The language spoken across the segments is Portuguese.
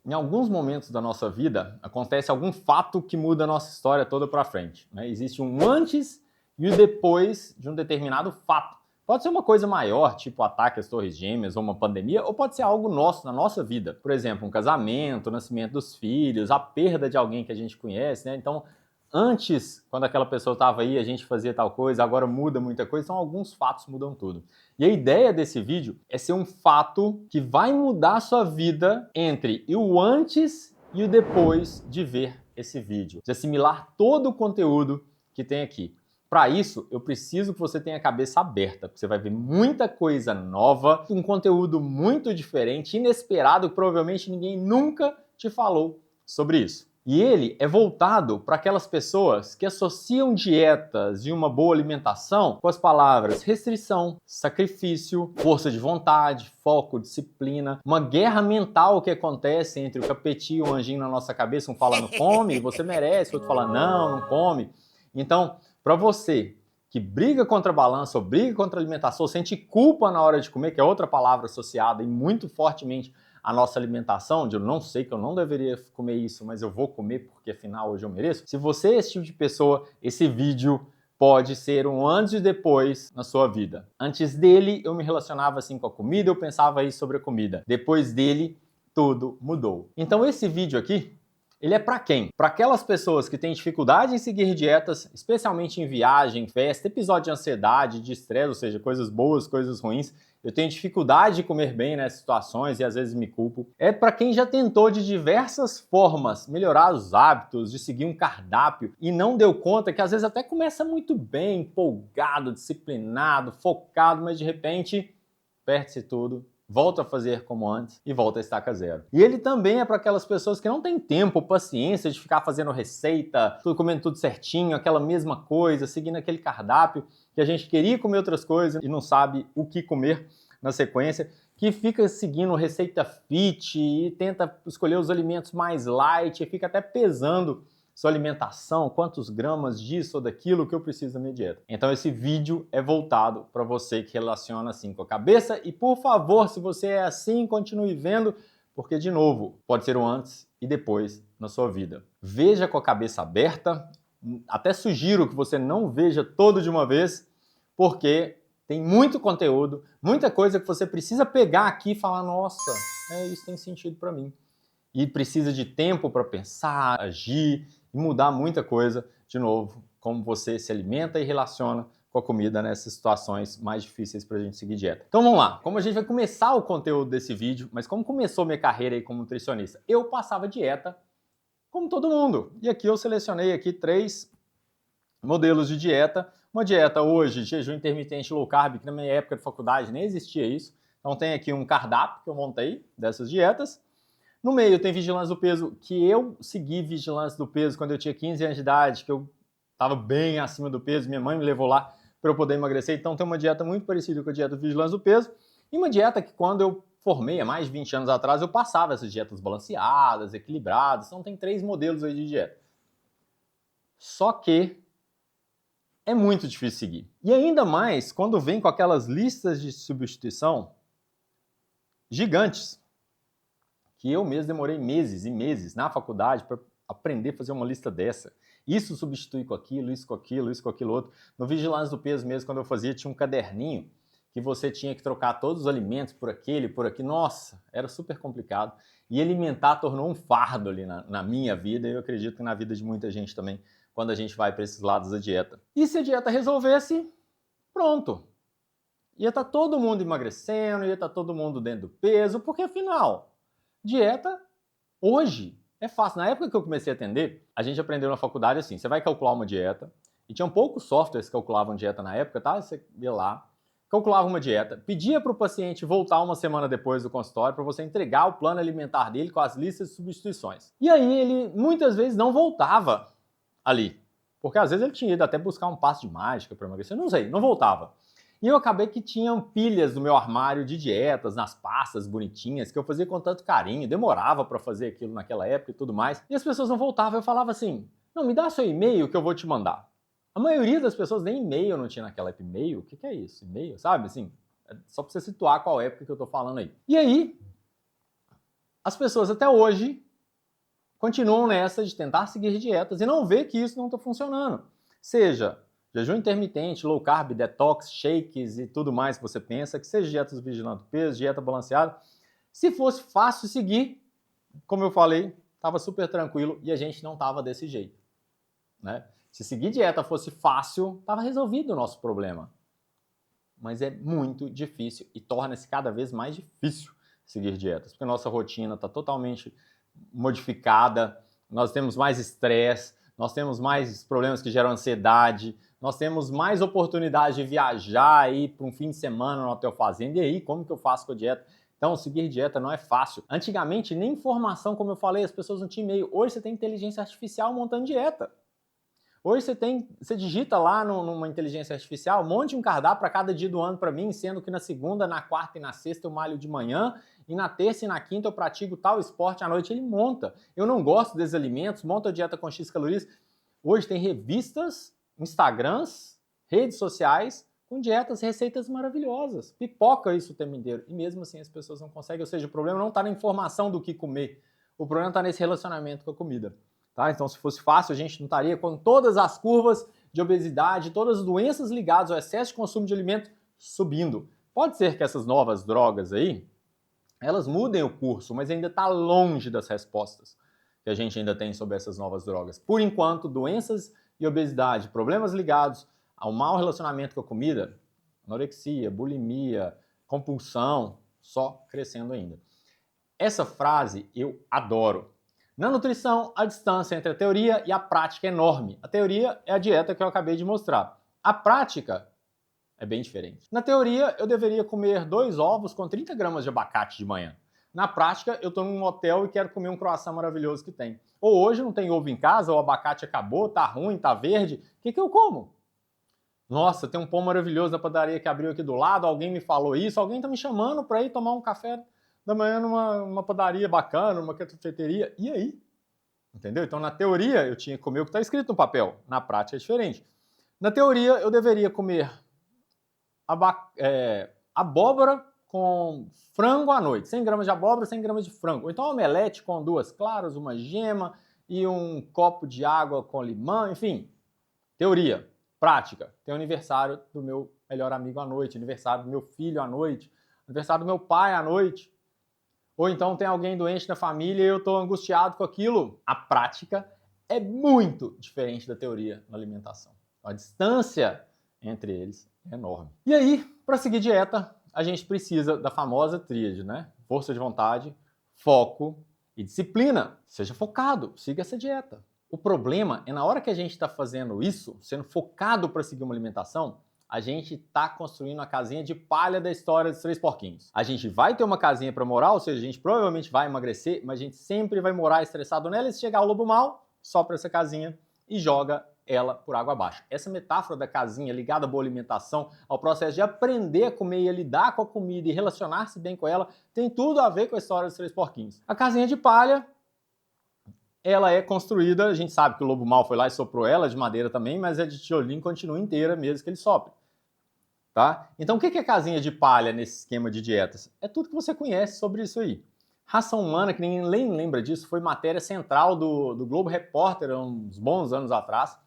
em alguns momentos da nossa vida, acontece algum fato que muda a nossa história toda para frente, né? Existe um antes e o depois de um determinado fato. Pode ser uma coisa maior, tipo o ataque às Torres Gêmeas ou uma pandemia, ou pode ser algo nosso, na nossa vida. Por exemplo, um casamento, o nascimento dos filhos, a perda de alguém que a gente conhece, né? Então, antes, quando aquela pessoa estava aí, a gente fazia tal coisa, agora muda muita coisa, então alguns fatos mudam tudo. E a ideia desse vídeo é ser um fato que vai mudar a sua vida entre o antes e o depois de ver esse vídeo, de assimilar todo o conteúdo que tem aqui. Para isso, eu preciso que você tenha a cabeça aberta, porque você vai ver muita coisa nova, um conteúdo muito diferente, inesperado, que provavelmente ninguém nunca te falou sobre isso. E ele é voltado para aquelas pessoas que associam dietas e uma boa alimentação com as palavras restrição, sacrifício, força de vontade, foco, disciplina, uma guerra mental que acontece entre o capeti e o anjinho na nossa cabeça, um falando come, você merece, outro fala não come. Então, para você que briga contra a balança ou briga contra a alimentação, sente culpa na hora de comer, que é outra palavra associada e muito fortemente à nossa alimentação, de eu não sei que eu não deveria comer isso, mas eu vou comer porque afinal hoje eu mereço. Se você é esse tipo de pessoa, esse vídeo pode ser um antes e depois na sua vida. Antes dele, eu me relacionava assim com a comida, eu pensava isso sobre a comida. Depois dele, tudo mudou. Então esse vídeo aqui, ele é para quem? Para aquelas pessoas que têm dificuldade em seguir dietas, especialmente em viagem, festa, episódio de ansiedade, de estresse, ou seja, coisas boas, coisas ruins. Eu tenho dificuldade de comer bem nessas situações e às vezes me culpo. É para quem já tentou de diversas formas melhorar os hábitos, de seguir um cardápio e não deu conta que às vezes até começa muito bem, empolgado, disciplinado, focado, mas de repente perde-se tudo, volta a fazer como antes e volta a estaca zero. E ele também é para aquelas pessoas que não têm tempo, paciência de ficar fazendo receita, tudo comendo tudo certinho, aquela mesma coisa, seguindo aquele cardápio que a gente queria comer outras coisas e não sabe o que comer na sequência, que fica seguindo receita fit e tenta escolher os alimentos mais light e fica até pesando sua alimentação, quantos gramas disso ou daquilo que eu preciso da minha dieta. Então esse vídeo é voltado para você que relaciona assim com a cabeça e por favor, se você é assim, continue vendo, porque de novo, pode ser o antes e depois na sua vida. Veja com a cabeça aberta, até sugiro que você não veja todo de uma vez, porque tem muito conteúdo, muita coisa que você precisa pegar aqui e falar, nossa, isso tem sentido para mim. E precisa de tempo para pensar, agir e mudar muita coisa, de novo, como você se alimenta e relaciona com a comida nessas situações mais difíceis para a gente seguir dieta. Então vamos lá, como a gente vai começar o conteúdo desse vídeo, mas como começou minha carreira aí como nutricionista? Eu passava dieta como todo mundo. E aqui eu selecionei aqui 3 modelos de dieta. Uma dieta hoje, jejum intermitente low carb, que na minha época de faculdade nem existia isso. Então tem aqui um cardápio que eu montei dessas dietas. No meio tem vigilância do peso, que eu segui vigilância do peso quando eu tinha 15 anos de idade, que eu estava bem acima do peso, minha mãe me levou lá para eu poder emagrecer. Então tem uma dieta muito parecida com a dieta vigilância do peso e uma dieta que quando eu formei há mais de 20 anos atrás, eu passava essas dietas balanceadas, equilibradas. Então tem 3 modelos aí de dieta. Só que é muito difícil seguir. E ainda mais quando vem com aquelas listas de substituição gigantes, que eu mesmo demorei meses e meses na faculdade para aprender a fazer uma lista dessa. Isso substitui com aquilo, isso com aquilo, isso com aquilo outro. No Vigilância do Peso mesmo, quando eu fazia, tinha um caderninho que você tinha que trocar todos os alimentos por aquele, por aqui. Nossa, era super complicado. E alimentar tornou um fardo ali na minha vida e eu acredito que na vida de muita gente também, quando a gente vai para esses lados da dieta. E se a dieta resolvesse, pronto. Ia estar todo mundo emagrecendo, ia estar todo mundo dentro do peso, porque afinal, dieta, hoje, é fácil. Na época que eu comecei a atender, a gente aprendeu na faculdade assim, você vai calcular uma dieta, e tinham poucos softwares que calculavam dieta na época, tá? Você ia lá, calculava uma dieta, pedia para o paciente voltar uma semana depois do consultório para você entregar o plano alimentar dele com as listas de substituições. E aí ele, muitas vezes, não voltava ali, porque às vezes ele tinha ido até buscar um passe de mágica para emagrecer, não sei, não voltava. E eu acabei que tinham pilhas no meu armário de dietas, nas pastas bonitinhas, que eu fazia com tanto carinho, demorava para fazer aquilo naquela época e tudo mais. E as pessoas não voltavam, eu falava assim, não, me dá seu e-mail que eu vou te mandar. A maioria das pessoas nem e-mail não tinha naquela época. E-mail? O que é isso? E-mail? Sabe, assim, é só para você situar qual época que eu tô falando aí. E aí, as pessoas até hoje continuam nessa de tentar seguir dietas e não vê que isso não está funcionando. Seja jejum intermitente, low carb, detox, shakes e tudo mais que você pensa, que seja dietas vigilando peso, dieta balanceada. Se fosse fácil seguir, como eu falei, estava super tranquilo e a gente não estava desse jeito, né? Se seguir dieta fosse fácil, estava resolvido o nosso problema. Mas é muito difícil e torna-se cada vez mais difícil seguir dietas, porque a nossa rotina está totalmente modificada, nós temos mais estresse, nós temos mais problemas que geram ansiedade, nós temos mais oportunidade de viajar, ir para um fim de semana no hotel fazenda, e aí, como que eu faço com a dieta? Então, seguir dieta não é fácil. Antigamente, nem informação, como eu falei, as pessoas não tinham e-mail. Hoje você tem inteligência artificial montando dieta. Hoje você digita lá numa inteligência artificial, monte um cardápio para cada dia do ano para mim, sendo que na segunda, na quarta e na sexta eu malho de manhã, e na terça e na quinta eu pratico tal esporte à noite. Ele monta. Eu não gosto desses alimentos, monta a dieta com X calorias. Hoje tem revistas, Instagrams, redes sociais com dietas, receitas maravilhosas. Pipoca isso o tempo inteiro. E mesmo assim as pessoas não conseguem. Ou seja, o problema não está na informação do que comer. O problema está nesse relacionamento com a comida. Tá? Então, se fosse fácil, a gente não estaria com todas as curvas de obesidade, todas as doenças ligadas ao excesso de consumo de alimento subindo. Pode ser que essas novas drogas aí, elas mudem o curso, mas ainda está longe das respostas que a gente ainda tem sobre essas novas drogas. Por enquanto, doenças e obesidade, problemas ligados ao mau relacionamento com a comida, anorexia, bulimia, compulsão, só crescendo ainda. Essa frase eu adoro. Na nutrição, a distância entre a teoria e a prática é enorme. A teoria é a dieta que eu acabei de mostrar. A prática é bem diferente. Na teoria, eu deveria comer 2 ovos com 30 gramas de abacate de manhã. Na prática, eu estou num hotel e quero comer um croissant maravilhoso que tem. Ou hoje não tem ovo em casa, ou o abacate acabou, tá ruim, tá verde. O que eu como? Nossa, tem um pão maravilhoso na padaria que abriu aqui do lado, alguém me falou isso, alguém tá me chamando para ir tomar um café da manhã numa padaria bacana, numa cafeteria. E aí? Entendeu? Então, na teoria, eu tinha que comer o que está escrito no papel. Na prática, é diferente. Na teoria, eu deveria comer abóbora com frango à noite. 100 gramas de abóbora, 100 gramas de frango. Ou então, omelete com 2 claras, uma gema e um copo de água com limão. Enfim, teoria. Prática. Tem o aniversário do meu melhor amigo à noite, aniversário do meu filho à noite, aniversário do meu pai à noite. Ou então tem alguém doente na família e eu estou angustiado com aquilo. A prática é muito diferente da teoria na alimentação. A distância entre eles é enorme. E aí, para seguir dieta, a gente precisa da famosa tríade, né? Força de vontade, foco e disciplina. Seja focado, siga essa dieta. O problema é na hora que a gente está fazendo isso, sendo focado para seguir uma alimentação, a gente está construindo a casinha de palha da história dos 3 porquinhos. A gente vai ter uma casinha para morar, ou seja, a gente provavelmente vai emagrecer, mas a gente sempre vai morar estressado nela e se chegar o lobo mau, sopra essa casinha e joga ela por água abaixo. Essa metáfora da casinha ligada à boa alimentação, ao processo de aprender a comer e a lidar com a comida e relacionar-se bem com ela, tem tudo a ver com a história dos 3 porquinhos. A casinha de palha, ela é construída, a gente sabe que o lobo mau foi lá e soprou ela de madeira também, mas a de tijolinho continua inteira mesmo que ele sopre. Tá? Então o que é casinha de palha nesse esquema de dietas? É tudo que você conhece sobre isso aí. Ração humana, que ninguém lembra disso, foi matéria central do Globo Repórter há uns bons anos atrás.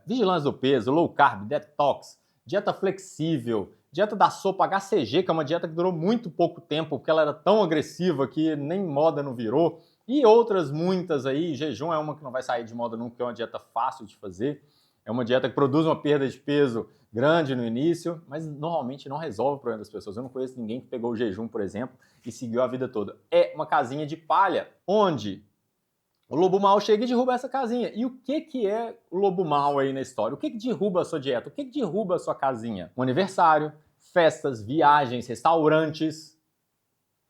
Vigilância do peso, low carb, detox, dieta flexível, dieta da sopa HCG, que é uma dieta que durou muito pouco tempo, porque ela era tão agressiva que nem moda não virou. E outras muitas aí, jejum é uma que não vai sair de moda nunca, porque é uma dieta fácil de fazer. É uma dieta que produz uma perda de peso grande no início, mas normalmente não resolve o problema das pessoas. Eu não conheço ninguém que pegou o jejum, por exemplo, e seguiu a vida toda. É uma casinha de palha, onde o lobo mau chega e derruba essa casinha. E o que é o lobo mau aí na história? O que derruba a sua dieta? O que derruba a sua casinha? Um aniversário, festas, viagens, restaurantes,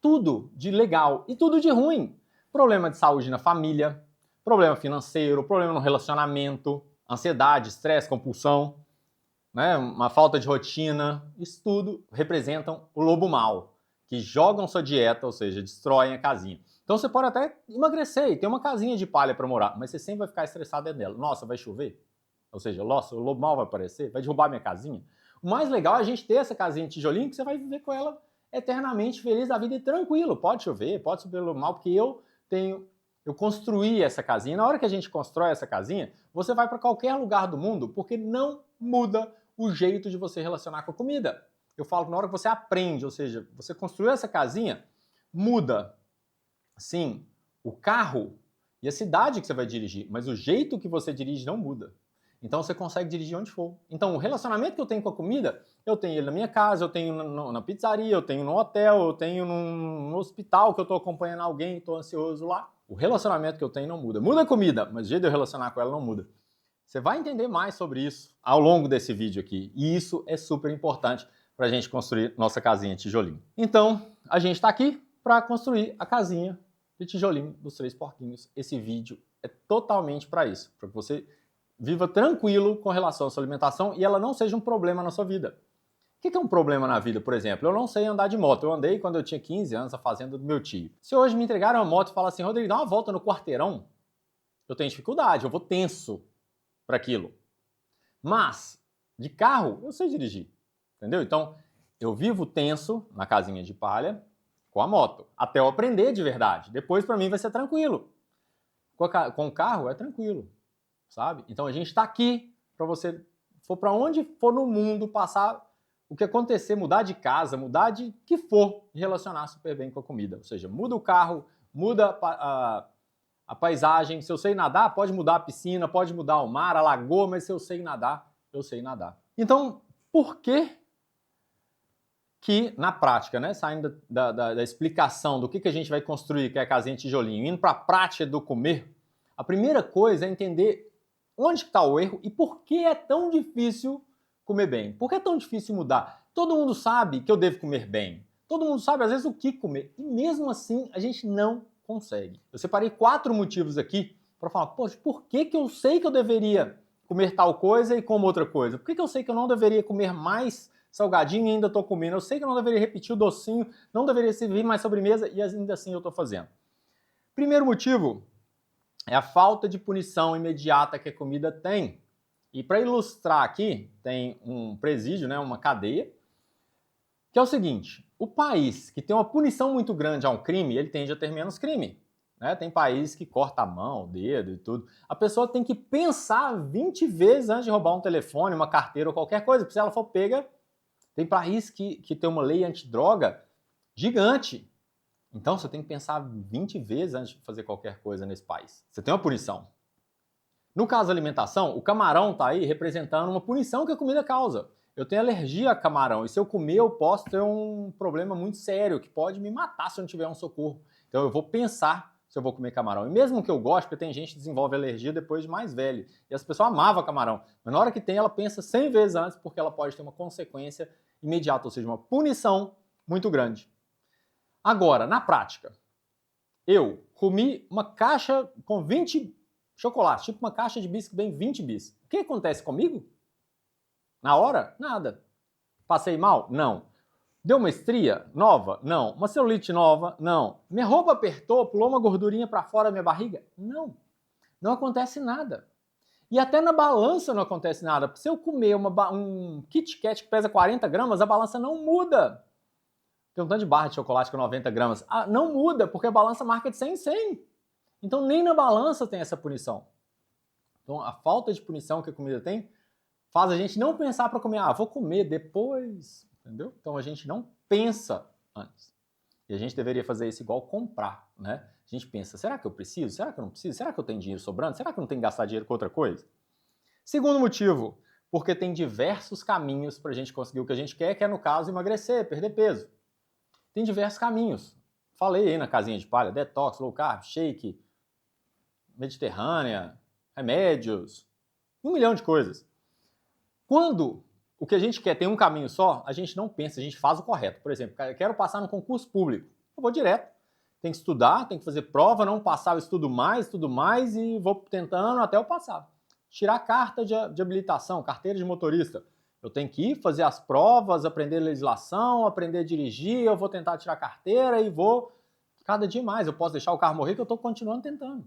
tudo de legal e tudo de ruim. Problema de saúde na família, problema financeiro, problema no relacionamento, ansiedade, estresse, compulsão, né? Uma falta de rotina. Isso tudo representam o lobo mau, que jogam sua dieta, ou seja, destroem a casinha. Então você pode até emagrecer e ter uma casinha de palha para morar, mas você sempre vai ficar estressado dentro dela. Nossa, vai chover? Ou seja, nossa, o lobo mau vai aparecer? Vai derrubar minha casinha? O mais legal é a gente ter essa casinha de tijolinho, que você vai viver com ela eternamente feliz da vida e tranquilo. Pode chover, pode subir pelo mal, porque eu construí essa casinha. Na hora que a gente constrói essa casinha, você vai para qualquer lugar do mundo, porque não muda o jeito de você relacionar com a comida. Eu falo que na hora que você aprende, ou seja, você construiu essa casinha, muda, sim, o carro e a cidade que você vai dirigir, mas o jeito que você dirige não muda. Então você consegue dirigir onde for. Então o relacionamento que eu tenho com a comida, eu tenho ele na minha casa, eu tenho na pizzaria, eu tenho no hotel, eu tenho no hospital que eu estou acompanhando alguém, estou ansioso lá. O relacionamento que eu tenho não muda. Muda a comida, mas o jeito de eu relacionar com ela não muda. Você vai entender mais sobre isso ao longo desse vídeo aqui. E isso é super importante para a gente construir nossa casinha de tijolinho. Então, a gente está aqui para construir a casinha de tijolinho dos 3 porquinhos. Esse vídeo é totalmente para isso, para que você viva tranquilo com relação à sua alimentação e ela não seja um problema na sua vida. O que é um problema na vida, por exemplo? Eu não sei andar de moto. Eu andei quando eu tinha 15 anos na fazenda do meu tio. Se hoje me entregaram uma moto e falar assim, Rodrigo, dá uma volta no quarteirão, eu tenho dificuldade, eu vou tenso para aquilo. Mas, de carro, eu sei dirigir. Entendeu? Então, eu vivo tenso na casinha de palha com a moto, até eu aprender de verdade. Depois, para mim, vai ser tranquilo. Com o carro, é tranquilo, sabe? Então, a gente está aqui para você, for para onde for no mundo, passar o que acontecer, mudar de casa, mudar de que for, relacionar super bem com a comida. Ou seja, muda o carro, muda a paisagem. Se eu sei nadar, pode mudar a piscina, pode mudar o mar, a lagoa, mas se eu sei nadar, eu sei nadar. Então, por que na prática, né, saindo da explicação do que a gente vai construir, que é a casinha de tijolinho, indo para a prática do comer, a primeira coisa é entender onde está o erro e por que é tão difícil comer bem. Por que é tão difícil mudar? Todo mundo sabe que eu devo comer bem. Todo mundo sabe, às vezes, o que comer. E mesmo assim, a gente não consegue. Eu separei 4 motivos aqui para falar, poxa, por que eu sei que eu deveria comer tal coisa e como outra coisa? Por que eu sei que eu não deveria comer mais salgadinho e ainda estou comendo? Eu sei que eu não deveria repetir o docinho, não deveria servir mais sobremesa e ainda assim eu estou fazendo. Primeiro motivo é a falta de punição imediata que a comida tem. E para ilustrar aqui, tem um presídio, né, uma cadeia, que é o seguinte, o país que tem uma punição muito grande a um crime, ele tende a ter menos crime. Né? Tem país que corta a mão, o dedo e tudo. A pessoa tem que pensar 20 vezes antes de roubar um telefone, uma carteira ou qualquer coisa, porque se ela for pega, tem país que tem uma lei antidroga gigante. Então você tem que pensar 20 vezes antes de fazer qualquer coisa nesse país. Você tem uma punição. No caso da alimentação, o camarão está aí representando uma punição que a comida causa. Eu tenho alergia a camarão e se eu comer eu posso ter um problema muito sério que pode me matar se eu não tiver um socorro. Então eu vou pensar se eu vou comer camarão. E mesmo que eu goste, porque tem gente que desenvolve alergia depois de mais velho. E as pessoas amavam camarão. Mas na hora que tem, ela pensa 100 vezes antes porque ela pode ter uma consequência imediata, ou seja, uma punição muito grande. Agora, na prática, eu comi uma caixa com 20 chocolates, tipo uma caixa de bis que vem 20 bis. O que acontece comigo? Na hora? Nada. Passei mal? Não. Deu uma estria nova? Não. Uma celulite nova? Não. Minha roupa apertou, pulou uma gordurinha para fora da minha barriga? Não. Não acontece nada. E até na balança não acontece nada. Se eu comer um Kit Kat que pesa 40 gramas, a balança não muda. Tem um tanto de barra de chocolate com 90 gramas. Ah, não muda, porque a balança marca de 100 em 100. Então nem na balança tem essa punição. Então a falta de punição que a comida tem faz a gente não pensar para comer. Ah, vou comer depois. Entendeu? Então a gente não pensa antes. E a gente deveria fazer isso igual comprar, né? A gente pensa, será que eu preciso? Será que eu não preciso? Será que eu tenho dinheiro sobrando? Será que eu não tenho que gastar dinheiro com outra coisa? Segundo motivo, porque tem diversos caminhos para a gente conseguir o que a gente quer, que é, no caso, emagrecer, perder peso. Tem diversos caminhos. Falei aí na casinha de palha, detox, low carb, shake, mediterrânea, remédios, 1 milhão de coisas. Quando o que a gente quer tem um caminho só, a gente não pensa, a gente faz o correto. Por exemplo, eu quero passar no concurso público, eu vou direto. Tem que estudar, tem que fazer prova, não passar, eu estudo mais e vou tentando até eu passar. Tirar carta de habilitação, carteira de motorista. Eu tenho que ir fazer as provas, aprender legislação, aprender a dirigir, eu vou tentar tirar carteira e vou cada dia mais. Eu posso deixar o carro morrer que eu estou continuando tentando.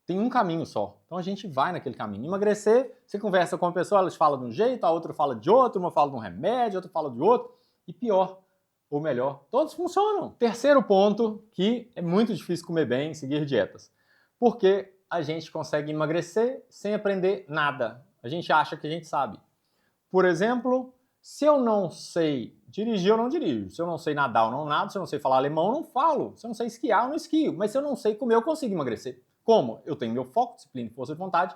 Tem um caminho só. Então a gente vai naquele caminho. Emagrecer, você conversa com uma pessoa, ela te fala de um jeito, a outra fala de outro, uma fala de um remédio, a outra fala de outro. E pior, ou melhor, todos funcionam. Terceiro ponto, que é muito difícil comer bem, seguir dietas. Porque a gente consegue emagrecer sem aprender nada. A gente acha que a gente sabe. Por exemplo, se eu não sei dirigir, eu não dirijo. Se eu não sei nadar, eu não nado. Se eu não sei falar alemão, eu não falo. Se eu não sei esquiar, eu não esquio. Mas se eu não sei comer, eu consigo emagrecer. Como? Eu tenho meu foco, disciplina e força de vontade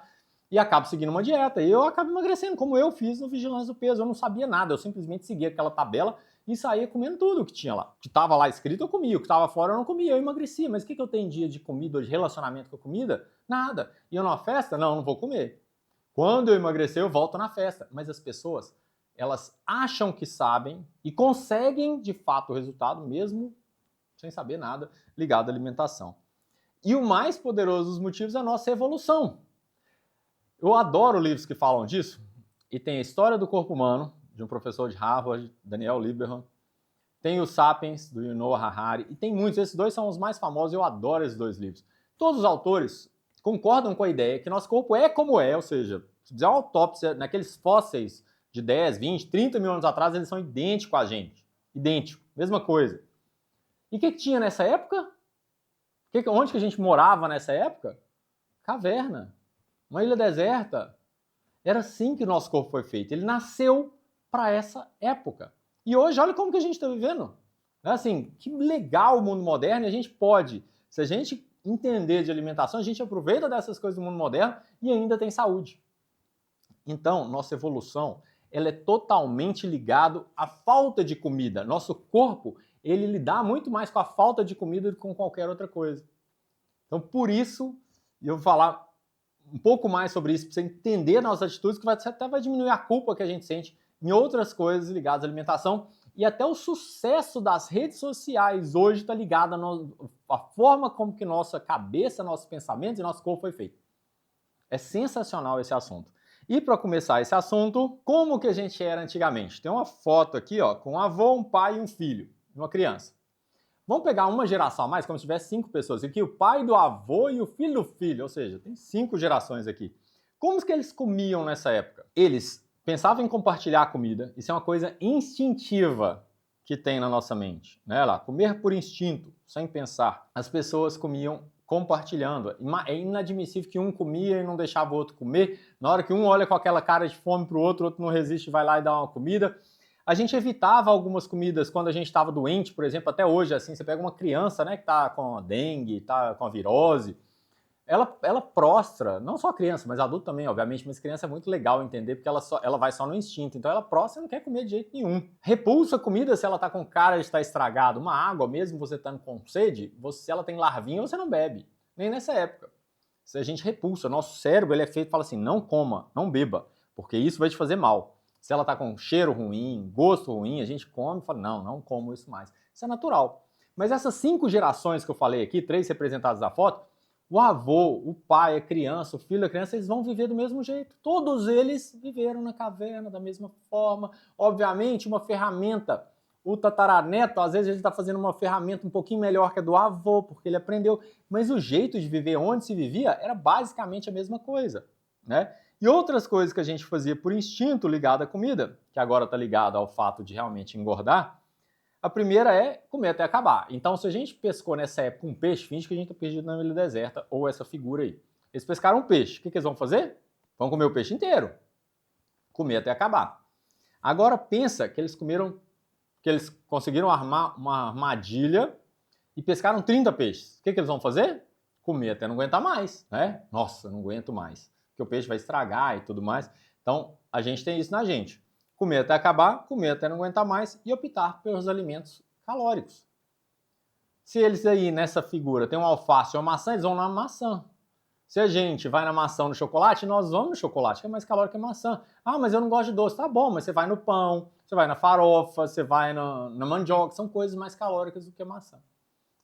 e acabo seguindo uma dieta. E eu acabo emagrecendo, como eu fiz no Vigilância do Peso. Eu não sabia nada, eu simplesmente seguia aquela tabela e saía comendo tudo que tinha lá. O que estava lá escrito, eu comia. O que estava fora, eu não comia. Eu emagreci. Mas o que eu tenho dia de comida, de relacionamento com a comida? Nada. E eu numa festa? Não vou comer. Quando eu emagrecer, eu volto na festa. Mas as pessoas, elas acham que sabem e conseguem, de fato, o resultado, mesmo sem saber nada ligado à alimentação. E o mais poderoso dos motivos é a nossa evolução. Eu adoro livros que falam disso. E tem a História do Corpo Humano, de um professor de Harvard, Daniel Lieberman. Tem o Sapiens, do Yuval Harari. E tem muitos. Esses dois são os mais famosos. Eu adoro esses dois livros. Todos os autores concordam com a ideia que nosso corpo é como é. Ou seja, se fizer uma autópsia naqueles fósseis de 10, 20, 30 mil anos atrás, eles são idênticos a gente. Idêntico. Mesma coisa. E o que tinha nessa época? Onde que a gente morava nessa época? Caverna. Uma ilha deserta. Era assim que o nosso corpo foi feito. Ele nasceu para essa época. E hoje, olha como que a gente está vivendo. Assim, que legal o mundo moderno. E a gente pode, se a gente entender de alimentação, a gente aproveita dessas coisas do mundo moderno e ainda tem saúde. Então, nossa evolução, ela é totalmente ligada à falta de comida. Nosso corpo, ele lidar muito mais com a falta de comida do que com qualquer outra coisa. Então, por isso, eu vou falar um pouco mais sobre isso, para você entender nossas atitudes, que até vai diminuir a culpa que a gente sente em outras coisas ligadas à alimentação. E até o sucesso das redes sociais hoje está ligado à forma como que nossa cabeça, nossos pensamentos e nosso corpo foi feito. É sensacional esse assunto. E para começar esse assunto, como que a gente era antigamente? Tem uma foto aqui, ó, com um avô, um pai e um filho, uma criança. Vamos pegar uma geração a mais, como se tivesse 5 pessoas aqui, o pai do avô e o filho do filho, ou seja, tem 5 gerações aqui. Como que eles comiam nessa época? Eles pensavam em compartilhar a comida, isso é uma coisa instintiva que tem na nossa mente, né? Lá, comer por instinto, sem pensar. As pessoas comiam compartilhando. É inadmissível que um comia e não deixava o outro comer. Na hora que um olha com aquela cara de fome para o outro não resiste, vai lá e dá uma comida. A gente evitava algumas comidas quando a gente estava doente, por exemplo, até hoje, assim, você pega uma criança, né, que está com dengue, está com a virose, ela prostra, não só a criança, mas adulto também, obviamente, mas criança é muito legal entender, porque ela vai só no instinto, então ela prostra e não quer comer de jeito nenhum. Repulsa a comida se ela está com cara de estar estragada. Uma água, mesmo você estando com sede, se ela tem larvinha, você não bebe, nem nessa época. Se a gente repulsa, nosso cérebro ele é feito, fala assim, não coma, não beba, porque isso vai te fazer mal. Se ela está com cheiro ruim, gosto ruim, a gente come e fala, não como isso mais. Isso é natural. Mas essas 5 gerações que eu falei aqui, 3 representadas na foto, o avô, o pai, a criança, o filho da criança, eles vão viver do mesmo jeito. Todos eles viveram na caverna da mesma forma. Obviamente, uma ferramenta. O tataraneto, às vezes, ele está fazendo uma ferramenta um pouquinho melhor que a do avô, porque ele aprendeu. Mas o jeito de viver onde se vivia era basicamente a mesma coisa, né? E outras coisas que a gente fazia por instinto ligado à comida, que agora está ligado ao fato de realmente engordar, a primeira é comer até acabar. Então, se a gente pescou nessa época um peixe, finge que a gente está perdido na ilha deserta, ou essa figura aí. Eles pescaram um peixe. O que eles vão fazer? Vão comer o peixe inteiro. Comer até acabar. Agora pensa que eles conseguiram armar uma armadilha e pescaram 30 peixes. O que eles vão fazer? Comer até não aguentar mais, né? Nossa, não aguento mais. Porque o peixe vai estragar e tudo mais. Então, a gente tem isso na gente. Comer até acabar, comer até não aguentar mais e optar pelos alimentos calóricos. Se eles aí nessa figura tem uma alface ou uma maçã, eles vão na maçã. Se a gente vai na maçã ou no chocolate, nós vamos no chocolate, que é mais calórico que a maçã. Ah, mas eu não gosto de doce. Tá bom, mas você vai no pão, você vai na farofa, você vai na mandioca, são coisas mais calóricas do que a maçã,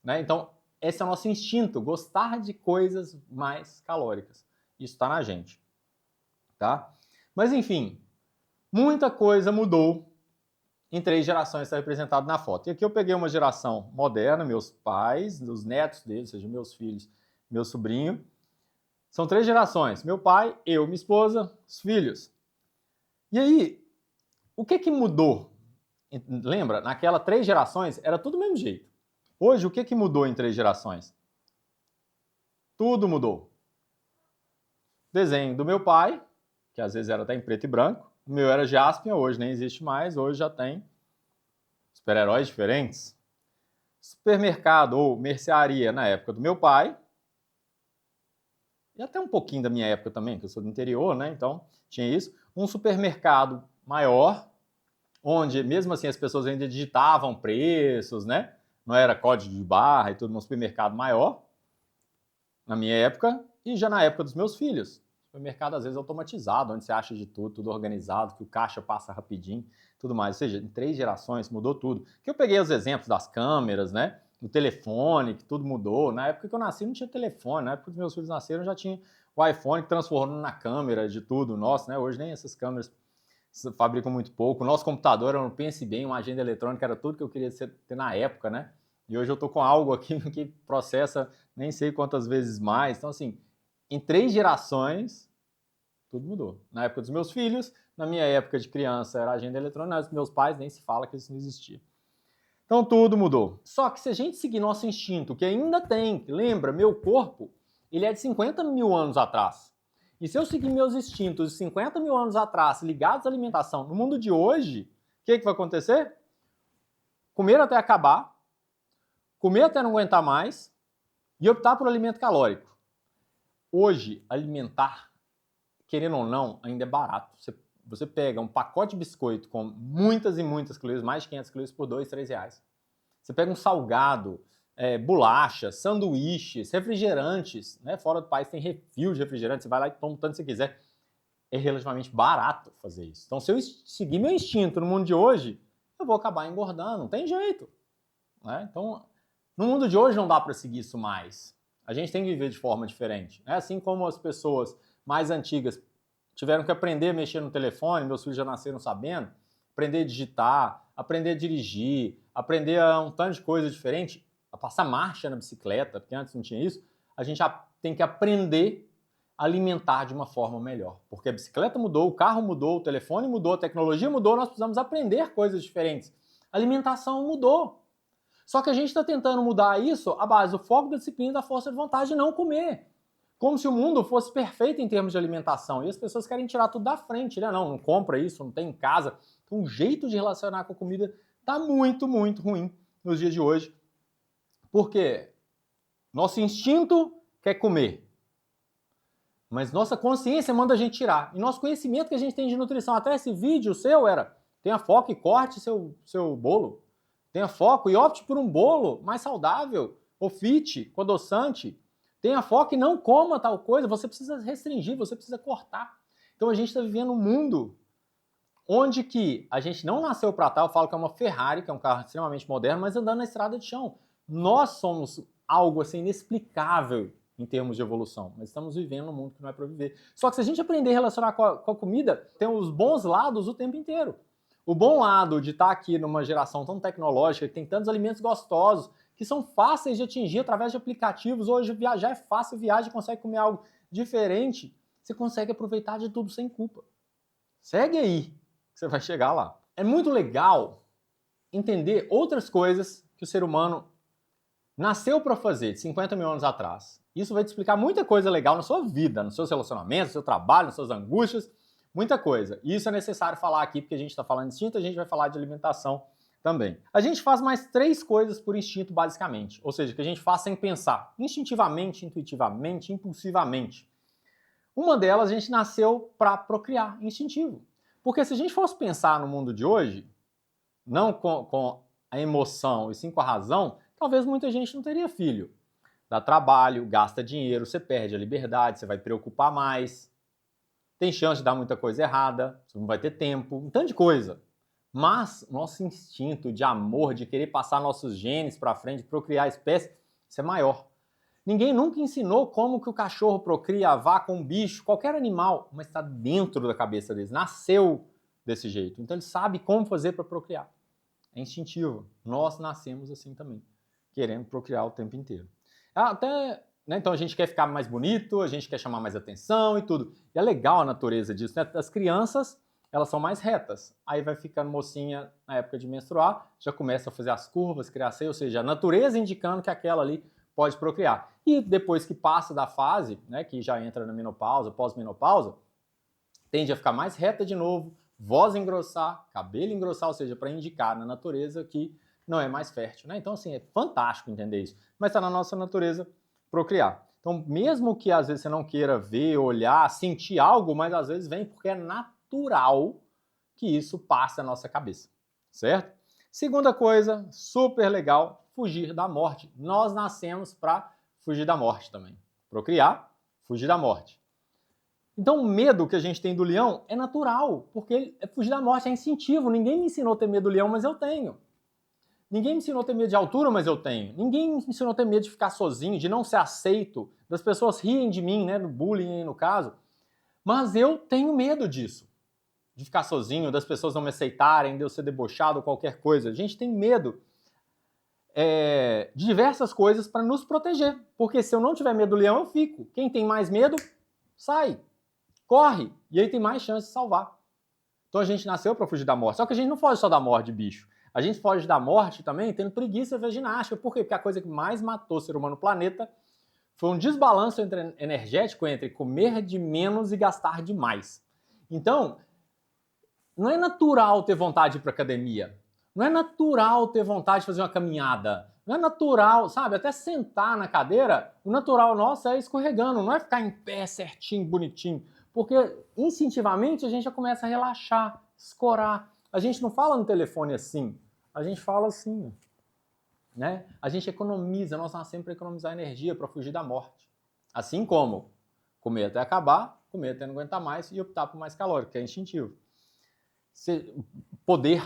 né? Então, esse é o nosso instinto, gostar de coisas mais calóricas. Isso está na gente, tá? Mas enfim, muita coisa mudou em 3 gerações, está representado na foto. E aqui eu peguei uma geração moderna, meus pais, os netos deles, ou seja, meus filhos, meu sobrinho. São 3 gerações, meu pai, eu, minha esposa, os filhos. E aí, o que mudou Lembra? Naquela 3 gerações era tudo do mesmo jeito. Hoje, o que mudou em 3 gerações? Tudo mudou. Desenho do meu pai, que às vezes era até em preto e branco. O meu era Jaspion, hoje nem existe mais, hoje já tem super-heróis diferentes. Supermercado ou mercearia na época do meu pai, e até um pouquinho da minha época também, que eu sou do interior, né? Então tinha isso. Um supermercado maior, onde mesmo assim as pessoas ainda digitavam preços, né? Não era código de barra e tudo, num supermercado maior, na minha época, e já na época dos meus filhos. Supermercado às vezes automatizado, onde você acha de tudo, tudo organizado, que o caixa passa rapidinho, tudo mais. Ou seja, em 3 gerações mudou tudo. Que eu peguei os exemplos das câmeras, né? O telefone, que tudo mudou. Na época que eu nasci não tinha telefone, na época que os meus filhos nasceram já tinha o iPhone que transformou na câmera de tudo nosso, né? Hoje nem essas câmeras fabricam muito pouco. O nosso computador era um Pense Bem, uma agenda eletrônica, era tudo que eu queria ter na época, né? E hoje eu tô com algo aqui que processa nem sei quantas vezes mais. Então, assim, em 3 gerações, tudo mudou. Na época dos meus filhos, na minha época de criança era agenda eletrônica, dos meus pais nem se fala que isso não existia. Então tudo mudou. Só que se a gente seguir nosso instinto, que ainda tem, lembra, meu corpo, ele é de 50 mil anos atrás. E se eu seguir meus instintos de 50 mil anos atrás, ligados à alimentação, no mundo de hoje, o que vai acontecer? Comer até acabar, comer até não aguentar mais e optar por alimento calórico. Hoje, alimentar, querendo ou não, ainda é barato. Você pega um pacote de biscoito com muitas e muitas calorias, mais de 500 calorias por R$2, R$3. Você pega um salgado, bolachas, sanduíches, refrigerantes, né? Fora do país tem refil de refrigerante, você vai lá e toma o tanto que você quiser. É relativamente barato fazer isso. Então, se eu seguir meu instinto no mundo de hoje, eu vou acabar engordando, não tem jeito. Né? Então, no mundo de hoje não dá para seguir isso mais. A gente tem que viver de forma diferente. Né? Assim como as pessoas mais antigas tiveram que aprender a mexer no telefone, meus filhos já nasceram sabendo, aprender a digitar, aprender a dirigir, aprender um tanto de coisa diferente, a passar marcha na bicicleta, porque antes não tinha isso, a gente tem que aprender a alimentar de uma forma melhor. Porque a bicicleta mudou, o carro mudou, o telefone mudou, a tecnologia mudou, nós precisamos aprender coisas diferentes. A alimentação mudou. Só que a gente está tentando mudar isso à base do foco, da disciplina, da força de vontade de não comer. Como se o mundo fosse perfeito em termos de alimentação. E as pessoas querem tirar tudo da frente, né? Não compra isso, não tem em casa. Então o jeito de relacionar com a comida está muito, muito ruim nos dias de hoje. Por quê? Nosso instinto quer comer. Mas nossa consciência manda a gente tirar. E nosso conhecimento que a gente tem de nutrição, até esse vídeo seu era, tenha foco e corte seu bolo. Tenha foco e opte por um bolo mais saudável, ou fit, com adoçante. Tenha foco e não coma tal coisa. Você precisa restringir, você precisa cortar. Então a gente está vivendo um mundo onde que a gente não nasceu para tal. Eu falo que é uma Ferrari, que é um carro extremamente moderno, mas andando na estrada de chão. Nós somos algo assim inexplicável em termos de evolução, mas estamos vivendo um mundo que não é para viver. Só que se a gente aprender a relacionar com a comida, tem os bons lados o tempo inteiro. O bom lado de estar aqui numa geração tão tecnológica, que tem tantos alimentos gostosos, que são fáceis de atingir através de aplicativos. Hoje viajar é fácil, viaja, consegue comer algo diferente, você consegue aproveitar de tudo sem culpa. Segue aí, que você vai chegar lá. É muito legal entender outras coisas que o ser humano nasceu para fazer de 50 mil anos atrás. Isso vai te explicar muita coisa legal na sua vida, nos seus relacionamentos, no seu trabalho, nas suas angústias, muita coisa. E isso é necessário falar aqui, porque a gente está falando de instinto, a gente vai falar de alimentação também. A gente faz mais 3 coisas por instinto, basicamente. Ou seja, que a gente faz sem pensar. Instintivamente, intuitivamente, impulsivamente. Uma delas, a gente nasceu para procriar, instintivo. Porque se a gente fosse pensar no mundo de hoje, não com a emoção e sim com a razão, talvez muita gente não teria filho. Dá trabalho, gasta dinheiro, você perde a liberdade, você vai preocupar mais, tem chance de dar muita coisa errada, você não vai ter tempo, um tanto de coisa. Mas nosso instinto de amor, de querer passar nossos genes para frente, procriar a espécie, isso é maior. Ninguém nunca ensinou como que o cachorro procria, a vaca, um bicho, qualquer animal, mas está dentro da cabeça deles, nasceu desse jeito. Então ele sabe como fazer para procriar. É instintivo. Nós nascemos assim também, querendo procriar o tempo inteiro. Até, né, então a gente quer ficar mais bonito, a gente quer chamar mais atenção e tudo. E é legal a natureza disso, né? As crianças, elas são mais retas. Aí vai ficando mocinha na época de menstruar, já começa a fazer as curvas, criar seio, ou seja, a natureza indicando que aquela ali pode procriar. E depois que passa da fase, né, que já entra na menopausa, pós-menopausa, tende a ficar mais reta de novo, voz engrossar, cabelo engrossar, ou seja, para indicar na natureza que não é mais fértil, né? Então, assim, é fantástico entender isso. Mas está na nossa natureza procriar. Então, mesmo que às vezes você não queira ver, olhar, sentir algo, mas às vezes vem porque é natural que isso passe na nossa cabeça, certo? Segunda coisa, super legal, fugir da morte. Nós nascemos para fugir da morte também. Procriar, fugir da morte. Então, o medo que a gente tem do leão é natural, porque fugir da morte é instintivo. Ninguém me ensinou a ter medo do leão, mas eu tenho. Ninguém me ensinou a ter medo de altura, mas eu tenho. Ninguém me ensinou a ter medo de ficar sozinho, de não ser aceito, das pessoas riem de mim, né, no bullying no caso. Mas eu tenho medo disso, de ficar sozinho, das pessoas não me aceitarem, de eu ser debochado, qualquer coisa. A gente tem medo de diversas coisas para nos proteger, porque se eu não tiver medo do leão, eu fico. Quem tem mais medo, sai, corre, e aí tem mais chance de salvar. Então a gente nasceu para fugir da morte. Só que a gente não foge só da morte de bicho. A gente foge da morte também tendo preguiça de fazer ginástica. Por quê? Porque a coisa que mais matou o ser humano no planeta foi um desbalanço energético entre comer de menos e gastar de mais. Então, não é natural ter vontade de ir para academia. Não é natural ter vontade de fazer uma caminhada. Não é natural, sabe? Até sentar na cadeira, o natural nosso é escorregando, não é ficar em pé certinho, bonitinho. Porque instintivamente a gente já começa a relaxar, escorar. A gente não fala no telefone assim, a gente fala assim, né? A gente economiza, nós nascemos para economizar energia, para fugir da morte. Assim como comer até acabar, comer até não aguentar mais e optar por mais calórico, que é instintivo. Poder,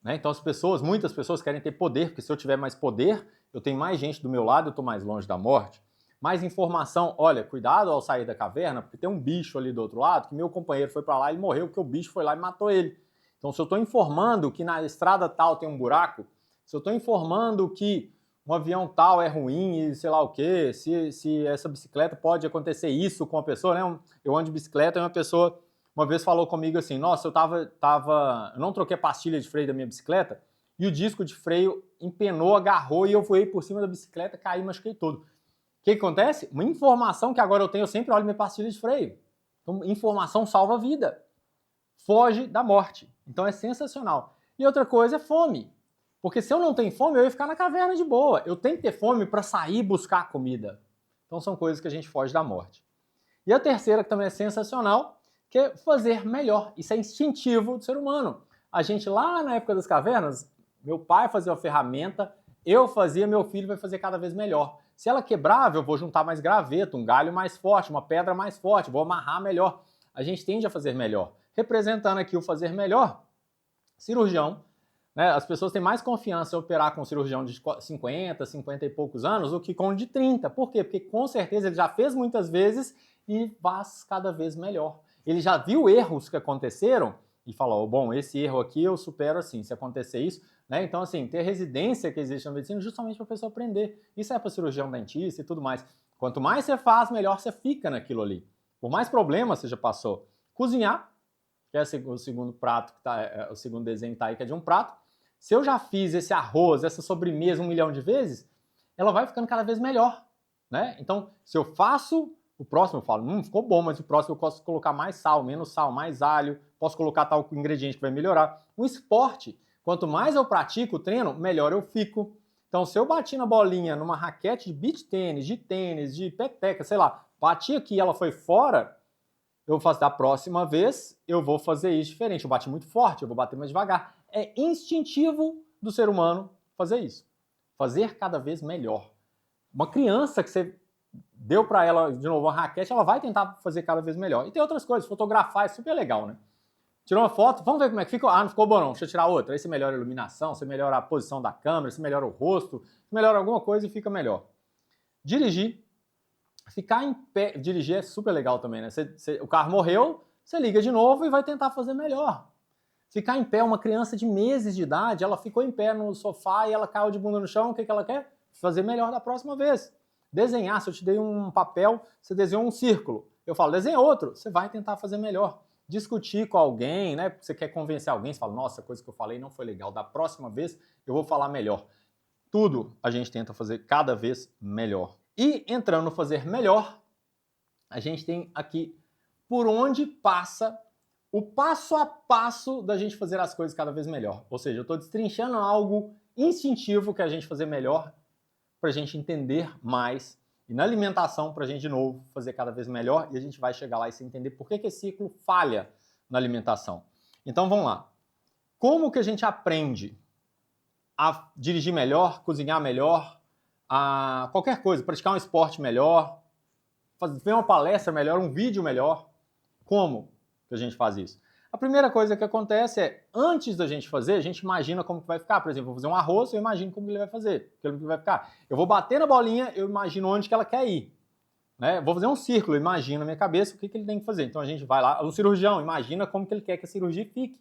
né? Então as pessoas, muitas pessoas querem ter poder, porque se eu tiver mais poder, eu tenho mais gente do meu lado, eu estou mais longe da morte. Mais informação, olha, cuidado ao sair da caverna, porque tem um bicho ali do outro lado, que meu companheiro foi para lá e morreu, porque o bicho foi lá e matou ele. Então, se eu estou informando que na estrada tal tem um buraco, se eu estou informando que um avião tal é ruim e sei lá o quê, se essa bicicleta pode acontecer isso com a pessoa, né? Eu ando de bicicleta e uma pessoa uma vez falou comigo assim, nossa, eu não troquei a pastilha de freio da minha bicicleta e o disco de freio empenou, agarrou e eu voei por cima da bicicleta, caí, machuquei todo. O que acontece? Uma informação que agora eu tenho, eu sempre olho minha pastilha de freio. Então, informação salva a vida. Foge da morte. Então é sensacional. E outra coisa é fome. Porque se eu não tenho fome, eu ia ficar na caverna de boa. Eu tenho que ter fome para sair buscar comida. Então são coisas que a gente foge da morte. E a terceira, que também é sensacional, que é fazer melhor. Isso é instintivo do ser humano. A gente lá na época das cavernas, meu pai fazia uma ferramenta, eu fazia, meu filho vai fazer cada vez melhor. Se ela quebrava, eu vou juntar mais graveto, um galho mais forte, uma pedra mais forte, vou amarrar melhor. A gente tende a fazer melhor. Representando aqui o fazer melhor, cirurgião, né? As pessoas têm mais confiança em operar com um cirurgião de 50, 50 e poucos anos do que com um de 30. Por quê? Porque com certeza ele já fez muitas vezes e faz cada vez melhor. Ele já viu erros que aconteceram e falou, bom, esse erro aqui eu supero assim, se acontecer isso, né? Então, assim, ter residência que existe na medicina justamente para a pessoa aprender. Isso é para cirurgião dentista e tudo mais. Quanto mais você faz, melhor você fica naquilo ali. Por mais problemas você já passou. Cozinhar, que é o segundo prato, que tá, o segundo desenho que tá aí, que é de um prato. Se eu já fiz esse arroz, essa sobremesa 1 milhão de vezes, ela vai ficando cada vez melhor, né? Então, se eu faço, o próximo eu falo, ficou bom, mas o próximo eu posso colocar mais sal, menos sal, mais alho, posso colocar tal ingrediente que vai melhorar. Um esporte, quanto mais eu pratico o treino, melhor eu fico. Então, se eu bati na bolinha numa raquete de beach tênis, de peteca, sei lá, bati aqui e ela foi fora, eu vou fazer da próxima vez, eu vou fazer isso diferente. Eu bati muito forte, eu vou bater mais devagar. É instintivo do ser humano fazer isso. Fazer cada vez melhor. Uma criança que você deu para ela, de novo, uma raquete, ela vai tentar fazer cada vez melhor. E tem outras coisas, fotografar é super legal, né? Tirou uma foto, vamos ver como é que ficou. Ah, não ficou bom não, deixa eu tirar outra. Aí você melhora a iluminação, você melhora a posição da câmera, você melhora o rosto, você melhora alguma coisa e fica melhor. Dirigir. Ficar em pé, dirigir é super legal também, né? O carro morreu, você liga de novo e vai tentar fazer melhor. Ficar em pé, uma criança de meses de idade, ela ficou em pé no sofá e ela caiu de bunda no chão, o que ela quer? Fazer melhor da próxima vez. Desenhar, se eu te dei um papel, você desenhou um círculo. Eu falo, desenha outro, você vai tentar fazer melhor. discutir com alguém, né? Você quer convencer alguém, você fala, nossa, a coisa que eu falei não foi legal, da próxima vez eu vou falar melhor. Tudo a gente tenta fazer cada vez melhor. E entrando no fazer melhor, a gente tem aqui por onde passa o passo a passo da gente fazer as coisas cada vez melhor. Ou seja, eu estou destrinchando algo instintivo que a gente fazer melhor para a gente entender mais. E na alimentação, para a gente, de novo, fazer cada vez melhor. E a gente vai chegar lá e se entender por que esse ciclo falha na alimentação. Então, vamos lá. Como que a gente aprende a dirigir melhor, cozinhar melhor, a qualquer coisa, praticar um esporte melhor, ver uma palestra melhor, um vídeo melhor? Como que a gente faz isso? A primeira coisa que acontece é, antes da gente fazer, a gente imagina como que vai ficar. Por exemplo, vou fazer um arroz, eu imagino como ele vai fazer, como ele vai ficar. Eu vou bater na bolinha, eu imagino onde que ela quer ir. Né? Vou fazer um círculo, eu imagino na minha cabeça o que ele tem que fazer. Então a gente vai lá, um cirurgião, imagina como que ele quer que a cirurgia fique.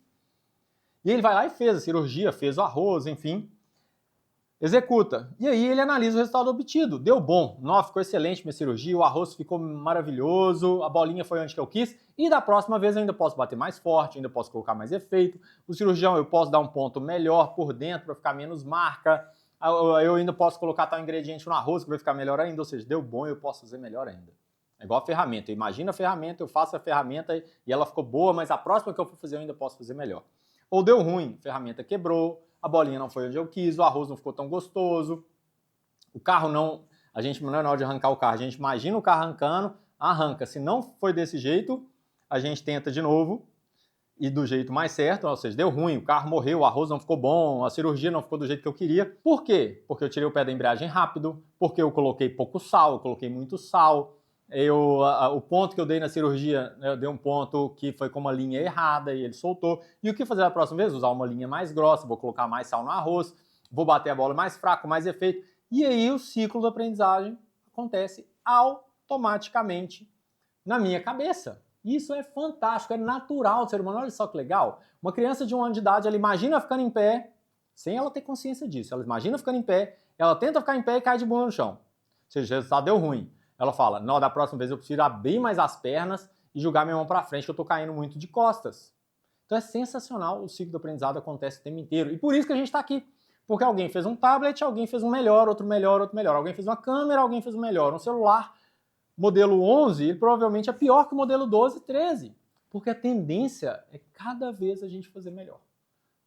E ele vai lá e fez a cirurgia, fez o arroz, enfim. Executa. E aí ele analisa o resultado obtido. Deu bom. Nossa, ficou excelente minha cirurgia, o arroz ficou maravilhoso, a bolinha foi onde que eu quis. E da próxima vez eu ainda posso bater mais forte, ainda posso colocar mais efeito. O cirurgião eu posso dar um ponto melhor por dentro para ficar menos marca. Eu ainda posso colocar tal ingrediente no arroz que vai ficar melhor ainda. Ou seja, deu bom, eu posso fazer melhor ainda. É igual a ferramenta. Eu imagino a ferramenta, eu faço a ferramenta e ela ficou boa, mas a próxima que eu for fazer eu ainda posso fazer melhor. Ou deu ruim, a ferramenta quebrou, a bolinha não foi onde eu quis, o arroz não ficou tão gostoso, o carro não... A gente não é na hora de arrancar o carro, a gente imagina o carro arrancando, arranca. Se não foi desse jeito, a gente tenta de novo e do jeito mais certo, ou seja, deu ruim, o carro morreu, o arroz não ficou bom, a cirurgia não ficou do jeito que eu queria. Por quê? Porque eu tirei o pé da embreagem rápido, porque eu coloquei pouco sal, eu coloquei muito sal, o ponto que eu dei na cirurgia, eu dei um ponto que foi com uma linha errada e ele soltou. E o que fazer da próxima vez? Usar uma linha mais grossa, vou colocar mais sal no arroz, vou bater a bola mais fraco, mais efeito. E aí o ciclo da aprendizagem acontece automaticamente na minha cabeça. Isso é fantástico, é natural do ser humano. Olha só que legal. Uma criança de 1 ano de idade, ela imagina ficando em pé, sem ela ter consciência disso. Ela imagina ficando em pé, ela tenta ficar em pé e cai de bunda no chão. Ou seja, o resultado deu ruim. Ela fala, não, da próxima vez eu preciso abrir mais as pernas e jogar minha mão para frente, que eu estou caindo muito de costas. Então é sensacional, o ciclo do aprendizado acontece o tempo inteiro. E por isso que a gente está aqui. Porque alguém fez um tablet, alguém fez um melhor, outro melhor, outro melhor. Alguém fez uma câmera, alguém fez um melhor. Um celular, modelo 11, ele provavelmente é pior que o modelo 12 e 13. Porque a tendência é cada vez a gente fazer melhor.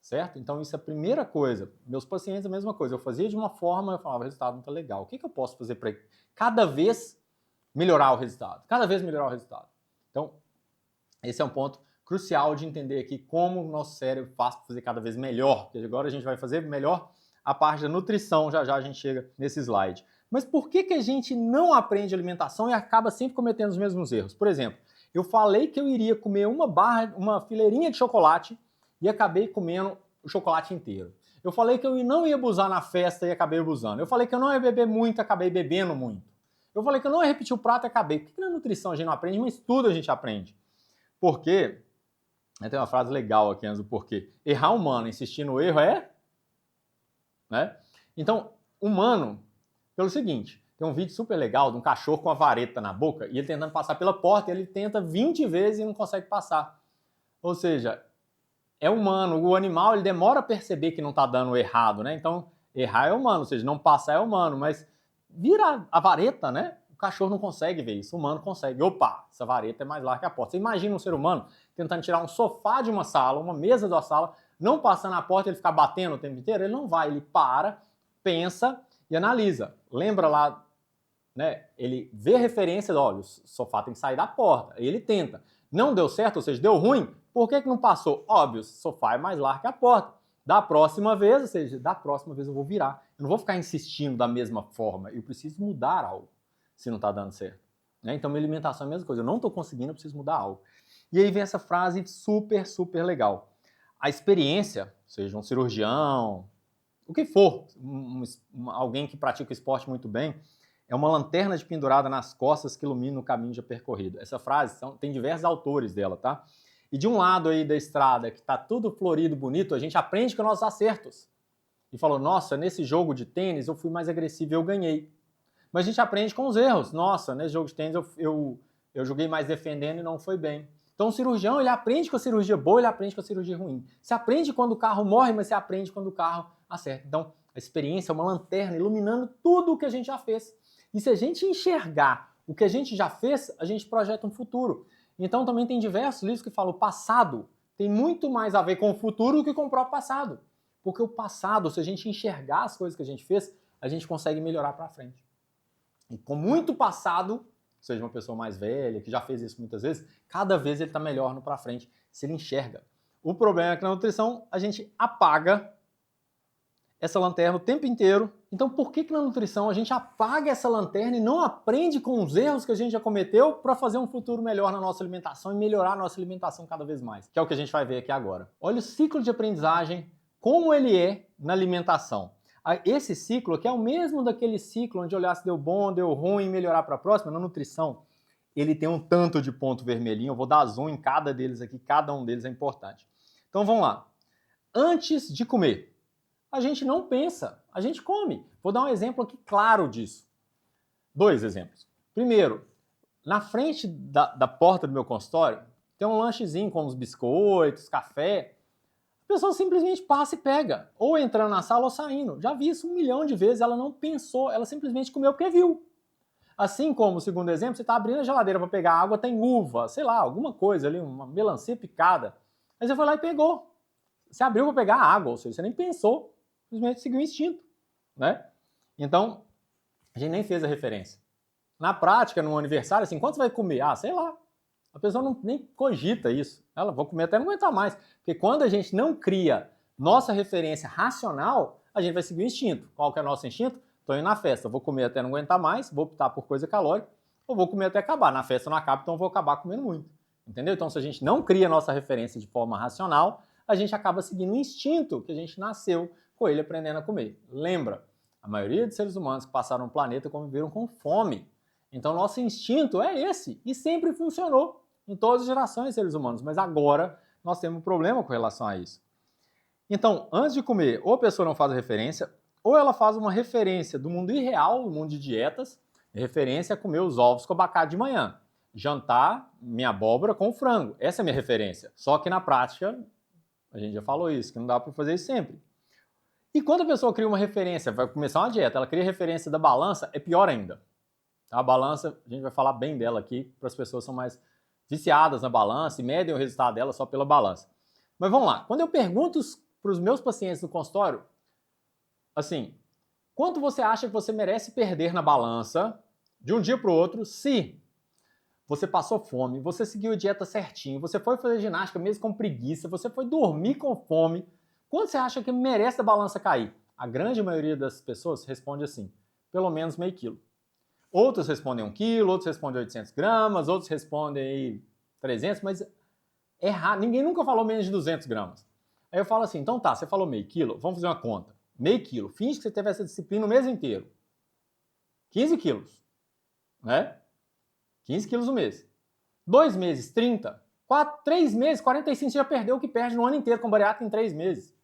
Certo? Então isso é a primeira coisa. Meus pacientes a mesma coisa. Eu fazia de uma forma, eu falava, o resultado não está legal. O que eu posso fazer para cada vez melhorar o resultado? Cada vez melhorar o resultado. Então, esse é um ponto crucial de entender aqui como o nosso cérebro faz para fazer cada vez melhor. Porque agora a gente vai fazer melhor a parte da nutrição, já já a gente chega nesse slide. Mas por que a gente não aprende alimentação e acaba sempre cometendo os mesmos erros? Por exemplo, eu falei que eu iria comer uma fileirinha de chocolate e acabei comendo o chocolate inteiro. Eu falei que eu não ia abusar na festa e acabei abusando. Eu falei que eu não ia beber muito e acabei bebendo muito. Eu falei que eu não ia repetir o prato e acabei. Por que na nutrição a gente não aprende, mas tudo a gente aprende? Porque, tem uma frase legal aqui antes do porquê. Errar humano, insistir no erro é... Né? Então, humano, pelo seguinte, tem um vídeo super legal de um cachorro com a vareta na boca e ele tentando passar pela porta e ele tenta 20 vezes e não consegue passar. Ou seja, é humano, o animal ele demora a perceber que não está dando errado, né? Então, errar é humano, ou seja, não passar é humano, mas vira a vareta, né? O cachorro não consegue ver isso, o humano consegue. Opa, essa vareta é mais larga que a porta. Você imagina um ser humano tentando tirar um sofá de uma sala, uma mesa da sala, não passando na porta, ele ficar batendo o tempo inteiro? Ele não vai, ele para, pensa e analisa. Lembra lá, né? Ele vê referência, olha, o sofá tem que sair da porta, aí ele tenta. Não deu certo, ou seja, deu ruim, por que não passou? Óbvio, o sofá é mais largo que a porta. Da próxima vez, ou seja, da próxima vez eu vou virar. Eu não vou ficar insistindo da mesma forma, eu preciso mudar algo, se não está dando certo. Né? Então, minha alimentação é a mesma coisa, eu não estou conseguindo, eu preciso mudar algo. E aí vem essa frase super, super legal. A experiência, ou seja, um cirurgião, o que for, alguém que pratica o esporte muito bem, é uma lanterna de pendurada nas costas que ilumina o caminho já percorrido. Essa frase tem diversos autores dela, tá? E de um lado aí da estrada, que tá tudo florido, bonito, a gente aprende com nossos acertos. E falou, nossa, nesse jogo de tênis eu fui mais agressivo e eu ganhei. Mas a gente aprende com os erros. Nossa, nesse jogo de tênis eu joguei mais defendendo e não foi bem. Então o cirurgião, ele aprende com a cirurgia boa, ele aprende com a cirurgia ruim. Você aprende quando o carro morre, mas você aprende quando o carro acerta. Então a experiência é uma lanterna iluminando tudo o que a gente já fez. E se a gente enxergar o que a gente já fez, a gente projeta um futuro. Então também tem diversos livros que falam o passado tem muito mais a ver com o futuro do que com o próprio passado. Porque o passado, se a gente enxergar as coisas que a gente fez, a gente consegue melhorar para frente. E com muito passado, seja uma pessoa mais velha, que já fez isso muitas vezes, cada vez ele está melhor no para frente, se ele enxerga. O problema é que na nutrição a gente apaga essa lanterna o tempo inteiro. Então por que na nutrição a gente apaga essa lanterna e não aprende com os erros que a gente já cometeu para fazer um futuro melhor na nossa alimentação e melhorar a nossa alimentação cada vez mais? Que é o que a gente vai ver aqui agora. Olha o ciclo de aprendizagem, como ele é na alimentação. Esse ciclo aqui é o mesmo daquele ciclo onde olhar se deu bom, deu ruim, melhorar para a próxima. Na nutrição, ele tem um tanto de ponto vermelhinho. Eu vou dar zoom em cada deles aqui, cada um deles é importante. Então vamos lá. Antes de comer, a gente não pensa, a gente come. Vou dar um exemplo aqui claro disso. 2 exemplos. Primeiro, na frente da porta do meu consultório, tem um lanchezinho com uns biscoitos, café. A pessoa simplesmente passa e pega, ou entrando na sala ou saindo. Já vi isso 1 milhão de vezes, ela não pensou, ela simplesmente comeu porque viu. Assim como, o segundo exemplo, você está abrindo a geladeira para pegar água, tem uva, sei lá, alguma coisa ali, uma melancia picada. Aí você foi lá e pegou. Você abriu para pegar água, ou seja, você nem pensou, simplesmente seguiu o instinto, né? Então, a gente nem fez a referência. Na prática, num aniversário, assim, quanto você vai comer? Ah, sei lá. A pessoa nem cogita isso. Ela vai comer até não aguentar mais. Porque quando a gente não cria nossa referência racional, a gente vai seguir o instinto. Qual que é o nosso instinto? Estou indo na festa, vou comer até não aguentar mais, vou optar por coisa calórica, ou vou comer até acabar. Na festa não acaba, então vou acabar comendo muito. Entendeu? Então, se a gente não cria nossa referência de forma racional, a gente acaba seguindo o instinto que a gente nasceu com ele aprendendo a comer. Lembra, a maioria dos seres humanos que passaram no planeta conviveram com fome. Então, nosso instinto é esse, e sempre funcionou em todas as gerações de seres humanos, mas agora nós temos um problema com relação a isso. Então, antes de comer, ou a pessoa não faz a referência, ou ela faz uma referência do mundo irreal, do mundo de dietas, referência a comer os ovos com abacate de manhã, jantar minha abóbora com frango, essa é a minha referência. Só que na prática, a gente já falou isso, que não dá para fazer isso sempre. E quando a pessoa cria uma referência, vai começar uma dieta, ela cria referência da balança, é pior ainda. A balança, a gente vai falar bem dela aqui, para as pessoas que são mais viciadas na balança e medem o resultado dela só pela balança. Mas vamos lá, quando eu pergunto para os meus pacientes no consultório, assim, quanto você acha que você merece perder na balança de um dia para o outro se você passou fome, você seguiu a dieta certinho, você foi fazer ginástica mesmo com preguiça, você foi dormir com fome, quanto você acha que merece a balança cair? A grande maioria das pessoas responde assim, pelo menos meio quilo. Outros respondem 1 quilo, outros respondem 800 gramas, outros respondem aí 300, mas é raro, ninguém nunca falou menos de 200 gramas. Aí eu falo assim, então tá, você falou meio quilo, vamos fazer uma conta. Meio quilo, finge que você teve essa disciplina o mês inteiro. 15 quilos, né? 15 quilos no mês. 2 meses, 30. 3 meses, 45, você já perdeu o que perde no ano inteiro com bariátrica em 3 meses.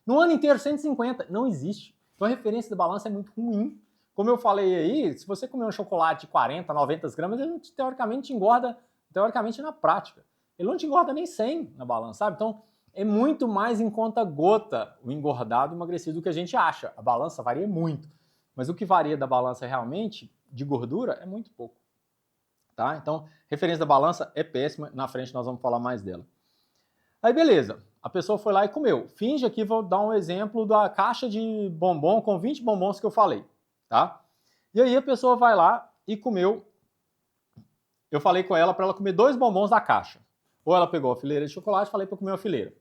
No ano inteiro, 150. Não existe. Então a referência da balança é muito ruim. Como eu falei aí, se você comer um chocolate de 40, 90 gramas, ele teoricamente te engorda, teoricamente na prática. Ele não te engorda nem 100 na balança, sabe? Então é muito mais em conta gota o engordado e o emagrecido do que a gente acha. A balança varia muito. Mas o que varia da balança realmente, de gordura, é muito pouco. Tá? Então, referência da balança é péssima. Na frente nós vamos falar mais dela. Aí, beleza. A pessoa foi lá e comeu. Finge aqui, vou dar um exemplo da caixa de bombom com 20 bombons que eu falei. Tá? E aí a pessoa vai lá e comeu. Eu falei com ela para ela comer 2 bombons da caixa. Ou ela pegou a fileira de chocolate e falei para comer uma fileira.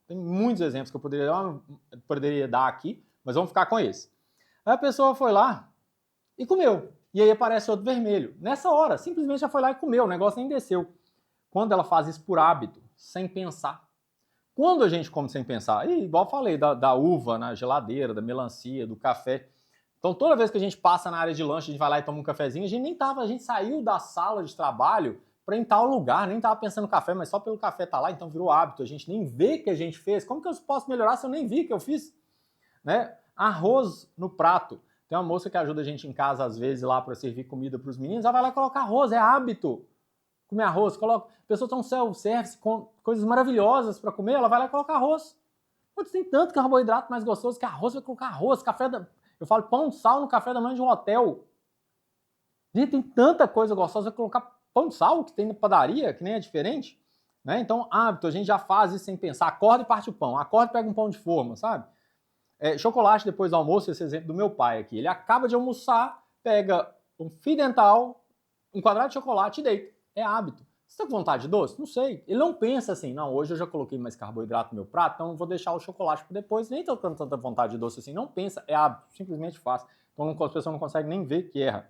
Tem muitos exemplos que eu poderia dar aqui, mas vamos ficar com esse. Aí a pessoa foi lá e comeu. E aí aparece outro vermelho. Nessa hora, simplesmente já foi lá e comeu, o negócio nem desceu. Quando ela faz isso por hábito, sem pensar. Quando a gente come sem pensar, e igual eu falei, da uva na geladeira, da melancia, do café. Então toda vez que a gente passa na área de lanche, a gente vai lá e toma um cafezinho, a gente saiu da sala de trabalho para ir em tal lugar, nem estava pensando no café, mas só pelo café tá lá, então virou hábito. A gente nem vê que a gente fez. Como que eu posso melhorar se eu nem vi que eu fiz? Né? Arroz no prato. Tem uma moça que ajuda a gente em casa, às vezes, lá para servir comida para os meninos, ela vai lá colocar arroz, é hábito. comer arroz, a pessoa tem um self-service com coisas maravilhosas para comer, ela vai lá e coloca arroz. Putz, tem tanto carboidrato mais gostoso que arroz, vai colocar arroz, eu falo pão de sal no café da manhã de um hotel. Gente, tem tanta coisa gostosa, vai colocar pão de sal que tem na padaria, que nem é diferente. Né? Então, hábito, a gente já faz isso sem pensar. Acorda e parte o pão, acorda e pega um pão de forma, sabe? Chocolate depois do almoço, esse exemplo do meu pai aqui. Ele acaba de almoçar, pega um fio dental, um quadrado de chocolate e deita. É hábito. Você tá com vontade de doce? Não sei. Ele não pensa assim, não, hoje eu já coloquei mais carboidrato no meu prato, então vou deixar o chocolate para depois. Nem tô com tanta vontade de doce assim. Não pensa, é hábito, simplesmente faz. Então as pessoas não conseguem nem ver que erra.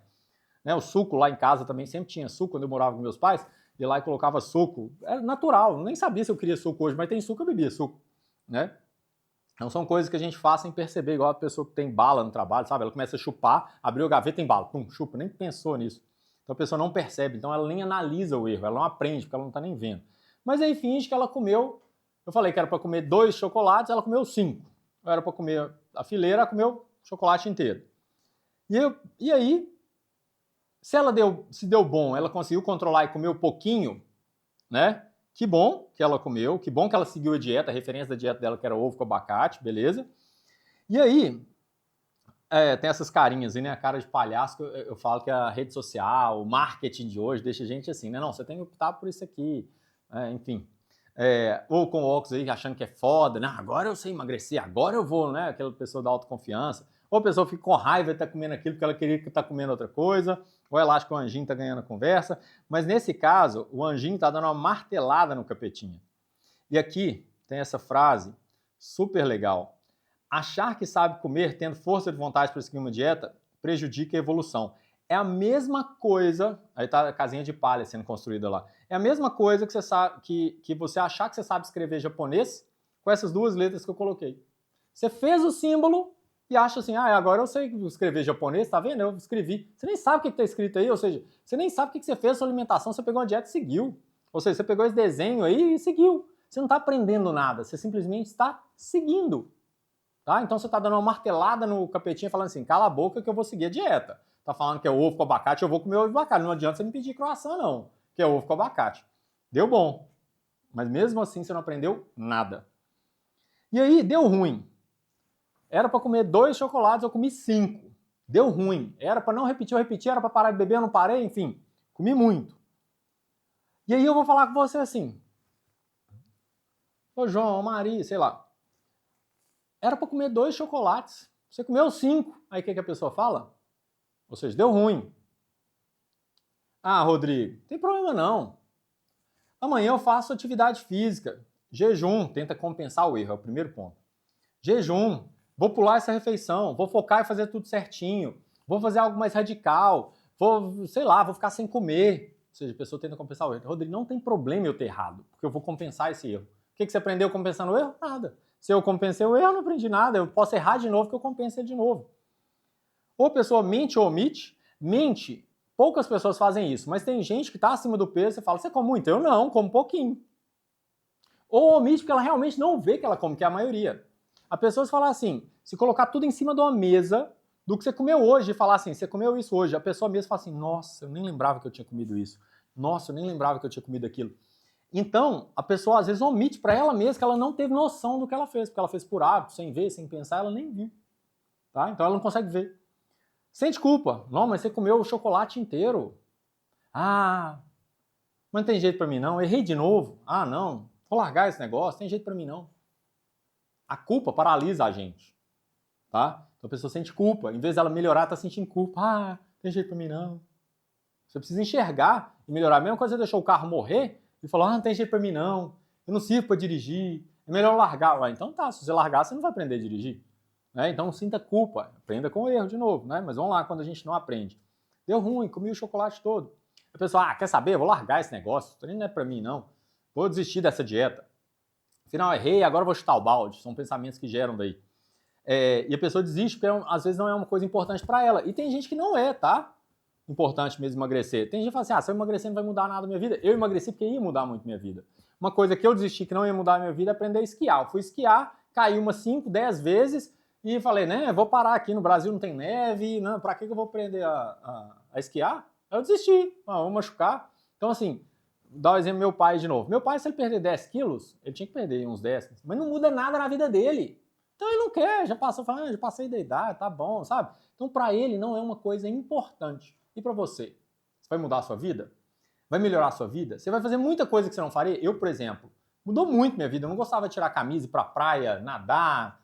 Né, o suco lá em casa também sempre tinha suco, quando eu morava com meus pais, ia lá e colocava suco. Era natural, nem sabia se eu queria suco hoje, mas tem suco, eu bebia suco. Né? Então são coisas que a gente faz sem perceber, igual a pessoa que tem bala no trabalho, sabe? Ela começa a chupar, abriu a gaveta, tem bala, pum, chupa, nem pensou nisso. Então a pessoa não percebe, então ela nem analisa o erro, ela não aprende, porque ela não tá nem vendo. Mas aí finge que ela comeu, eu falei que era para comer 2 chocolates, ela comeu 5. Era para comer a fileira, ela comeu o chocolate inteiro. E aí, se deu bom, ela conseguiu controlar e comeu pouquinho, né? Que bom que ela comeu, que bom que ela seguiu a dieta, a referência da dieta dela que era ovo com abacate, beleza? E aí, tem essas carinhas aí, né? A cara de palhaço, que eu falo que a rede social, o marketing de hoje deixa a gente assim, né? Não, você tem que optar por isso aqui, enfim. Ou com óculos aí achando que é foda, né? Agora eu sei emagrecer, agora eu vou, né? Aquela pessoa da autoconfiança. Ou a pessoa fica com raiva e tá comendo aquilo porque ela queria que tá comendo outra coisa. Ou ela acha que o anjinho tá ganhando a conversa. Mas nesse caso, o anjinho tá dando uma martelada no capetinha. E aqui tem essa frase super legal. Achar que sabe comer tendo força de vontade para seguir uma dieta prejudica a evolução. É a mesma coisa, aí tá a casinha de palha sendo construída lá. É a mesma coisa que você sabe, que você achar que você sabe escrever japonês com essas 2 letras que eu coloquei. Você fez o símbolo e acha assim, agora eu sei escrever japonês, tá vendo? Eu escrevi. Você nem sabe o que está escrito aí, ou seja, você nem sabe o que você fez na sua alimentação, você pegou uma dieta e seguiu. Ou seja, você pegou esse desenho aí e seguiu. Você não está aprendendo nada, você simplesmente está seguindo. Tá? Então você está dando uma martelada no capetinho falando assim, cala a boca que eu vou seguir a dieta. Tá falando que é ovo com abacate, eu vou comer ovo com abacate. Não adianta você me pedir croissant não, que é ovo com abacate. Deu bom, mas mesmo assim você não aprendeu nada. E aí, deu ruim. Era para comer 2 chocolates, eu comi 5. Deu ruim. Era para não repetir, eu repeti. Era para parar de beber, eu não parei. Enfim, comi muito. E aí eu vou falar com você assim. Ô João, ô Maria, sei lá. Era para comer 2 chocolates. Você comeu 5. Aí o que a pessoa fala? Ou seja, deu ruim. Ah, Rodrigo, tem problema não. Amanhã eu faço atividade física. Jejum, tenta compensar o erro, é o primeiro ponto. Jejum, vou pular essa refeição, vou focar e fazer tudo certinho, vou fazer algo mais radical, vou ficar sem comer. Ou seja, a pessoa tenta compensar o erro. Rodrigo, não tem problema eu ter errado, porque eu vou compensar esse erro. O que você aprendeu compensando o erro? Nada. Se eu compensei o erro, eu não aprendi nada. Eu posso errar de novo que eu compenso de novo. Ou a pessoa mente ou omite. Mente, poucas pessoas fazem isso, mas tem gente que está acima do peso, você fala, você come muito? Eu não, como pouquinho. Ou omite porque ela realmente não vê que ela come, que é a maioria. A pessoa se falar assim, se colocar tudo em cima de uma mesa do que você comeu hoje e falar assim, você comeu isso hoje, a pessoa mesmo fala assim, nossa, eu nem lembrava que eu tinha comido isso. Nossa, eu nem lembrava que eu tinha comido aquilo. Então, a pessoa às vezes omite para ela mesma que ela não teve noção do que ela fez, porque ela fez por hábito, sem ver, sem pensar, ela nem viu. Tá? Então ela não consegue ver. Sente culpa. Não, mas você comeu o chocolate inteiro. Ah, mas não tem jeito para mim não. Errei de novo. Ah, não. Vou largar esse negócio. Tem jeito para mim não. A culpa paralisa a gente. Tá? Então a pessoa sente culpa. Em vez dela melhorar, tá sentindo culpa. Ah, tem jeito para mim não. Você precisa enxergar e melhorar. A mesma coisa você deixou o carro morrer e falou, não tem jeito para mim não. Eu não sirvo para dirigir. É melhor largar. Ué, então tá, se você largar, você não vai aprender a dirigir. Então sinta culpa, aprenda com o erro de novo, né? Mas vamos lá, quando a gente não aprende. Deu ruim, comi o chocolate todo. A pessoa, quer saber? Vou largar esse negócio, isso não é pra mim não. Vou desistir dessa dieta. Afinal, errei, agora vou chutar o balde. São pensamentos que geram daí. E a pessoa desiste porque às vezes não é uma coisa importante pra ela. E tem gente que não é, tá? Importante mesmo emagrecer. Tem gente que fala assim, se eu emagrecer não vai mudar nada na minha vida. Eu emagreci porque ia mudar muito minha vida. Uma coisa que eu desisti que não ia mudar a minha vida é aprender a esquiar. Eu fui esquiar, caí umas 5, 10 vezes... E falei, né, vou parar aqui, no Brasil não tem neve, não, pra que eu vou aprender a esquiar? Aí eu desisti, vou machucar. Então assim, dar o exemplo do meu pai de novo. Meu pai, se ele perder 10 quilos, ele tinha que perder uns 10, mas não muda nada na vida dele. Então ele não quer, já passou, já passei da idade, tá bom, sabe? Então para ele não é uma coisa importante. E para você? Você vai mudar a sua vida? Vai melhorar a sua vida? Você vai fazer muita coisa que você não faria? Eu, por exemplo, mudou muito minha vida. Eu não gostava de tirar a camisa e ir pra praia, nadar,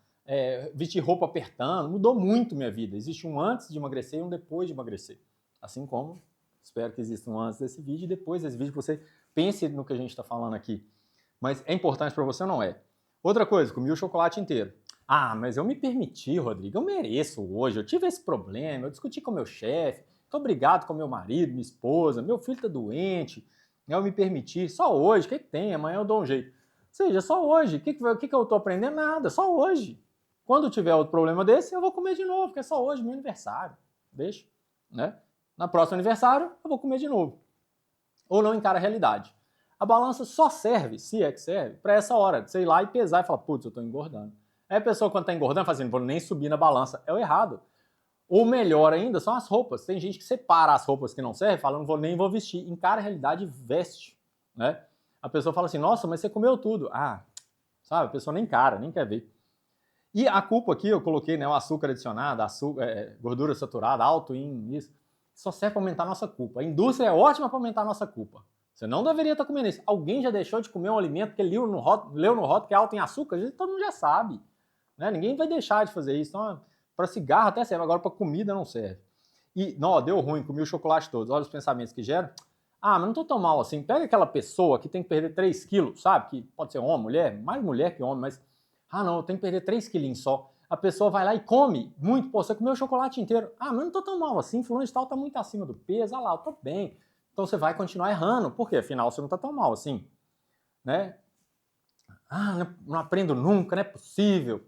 vestir roupa apertando. Mudou muito minha vida. Existe um antes de emagrecer e um depois de emagrecer. Assim como, espero que exista um antes desse vídeo e depois desse vídeo que você pense no que a gente está falando aqui. Mas é importante para você ou não é? Outra coisa, comi o chocolate inteiro. Ah, mas eu me permiti, Rodrigo, eu mereço hoje, eu tive esse problema, eu discuti com meu chefe, tô brigado com meu marido, minha esposa, meu filho tá doente, eu me permiti, só hoje, o que tem? Amanhã eu dou um jeito. Ou seja, só hoje, o que eu tô aprendendo? Nada, só hoje. Quando tiver outro problema desse, eu vou comer de novo, porque é só hoje, meu aniversário. Deixa, né? Na próximo aniversário, eu vou comer de novo. Ou não encara a realidade. A balança só serve, se é que serve, para essa hora, de você ir lá e pesar e falar, putz, eu tô engordando. Aí a pessoa, quando tá engordando, fala assim, não vou nem subir na balança. É o errado. Ou melhor ainda, são as roupas. Tem gente que separa as roupas que não servem, fala, não vou nem vou vestir. Encara a realidade e veste, né? A pessoa fala assim, nossa, mas você comeu tudo. Ah, sabe, a pessoa nem encara, nem quer ver. E a culpa aqui, eu coloquei, né, o açúcar adicionado, gordura saturada, alto em isso, só serve para aumentar a nossa culpa. A indústria é ótima para aumentar a nossa culpa. Você não deveria estar comendo isso. Alguém já deixou de comer um alimento que leu no rótulo que é alto em açúcar? Todo mundo já sabe. Né? Ninguém vai deixar de fazer isso. Então, para cigarro até serve, agora para comida não serve. E, não, deu ruim, comi o chocolate todo. Olha os pensamentos que geram. Ah, mas não tô tão mal assim. Pega aquela pessoa que tem que perder 3 quilos, sabe? Que pode ser homem, mulher, mais mulher que homem, mas... Ah, não, eu tenho que perder 3 quilinhos só. A pessoa vai lá e come muito. Pô, você comeu o chocolate inteiro. Ah, mas não tô tão mal assim. Fulano de tal tá muito acima do peso. Ah lá, eu tô bem. Então você vai continuar errando. Por quê? Afinal, você não tá tão mal assim. Né? Ah, não aprendo nunca, não é possível.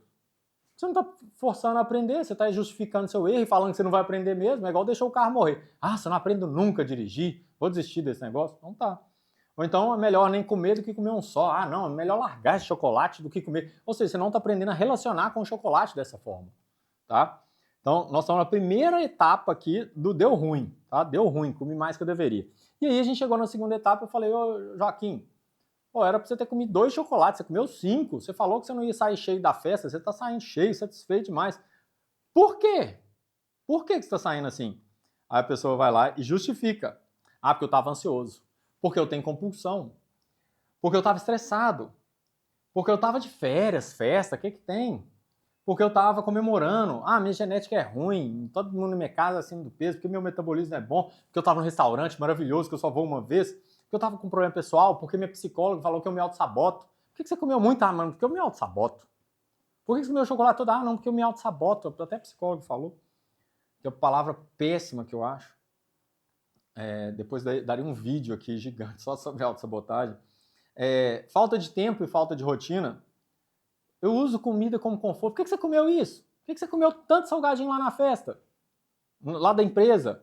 Você não está forçando a aprender, você está justificando seu erro e falando que você não vai aprender mesmo. É igual deixar o carro morrer. Ah, você não aprende nunca a dirigir, vou desistir desse negócio? Não tá. Ou então é melhor nem comer do que comer um só. Ah, não, é melhor largar esse chocolate do que comer. Ou seja, você não está aprendendo a relacionar com o chocolate dessa forma. Tá? Então, nós estamos na primeira etapa aqui do deu ruim. Tá? Deu ruim, comi mais que eu deveria. E aí a gente chegou na segunda etapa e eu falei, ô Joaquim, pô, era pra você ter comido 2 chocolates, você comeu 5. Você falou que você não ia sair cheio da festa, você tá saindo cheio, satisfeito demais. Por quê? Por que você tá saindo assim? Aí a pessoa vai lá e justifica. Ah, porque eu tava ansioso. Porque eu tenho compulsão. Porque eu tava estressado. Porque eu tava de férias, festa, o que que tem? Porque eu tava comemorando. Ah, minha genética é ruim, todo mundo na minha casa é acima do peso, porque meu metabolismo é bom, porque eu tava num restaurante maravilhoso que eu só vou uma vez, porque eu tava com um problema pessoal, porque minha psicóloga falou que eu me auto-saboto. Por que você comeu muito? Ah, mano, porque eu me auto-saboto. Por que você comeu chocolate todo? Ah, não, porque eu me auto-saboto. Até a psicóloga falou. Que é uma palavra péssima que eu acho. Depois daria um vídeo aqui gigante só sobre auto-sabotagem. Falta de tempo e falta de rotina. Eu uso comida como conforto. Por que você comeu isso? Por que você comeu tanto salgadinho lá na festa? Lá da empresa?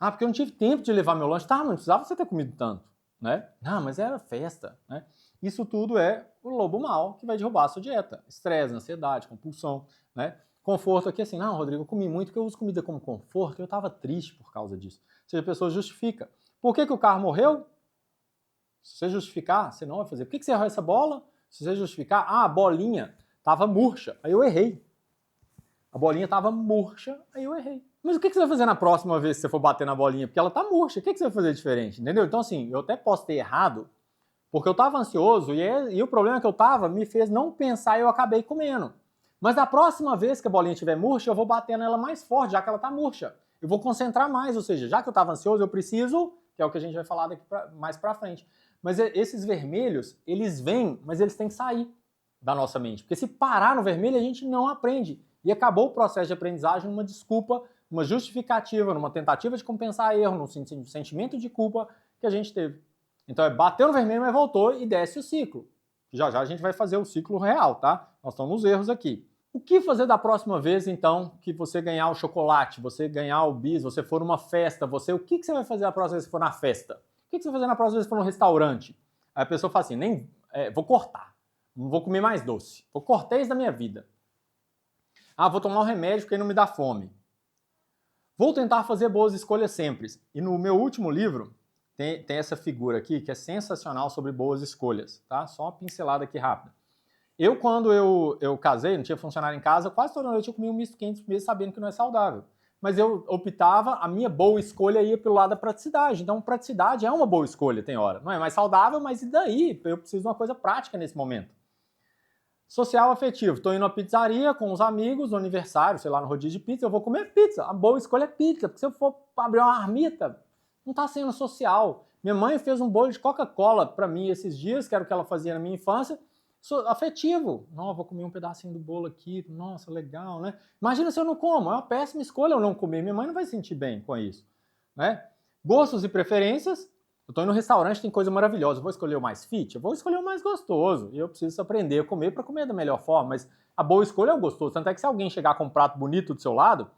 Ah, porque eu não tive tempo de levar meu lanche. Tá, mas não precisava você ter comido tanto. Né? Não, mas era festa. Né? Isso tudo é o lobo mau que vai derrubar a sua dieta. Estresse, ansiedade, compulsão. Né? Conforto aqui assim, não, Rodrigo, eu comi muito porque eu uso comida como conforto e eu estava triste por causa disso. Ou seja, a pessoa justifica. Por que o carro morreu? Se você justificar, você não vai fazer. Por que você errou essa bola? Se você justificar, a bolinha estava murcha, aí eu errei. A bolinha estava murcha, aí eu errei. Mas o que você vai fazer na próxima vez que você for bater na bolinha? Porque ela está murcha, o que você vai fazer diferente? Entendeu? Então, assim, eu até posso ter errado, porque eu estava ansioso e o problema que eu estava me fez não pensar e eu acabei comendo. Mas da próxima vez que a bolinha estiver murcha, eu vou bater nela mais forte, já que ela está murcha. Eu vou concentrar mais, ou seja, já que eu estava ansioso, eu preciso, que é o que a gente vai falar daqui mais para frente. Mas esses vermelhos, eles vêm, mas eles têm que sair da nossa mente. Porque se parar no vermelho, a gente não aprende. E acabou o processo de aprendizagem numa desculpa, numa justificativa, numa tentativa de compensar erro, num sentimento de culpa que a gente teve. Então bateu no vermelho, mas voltou e desce o ciclo. Já já a gente vai fazer o ciclo real, tá? Nós estamos nos erros aqui. O que fazer da próxima vez, então, que você ganhar o chocolate, você ganhar o bis, você for numa festa, o que você vai fazer da próxima vez que for na festa? O que você vai fazer na próxima vez que for no restaurante? Aí a pessoa fala assim, vou cortar, não vou comer mais doce, vou cortar isso da minha vida. Ah, vou tomar um remédio porque não me dá fome. Vou tentar fazer boas escolhas sempre. E no meu último livro, tem essa figura aqui que é sensacional sobre boas escolhas, tá? Só uma pincelada aqui rápida. Quando eu casei, não tinha funcionário em casa, quase toda noite eu comia um misto quente mesmo sabendo que não é saudável. Mas eu optava, a minha boa escolha ia pelo lado da praticidade. Então, praticidade é uma boa escolha, tem hora. Não é mais saudável, mas e daí? Eu preciso de uma coisa prática nesse momento. Social afetivo. Estou indo à pizzaria com os amigos, no aniversário, sei lá, no rodízio de pizza, eu vou comer pizza. A boa escolha é pizza, porque se eu for abrir uma marmita, não está sendo social. Minha mãe fez um bolo de Coca-Cola para mim esses dias, que era o que ela fazia na minha infância. Afetivo. Não, vou comer um pedacinho do bolo aqui. Nossa, legal, né? Imagina se eu não como. É uma péssima escolha eu não comer. Minha mãe não vai se sentir bem com isso, né? Gostos e preferências. Eu tô indo no restaurante, tem coisa maravilhosa. Eu vou escolher o mais fit? Eu vou escolher o mais gostoso. E eu preciso aprender a comer para comer da melhor forma. Mas a boa escolha é o gostoso. Tanto é que se alguém chegar com um prato bonito do seu lado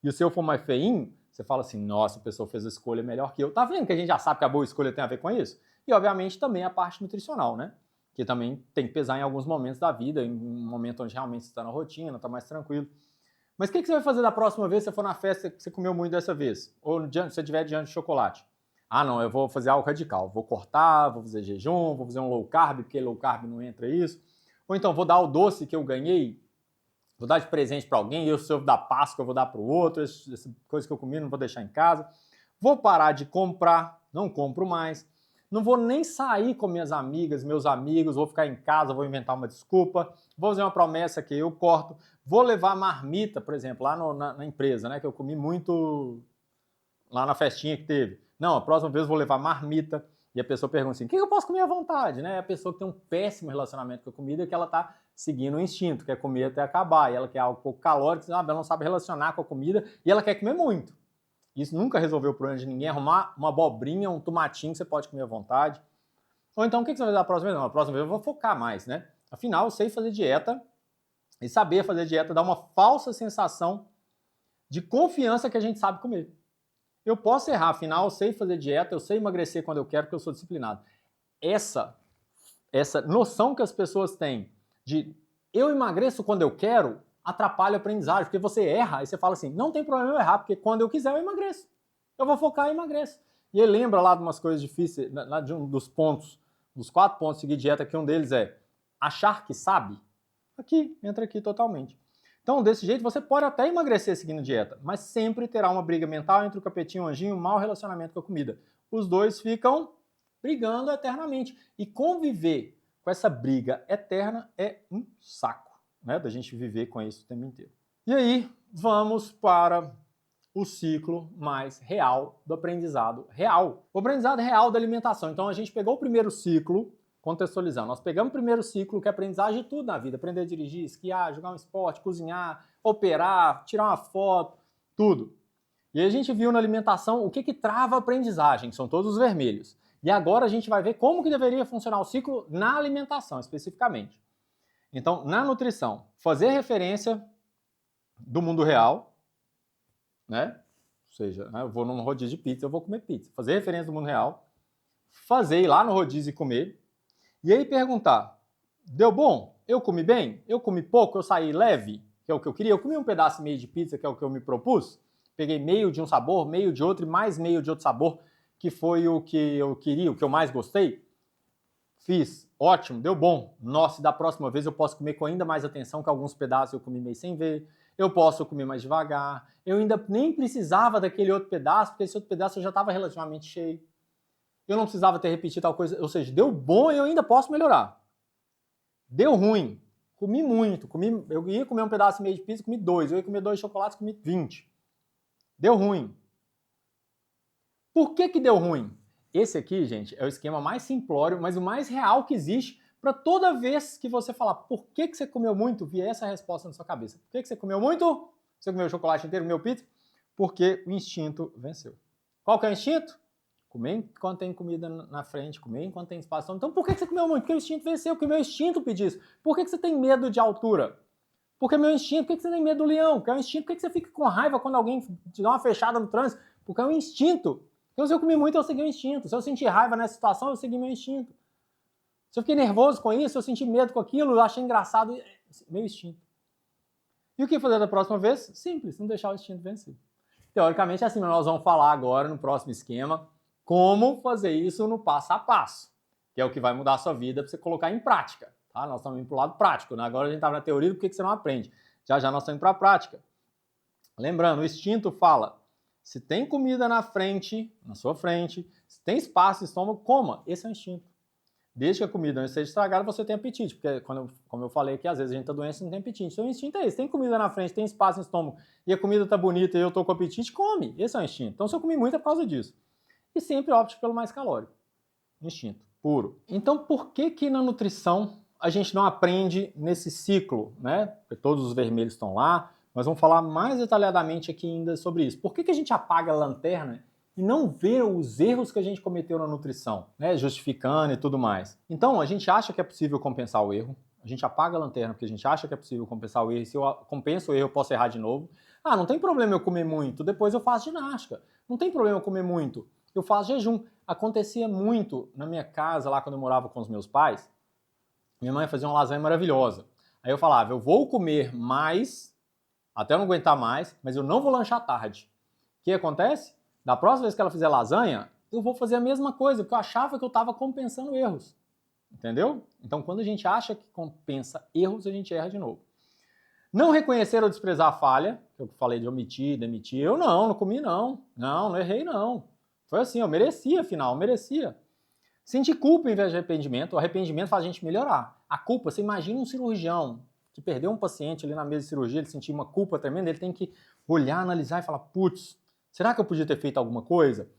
e o seu for mais feinho, você fala assim, nossa, a pessoa fez a escolha melhor que eu. Tá vendo que a gente já sabe que a boa escolha tem a ver com isso? E, obviamente, também a parte nutricional, né? Que também tem que pesar em alguns momentos da vida, em um momento onde realmente você está na rotina, está mais tranquilo. Mas o que você vai fazer da próxima vez se você for na festa que você comeu muito dessa vez? Ou se você estiver diante de chocolate? Ah, não, eu vou fazer algo radical. Vou cortar, vou fazer jejum, vou fazer um low carb, porque low carb não entra isso. Ou então, vou dar o doce que eu ganhei, vou dar de presente para alguém, eu se eu dar Páscoa, eu vou dar para o outro, essa coisa que eu comi, não vou deixar em casa. Vou parar de comprar, não compro mais. Não vou nem sair com minhas amigas, meus amigos, vou ficar em casa, vou inventar uma desculpa, vou fazer uma promessa que eu corto, vou levar marmita, por exemplo, lá na empresa, né, que eu comi muito lá na festinha que teve. Não, a próxima vez eu vou levar marmita, e a pessoa pergunta assim, o que eu posso comer à vontade? Né? A pessoa que tem um péssimo relacionamento com a comida, que ela está seguindo o instinto, quer comer até acabar, e ela quer algo pouco calórico, ela não sabe relacionar com a comida, e ela quer comer muito. Isso nunca resolveu o problema de ninguém. Arrumar uma abobrinha, um tomatinho que você pode comer à vontade. Ou então, o que você vai fazer da próxima vez? Não, a próxima vez eu vou focar mais, né? Afinal, eu sei fazer dieta, e saber fazer dieta dá uma falsa sensação de confiança que a gente sabe comer. Eu posso errar, afinal, eu sei fazer dieta, eu sei emagrecer quando eu quero, porque eu sou disciplinado. Essa noção que as pessoas têm de eu emagreço quando eu quero, atrapalha a aprendizagem, porque você erra e você fala assim, não tem problema eu errar, porque quando eu quiser eu emagreço. Eu vou focar e emagreço. E ele lembra lá de umas coisas difíceis, lá de um dos pontos, dos 4 pontos de seguir dieta, que um deles é achar que sabe. Aqui, entra aqui totalmente. Então, desse jeito, você pode até emagrecer seguindo dieta, mas sempre terá uma briga mental entre o capetinho e o anjinho, um mau relacionamento com a comida. Os dois ficam brigando eternamente. E conviver com essa briga eterna é um saco, né? Da gente viver com isso o tempo inteiro. E aí, vamos para o ciclo mais real do aprendizado real. O aprendizado real da alimentação. Então, a gente pegou o primeiro ciclo, contextualizando. Nós pegamos o primeiro ciclo, que é aprendizagem de tudo na vida. Aprender a dirigir, esquiar, jogar um esporte, cozinhar, operar, tirar uma foto, tudo. E aí a gente viu na alimentação o que trava a aprendizagem, que são todos os vermelhos. E agora a gente vai ver como que deveria funcionar o ciclo na alimentação, especificamente. Então, na nutrição, fazer referência do mundo real, né? Ou seja, eu vou num rodízio de pizza, eu vou comer pizza. Fazer referência do mundo real, fazer ir lá no rodízio e comer, e aí perguntar, deu bom? Eu comi bem? Eu comi pouco? Eu saí leve? Que é o que eu queria? Eu comi um pedaço e meio de pizza, que é o que eu me propus? Peguei meio de um sabor, meio de outro e mais meio de outro sabor, que foi o que eu queria, o que eu mais gostei? Fiz. Ótimo, deu bom. Nossa, da próxima vez eu posso comer com ainda mais atenção, que alguns pedaços eu comi meio sem ver. Eu posso comer mais devagar. Eu ainda nem precisava daquele outro pedaço, porque esse outro pedaço eu já estava relativamente cheio. Eu não precisava ter repetido tal coisa, ou seja, deu bom e eu ainda posso melhorar. Deu ruim, comi muito, eu ia comer um pedaço e meio de pizza, comi 2, eu ia comer 2 chocolates, comi 20. Deu ruim. Por que deu ruim? Esse aqui, gente, é o esquema mais simplório, mas o mais real que existe para toda vez que você falar por que você comeu muito, vier essa resposta na sua cabeça. Por que você comeu muito? Você comeu o chocolate inteiro, comeu pizza? Porque o instinto venceu. Qual que é o instinto? Comer enquanto tem comida na frente, comer enquanto tem espaço. Então por que você comeu muito? Porque o instinto venceu, porque o meu instinto pediu isso. Por que você tem medo de altura? Porque é meu instinto. Por que você tem medo do leão? Porque é o instinto. Por que você fica com raiva quando alguém te dá uma fechada no trânsito? Porque é o instinto. Então se eu comi muito, eu segui o instinto. Se eu sentir raiva nessa situação, eu segui meu instinto. Se eu fiquei nervoso com isso, eu senti medo com aquilo, eu achei engraçado, meu instinto. E o que fazer da próxima vez? Simples, não deixar o instinto vencer. Teoricamente é assim, mas nós vamos falar agora no próximo esquema como fazer isso no passo a passo, que é o que vai mudar a sua vida para você colocar em prática. Tá? Nós estamos indo para o lado prático, né? Agora a gente estava na teoria, por que você não aprende? Já já nós estamos indo para a prática. Lembrando, o instinto fala, se tem comida na frente, na sua frente, se tem espaço no estômago, coma. Esse é o instinto. Desde que a comida não esteja estragada, você tem apetite. Porque, como eu falei aqui, às vezes a gente está doente e não tem apetite. Então o instinto é esse. Tem comida na frente, tem espaço no estômago, e a comida está bonita e eu estou com apetite, come. Esse é o instinto. Então se eu comi muito é por causa disso. E sempre opte pelo mais calórico. Instinto puro. Então por que na nutrição a gente não aprende nesse ciclo, né? Porque todos os vermelhos estão lá. Nós vamos falar mais detalhadamente aqui ainda sobre isso. Por que a gente apaga a lanterna e não vê os erros que a gente cometeu na nutrição, né, justificando e tudo mais? Então, a gente acha que é possível compensar o erro, a gente apaga a lanterna porque a gente acha que é possível compensar o erro, e se eu compenso o erro eu posso errar de novo. Ah, não tem problema eu comer muito, depois eu faço ginástica. Não tem problema eu comer muito, eu faço jejum. Acontecia muito na minha casa, lá quando eu morava com os meus pais, minha mãe fazia uma lasanha maravilhosa. Aí eu falava, eu vou comer mais, até eu não aguentar mais, mas eu não vou lanchar tarde. O que acontece? Da próxima vez que ela fizer lasanha, eu vou fazer a mesma coisa, porque eu achava que eu estava compensando erros. Entendeu? Então, quando a gente acha que compensa erros, a gente erra de novo. Não reconhecer ou desprezar a falha, que eu falei de omitir, demitir. Eu não comi não. Não errei não. Foi assim, eu merecia, afinal, eu merecia. Sentir culpa em vez de arrependimento. O arrependimento faz a gente melhorar. A culpa, você imagina um cirurgião que perdeu um paciente ali na mesa de cirurgia, ele sentiu uma culpa tremenda, ele tem que olhar, analisar e falar, putz, será que eu podia ter feito alguma coisa?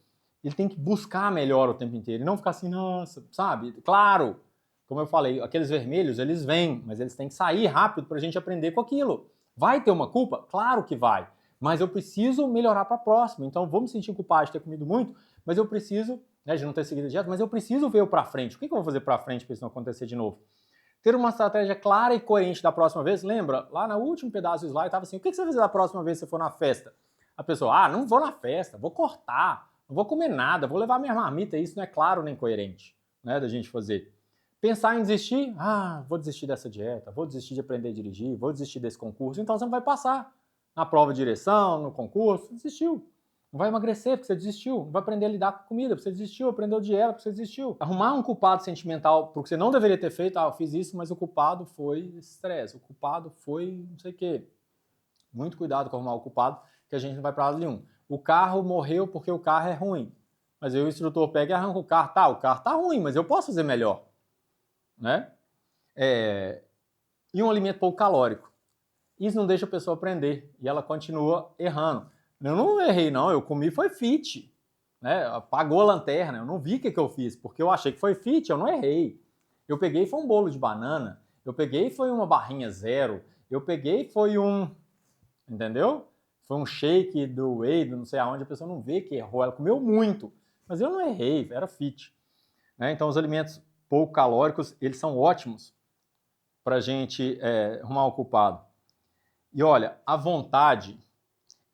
Ele tem que buscar melhor o tempo inteiro e não ficar assim, nossa, sabe? Claro, como eu falei, aqueles vermelhos, eles vêm, mas eles têm que sair rápido para a gente aprender com aquilo. Vai ter uma culpa? Claro que vai, mas eu preciso melhorar para a próxima, então vou me sentir culpado de ter comido muito, mas eu preciso, né, de não ter seguido a dieta, mas eu preciso ver o para frente. O que eu vou fazer para frente para isso não acontecer de novo? Ter uma estratégia clara e coerente da próxima vez. Lembra? Lá no último pedaço do slide estava assim, o que você vai fazer da próxima vez se você for na festa? A pessoa, não vou na festa, vou cortar, não vou comer nada, vou levar minha marmita. Isso não é claro nem coerente, né, da gente fazer. Pensar em desistir, vou desistir dessa dieta, vou desistir de aprender a dirigir, vou desistir desse concurso. Então você não vai passar na prova de direção, no concurso, desistiu. Não vai emagrecer porque você desistiu. Não vai aprender a lidar com comida porque você desistiu. Aprendeu dieta porque você desistiu. Arrumar um culpado sentimental porque você não deveria ter feito. Eu fiz isso, mas o culpado foi estresse. O culpado foi não sei o quê. Muito cuidado com arrumar o culpado, que a gente não vai para lado nenhum. O carro morreu porque o carro é ruim. Mas aí o instrutor pega e arranca o carro. Tá, o carro tá ruim, mas eu posso fazer melhor. Né? E um alimento pouco calórico. Isso não deixa a pessoa aprender. E ela continua errando. Eu não errei, não. Eu comi foi fit. Né? Apagou a lanterna. Eu não vi o que eu fiz, porque eu achei que foi fit, eu não errei. Eu peguei foi um bolo de banana. Eu peguei foi uma barrinha zero. Eu peguei foi um... Entendeu? Foi um shake do whey, não sei aonde, a pessoa não vê que errou. Ela comeu muito. Mas eu não errei, era fit. Né? Então os alimentos pouco calóricos, eles são ótimos para a gente arrumar o culpado. E olha, a vontade...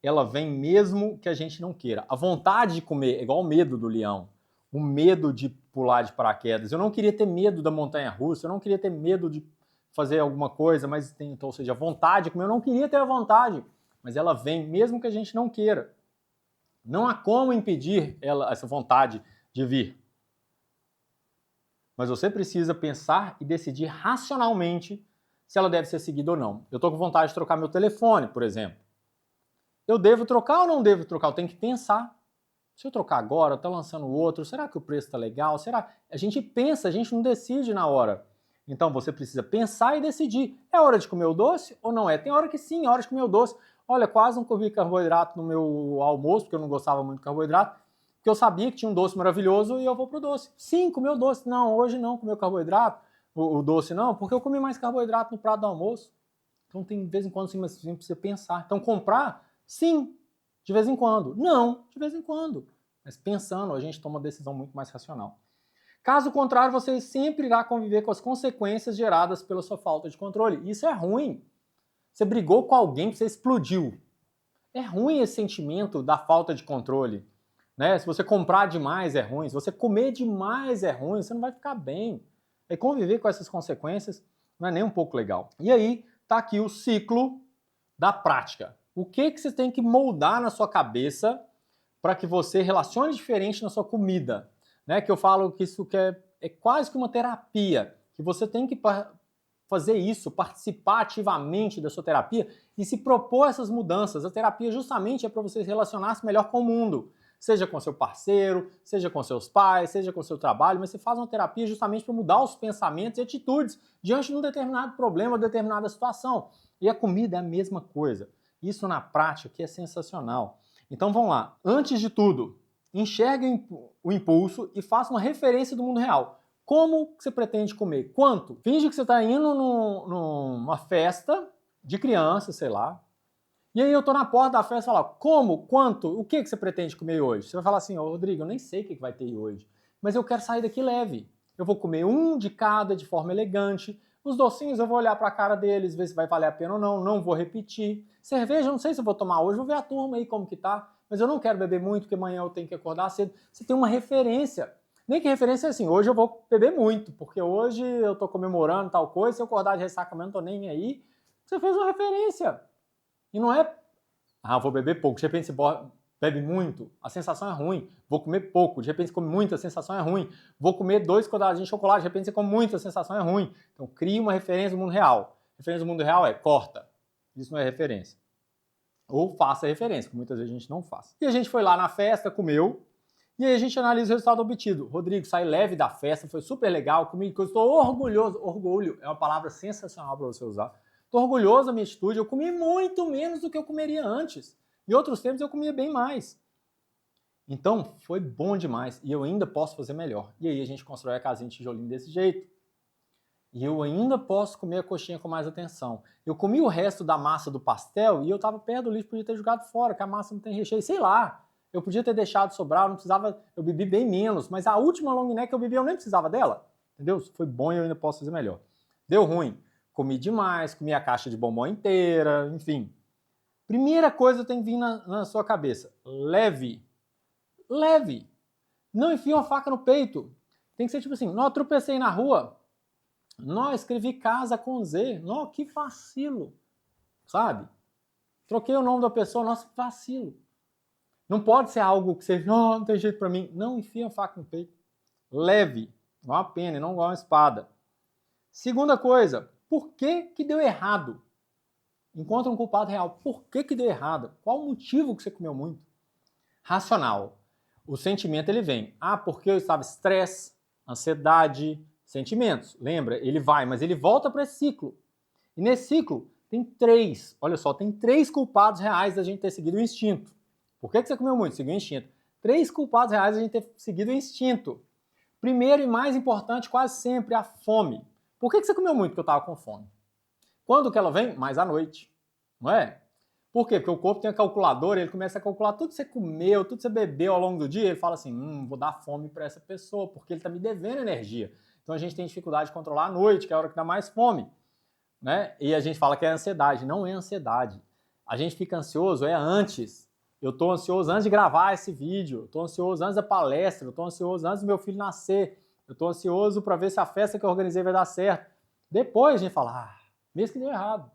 ela vem mesmo que a gente não queira. A vontade de comer é igual o medo do leão, o medo de pular de paraquedas. Eu não queria ter medo da montanha-russa, eu não queria ter medo de fazer alguma coisa, mas então, ou seja, a vontade de comer, eu não queria ter a vontade, mas ela vem mesmo que a gente não queira. Não há como impedir essa vontade de vir. Mas você precisa pensar e decidir racionalmente se ela deve ser seguida ou não. Eu estou com vontade de trocar meu telefone, por exemplo. Eu devo trocar ou não devo trocar? Eu tenho que pensar. Se eu trocar agora, eu estou lançando outro, será que o preço está legal? Será? A gente pensa, a gente não decide na hora. Então você precisa pensar e decidir. É hora de comer o doce ou não é? Tem hora que sim, é hora de comer o doce. Olha, quase não comi carboidrato no meu almoço, porque eu não gostava muito de carboidrato, porque eu sabia que tinha um doce maravilhoso e eu vou pro doce. Sim, comi o doce. Não, hoje não comi o carboidrato, o doce não, porque eu comi mais carboidrato no prato do almoço. Então tem de vez em quando sim, mas você precisa pensar. Então comprar... sim, de vez em quando. Não, de vez em quando. Mas pensando, a gente toma uma decisão muito mais racional. Caso contrário, você sempre irá conviver com as consequências geradas pela sua falta de controle. Isso é ruim. Você brigou com alguém que você explodiu. É ruim esse sentimento da falta de controle. Né? Se você comprar demais é ruim, se você comer demais é ruim, você não vai ficar bem. E conviver com essas consequências não é nem um pouco legal. E aí, tá aqui o ciclo da prática. O que você tem que moldar na sua cabeça para que você relacione diferente na sua comida, né? Que eu falo que isso é quase que uma terapia, que você tem que fazer isso, participar ativamente da sua terapia e se propor essas mudanças. A terapia justamente é para você se relacionar melhor com o mundo, seja com seu parceiro, seja com seus pais, seja com seu trabalho, mas você faz uma terapia justamente para mudar os pensamentos e atitudes diante de um determinado problema, determinada situação. E a comida é a mesma coisa. Isso na prática que é sensacional. Então vamos lá. Antes de tudo, enxergue o impulso e faça uma referência do mundo real. Como você pretende comer? Quanto? Finge que você está indo numa festa de criança, sei lá. E aí eu tô na porta da festa e falo, como? Quanto? O que você pretende comer hoje? Você vai falar assim, Rodrigo, eu nem sei o que vai ter hoje, mas eu quero sair daqui leve. Eu vou comer um de cada de forma elegante. Os docinhos eu vou olhar para a cara deles, ver se vai valer a pena ou não, não vou repetir. Cerveja, eu não sei se eu vou tomar hoje, vou ver a turma aí como que tá, mas eu não quero beber muito, porque amanhã eu tenho que acordar cedo. Você tem uma referência. Nem que referência é assim, hoje eu vou beber muito, porque hoje eu tô comemorando tal coisa, se eu acordar de ressaca, eu não tô nem aí. Você fez uma referência. E não é, vou beber pouco. De repente você bebe muito, a sensação é ruim. Vou comer pouco. De repente você come muito, a sensação é ruim. Vou comer 2 quadradinhos de chocolate, de repente você come muito, a sensação é ruim. Então crie uma referência do mundo real. Referência do mundo real é corta. Isso não é referência. Ou faça referência, que muitas vezes a gente não faz. E a gente foi lá na festa, comeu, e aí a gente analisa o resultado obtido. Rodrigo, sai leve da festa, foi super legal, comi, eu estou orgulhoso. Orgulho é uma palavra sensacional para você usar. Estou orgulhoso da minha atitude, eu comi muito menos do que eu comeria antes. Em outros tempos eu comia bem mais. Então, foi bom demais e eu ainda posso fazer melhor. E aí a gente constrói a casinha de tijolinho desse jeito. E eu ainda posso comer a coxinha com mais atenção. Eu comi o resto da massa do pastel e eu estava perto do lixo, podia ter jogado fora, que a massa não tem recheio, sei lá. Eu podia ter deixado sobrar, eu não precisava, eu bebi bem menos, mas a última long neck que eu bebi eu nem precisava dela. Entendeu? Foi bom e eu ainda posso fazer melhor. Deu ruim. Comi demais, comi a caixa de bombom inteira, enfim. Primeira coisa tem que vir na sua cabeça. Leve. Leve. Não enfia uma faca no peito. Tem que ser tipo assim, não, eu tropecei na rua. Não, escrevi casa com Z. Não, que vacilo. Sabe? Troquei o nome da pessoa, nossa, vacilo. Não pode ser algo que você, não tem jeito pra mim. Não enfia a faca no peito. Leve. Igual uma pena, não igual uma espada. Segunda coisa, por que deu errado? Encontra um culpado real. Por que deu errado? Qual o motivo que você comeu muito? Racional. O sentimento ele vem. Porque eu estava estresse, ansiedade, sentimentos. Lembra? Ele vai, mas ele volta para esse ciclo. E nesse ciclo tem 3. Olha só, tem 3 culpados reais da gente ter seguido o instinto. Por que você comeu muito? Seguiu o instinto. 3 culpados reais da gente ter seguido o instinto. Primeiro e mais importante, quase sempre, a fome. Por que você comeu muito? Porque eu estava com fome. Quando que ela vem? Mais à noite. Não é? Por quê? Porque o corpo tem a calculadora, ele começa a calcular tudo que você comeu, tudo que você bebeu ao longo do dia, ele fala assim, vou dar fome para essa pessoa, porque ele está me devendo energia. Então a gente tem dificuldade de controlar à noite, que é a hora que dá mais fome. Né? E a gente fala que é ansiedade. Não é ansiedade. A gente fica ansioso antes. Eu estou ansioso antes de gravar esse vídeo, eu estou ansioso antes da palestra, eu estou ansioso antes do meu filho nascer, eu estou ansioso para ver se a festa que eu organizei vai dar certo. Depois a gente fala, mesmo que deu errado.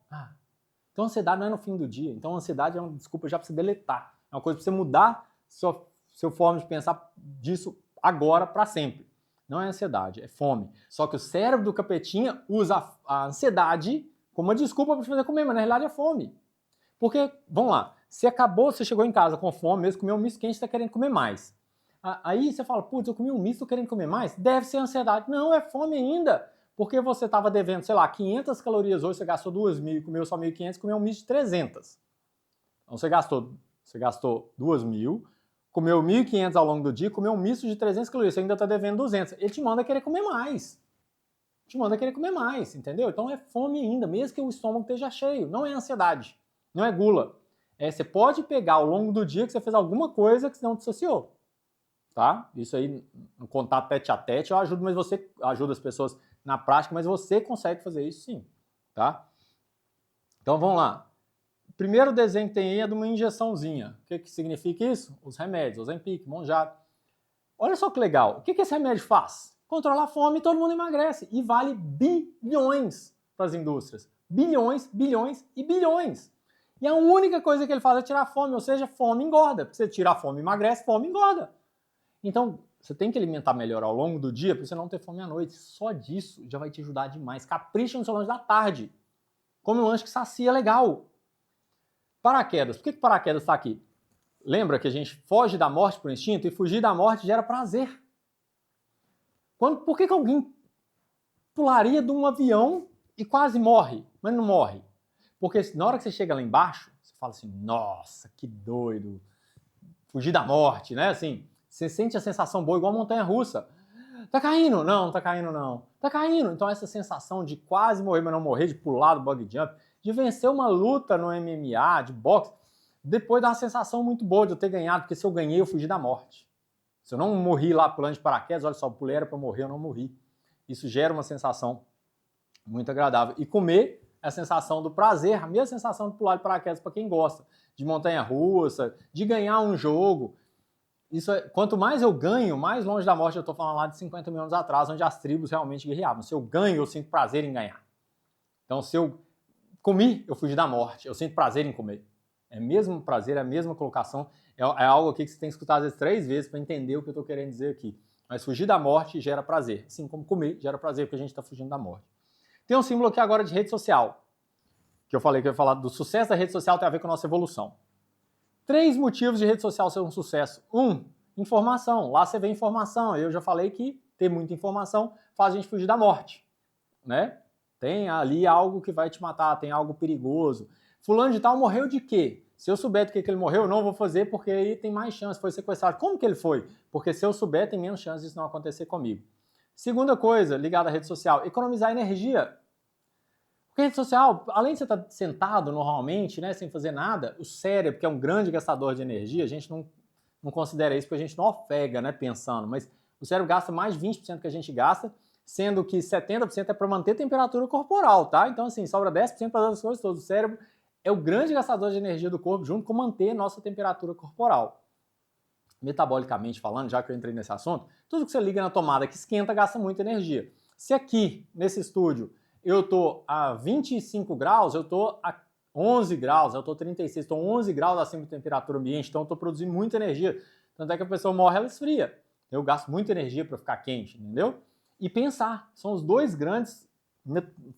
Então a ansiedade não é no fim do dia. Então a ansiedade é uma desculpa já para você deletar. É uma coisa para você mudar seu forma de pensar disso agora para sempre. Não é ansiedade, é fome. Só que o cérebro do capetinha usa a ansiedade como uma desculpa para te fazer comer, mas na realidade é fome. Porque, vamos lá, você chegou em casa com fome, mesmo comeu um misto quente, você está querendo comer mais. Aí você fala, putz, eu comi um misto, tô querendo comer mais? Deve ser ansiedade. Não, é fome ainda. Porque você estava devendo, sei lá, 500 calorias hoje, você gastou 2.000, comeu só 1.500, comeu um misto de 300. Então você gastou 2.000, comeu 1.500 ao longo do dia, comeu um misto de 300 calorias, você ainda está devendo 200. Ele te manda querer comer mais. Te manda querer comer mais, entendeu? Então é fome ainda, mesmo que o estômago esteja cheio. Não é ansiedade, não é gula. Você pode pegar ao longo do dia que você fez alguma coisa que você não dissociou. Tá? Isso aí, no contato tete a tete, eu ajudo, mas você ajuda as pessoas na prática, mas você consegue fazer isso sim, tá? Então vamos lá. O primeiro desenho que tem aí é de uma injeçãozinha. O que significa isso? Os remédios, Ozempic, Monjaro. Olha só que legal. O que esse remédio faz? Controla a fome e todo mundo emagrece. E vale bilhões para as indústrias. Bilhões, bilhões e bilhões. E a única coisa que ele faz é tirar a fome, ou seja, fome engorda. Porque você tira a fome, emagrece, fome engorda. Então, você tem que alimentar melhor ao longo do dia para você não ter fome à noite. Só disso já vai te ajudar demais. Capricha no seu lanche da tarde. Come um lanche que sacia legal. Paraquedas. Por que paraquedas está aqui? Lembra que a gente foge da morte por instinto e fugir da morte gera prazer. Por que alguém pularia de um avião e quase morre, mas não morre? Porque na hora que você chega lá embaixo, você fala assim, nossa, que doido. Fugir da morte, né? Assim, você sente a sensação boa, igual a montanha-russa. Tá caindo? Não, não tá caindo não. Tá caindo. Então essa sensação de quase morrer, mas não morrer, de pular do bug jump, de vencer uma luta no MMA, de boxe, depois dá uma sensação muito boa de eu ter ganhado, porque se eu ganhei, eu fugi da morte. Se eu não morri lá pulando de paraquedas, olha só, pulei era pra morrer, eu não morri. Isso gera uma sensação muito agradável. E comer é a sensação do prazer, a mesma sensação de pular de paraquedas para quem gosta, de montanha-russa, de ganhar um jogo. Isso quanto mais eu ganho, mais longe da morte eu estou falando lá de 50 mil anos atrás, onde as tribos realmente guerreavam. Se eu ganho, eu sinto prazer em ganhar. Então, se eu comi, eu fugi da morte. Eu sinto prazer em comer. É o mesmo prazer, é a mesma colocação. É algo aqui que você tem que escutar às vezes 3 vezes para entender o que eu estou querendo dizer aqui. Mas fugir da morte gera prazer. Assim como comer gera prazer, porque a gente está fugindo da morte. Tem um símbolo aqui agora de rede social, que eu falei que eu ia falar do sucesso da rede social tem a ver com a nossa evolução. 3 motivos de rede social ser um sucesso. 1, informação. Lá você vê informação. Eu já falei que ter muita informação faz a gente fugir da morte, né? Tem ali algo que vai te matar, tem algo perigoso. Fulano de tal morreu de quê? Se eu souber do que ele morreu, eu não vou fazer porque aí tem mais chance. Foi sequestrado. Como que ele foi? Porque se eu souber, tem menos chance disso não acontecer comigo. Segunda coisa, ligada à rede social, economizar energia. Porque a rede social, além de você estar sentado normalmente, né, sem fazer nada, o cérebro, que é um grande gastador de energia, a gente não considera isso porque a gente não ofega, né, pensando, mas o cérebro gasta mais de 20% que a gente gasta, sendo que 70% é para manter a temperatura corporal, tá? Então, assim, sobra 10% para as outras coisas todas. O cérebro é o grande gastador de energia do corpo, junto com manter a nossa temperatura corporal. Metabolicamente falando, já que eu entrei nesse assunto, tudo que você liga na tomada que esquenta gasta muita energia. Se aqui, nesse estúdio, eu estou a 25 graus, eu estou a 11 graus, eu estou a 36, estou 11 graus acima da temperatura ambiente, então eu estou produzindo muita energia. Tanto é que a pessoa morre, ela esfria. Eu gasto muita energia para ficar quente, entendeu? E pensar, são os 2 grandes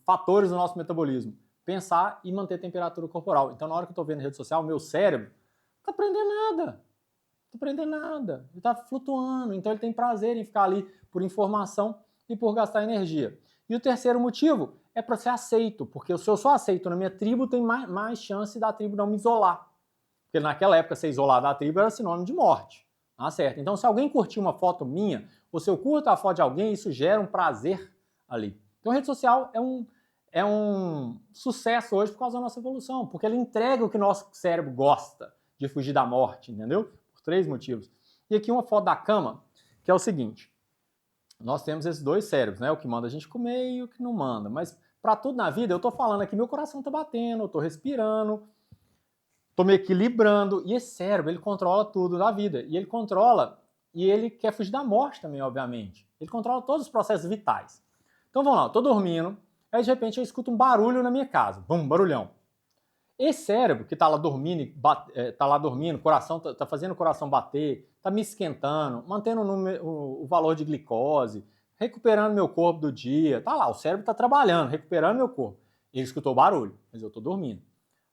fatores do nosso metabolismo. Pensar e manter a temperatura corporal. Então, na hora que eu estou vendo rede social, o meu cérebro não está aprendendo nada. Não está aprendendo nada. Ele está flutuando. Então, ele tem prazer em ficar ali por informação e por gastar energia. E o terceiro motivo é para ser aceito, porque se eu sou aceito na minha tribo, tem mais chance da tribo não me isolar. Porque naquela época, ser isolado da tribo era sinônimo de morte. Tá certo? Então, se alguém curtir uma foto minha, ou se eu curto a foto de alguém, isso gera um prazer ali. Então, a rede social é um sucesso hoje por causa da nossa evolução, porque ele entrega o que nosso cérebro gosta, de fugir da morte, entendeu? Por 3 motivos. E aqui uma foto da cama, que é o seguinte. Nós temos esses 2 cérebros, né? O que manda a gente comer e o que não manda. Mas para tudo na vida, eu tô falando aqui, meu coração tá batendo, eu tô respirando, tô me equilibrando. E esse cérebro, ele controla tudo da vida. E ele controla, e ele quer fugir da morte também, obviamente. Ele controla todos os processos vitais. Então vamos lá, eu tô dormindo, aí de repente eu escuto um barulho na minha casa. Bum, barulhão. Esse cérebro que tá lá dormindo, coração tá fazendo o coração bater, tá me esquentando, mantendo o valor de glicose, recuperando meu corpo do dia. Tá lá, o cérebro tá trabalhando, recuperando meu corpo. Ele escutou o barulho, mas eu tô dormindo.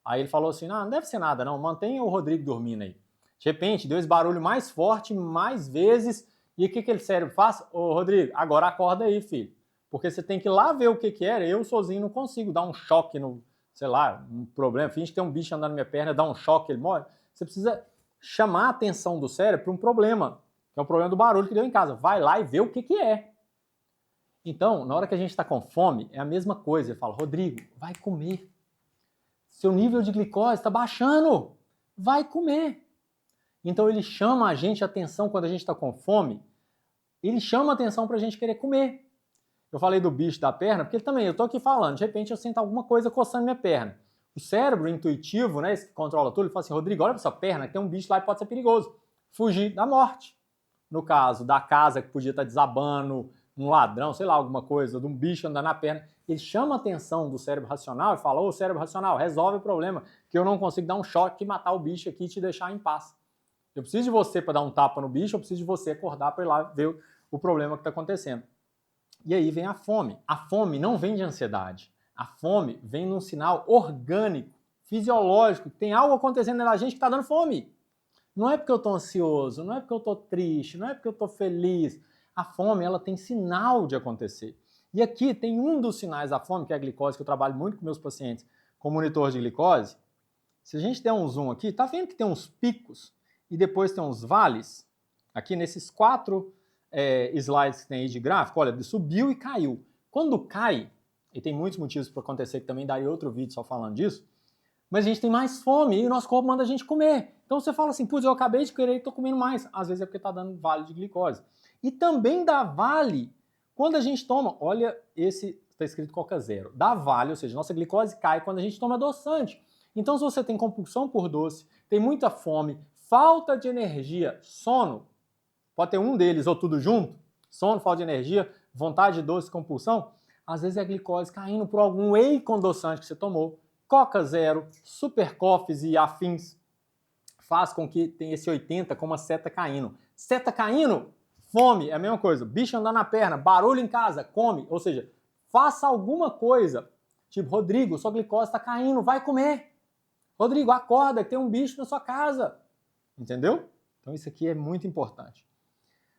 Aí ele falou assim, não deve ser nada não, mantenha o Rodrigo dormindo aí. De repente, deu esse barulho mais forte, mais vezes, e o que aquele cérebro faz? Ô Rodrigo, agora acorda aí, filho. Porque você tem que ir lá ver o que era, eu sozinho não consigo dar um choque no... sei lá, um problema, finge que tem um bicho andando na minha perna, dá um choque, ele morre. Você precisa chamar a atenção do cérebro para um problema, que é o problema do barulho que deu em casa. Vai lá e vê o que é. Então, na hora que a gente está com fome, é a mesma coisa. Ele fala, Rodrigo, vai comer. Seu nível de glicose está baixando. Vai comer. Então, ele chama a gente a atenção quando a gente está com fome. Ele chama a atenção para a gente querer comer. Eu falei do bicho da perna, porque também, eu tô aqui falando, de repente eu sinto alguma coisa coçando minha perna. O cérebro intuitivo, né, esse que controla tudo, ele fala assim, Rodrigo, olha pra sua perna, que tem um bicho lá e pode ser perigoso. Fugir da morte. No caso da casa que podia estar desabando, um ladrão, sei lá, alguma coisa, de um bicho andando na perna, ele chama a atenção do cérebro racional e fala, ô cérebro racional, resolve o problema, que eu não consigo dar um choque e matar o bicho aqui e te deixar em paz. Eu preciso de você para dar um tapa no bicho, eu preciso de você acordar para ir lá ver o problema que está acontecendo. E aí vem a fome. A fome não vem de ansiedade. A fome vem num sinal orgânico, fisiológico, tem algo acontecendo na gente que está dando fome. Não é porque eu estou ansioso, não é porque eu estou triste, não é porque eu estou feliz. A fome, ela tem sinal de acontecer. E aqui tem um dos sinais da fome, que é a glicose, que eu trabalho muito com meus pacientes com monitor de glicose. Se a gente der um zoom aqui, tá vendo que tem uns picos e depois tem uns vales? Aqui nesses 4 slides que tem aí de gráfico, olha, subiu e caiu. Quando cai, e tem muitos motivos para acontecer, que também daria outro vídeo só falando disso, mas a gente tem mais fome e o nosso corpo manda a gente comer. Então você fala assim, putz, eu acabei de querer e estou comendo mais. Às vezes é porque está dando vale de glicose. E também dá vale quando a gente toma, olha, esse está escrito Coca Zero, dá vale, ou seja, nossa glicose cai quando a gente toma adoçante. Então se você tem compulsão por doce, tem muita fome, falta de energia, sono, pode ter um deles ou tudo junto, sono, falta de energia, vontade de doce, compulsão, às vezes é a glicose caindo por algum whey com adoçante que você tomou, Coca Zero, Super Coffees e afins, faz com que tenha esse 80 com uma seta caindo. Seta caindo, fome, é a mesma coisa. Bicho andando na perna, barulho em casa, come. Ou seja, faça alguma coisa. Tipo, Rodrigo, sua glicose está caindo, vai comer. Rodrigo, acorda, que tem um bicho na sua casa. Entendeu? Então isso aqui é muito importante.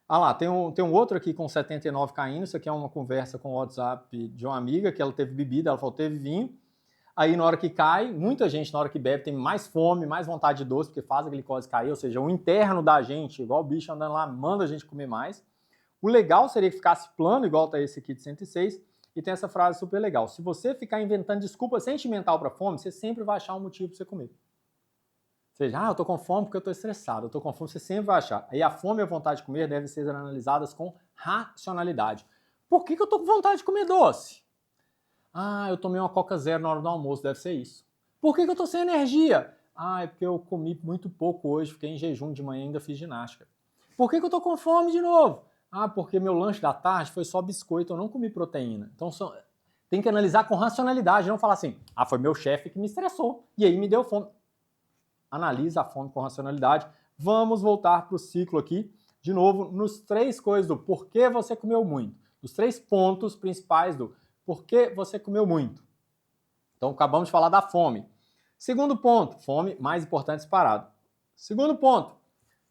Ah lá, tem um outro aqui com 79 caindo. Isso aqui é uma conversa com o WhatsApp de uma amiga, que ela teve bebida, ela falou, teve vinho. Aí na hora que cai, muita gente na hora que bebe tem mais fome, mais vontade de doce, porque faz a glicose cair, ou seja, o interno da gente, igual o bicho andando lá, manda a gente comer mais. O legal seria que ficasse plano, igual tá esse aqui de 106, e tem essa frase super legal. Se você ficar inventando desculpa sentimental para fome, você sempre vai achar um motivo para você comer. Ou seja, eu tô com fome porque eu tô estressado, eu tô com fome, você sempre vai achar. Aí a fome e a vontade de comer devem ser analisadas com racionalidade. Por que eu tô com vontade de comer doce? Eu tomei uma Coca Zero na hora do almoço, deve ser isso. Por que eu tô sem energia? É porque eu comi muito pouco hoje, fiquei em jejum de manhã e ainda fiz ginástica. Por que eu tô com fome de novo? Porque meu lanche da tarde foi só biscoito, eu não comi proteína. Então tem que analisar com racionalidade, não falar assim, foi meu chefe que me estressou e aí me deu fome. Analisa a fome com racionalidade. Vamos voltar para o ciclo aqui, de novo, nos 3 coisas do porquê você comeu muito. Os 3 pontos principais do por que você comeu muito? Então, acabamos de falar da fome. Segundo ponto, fome, mais importante disparado. Segundo ponto,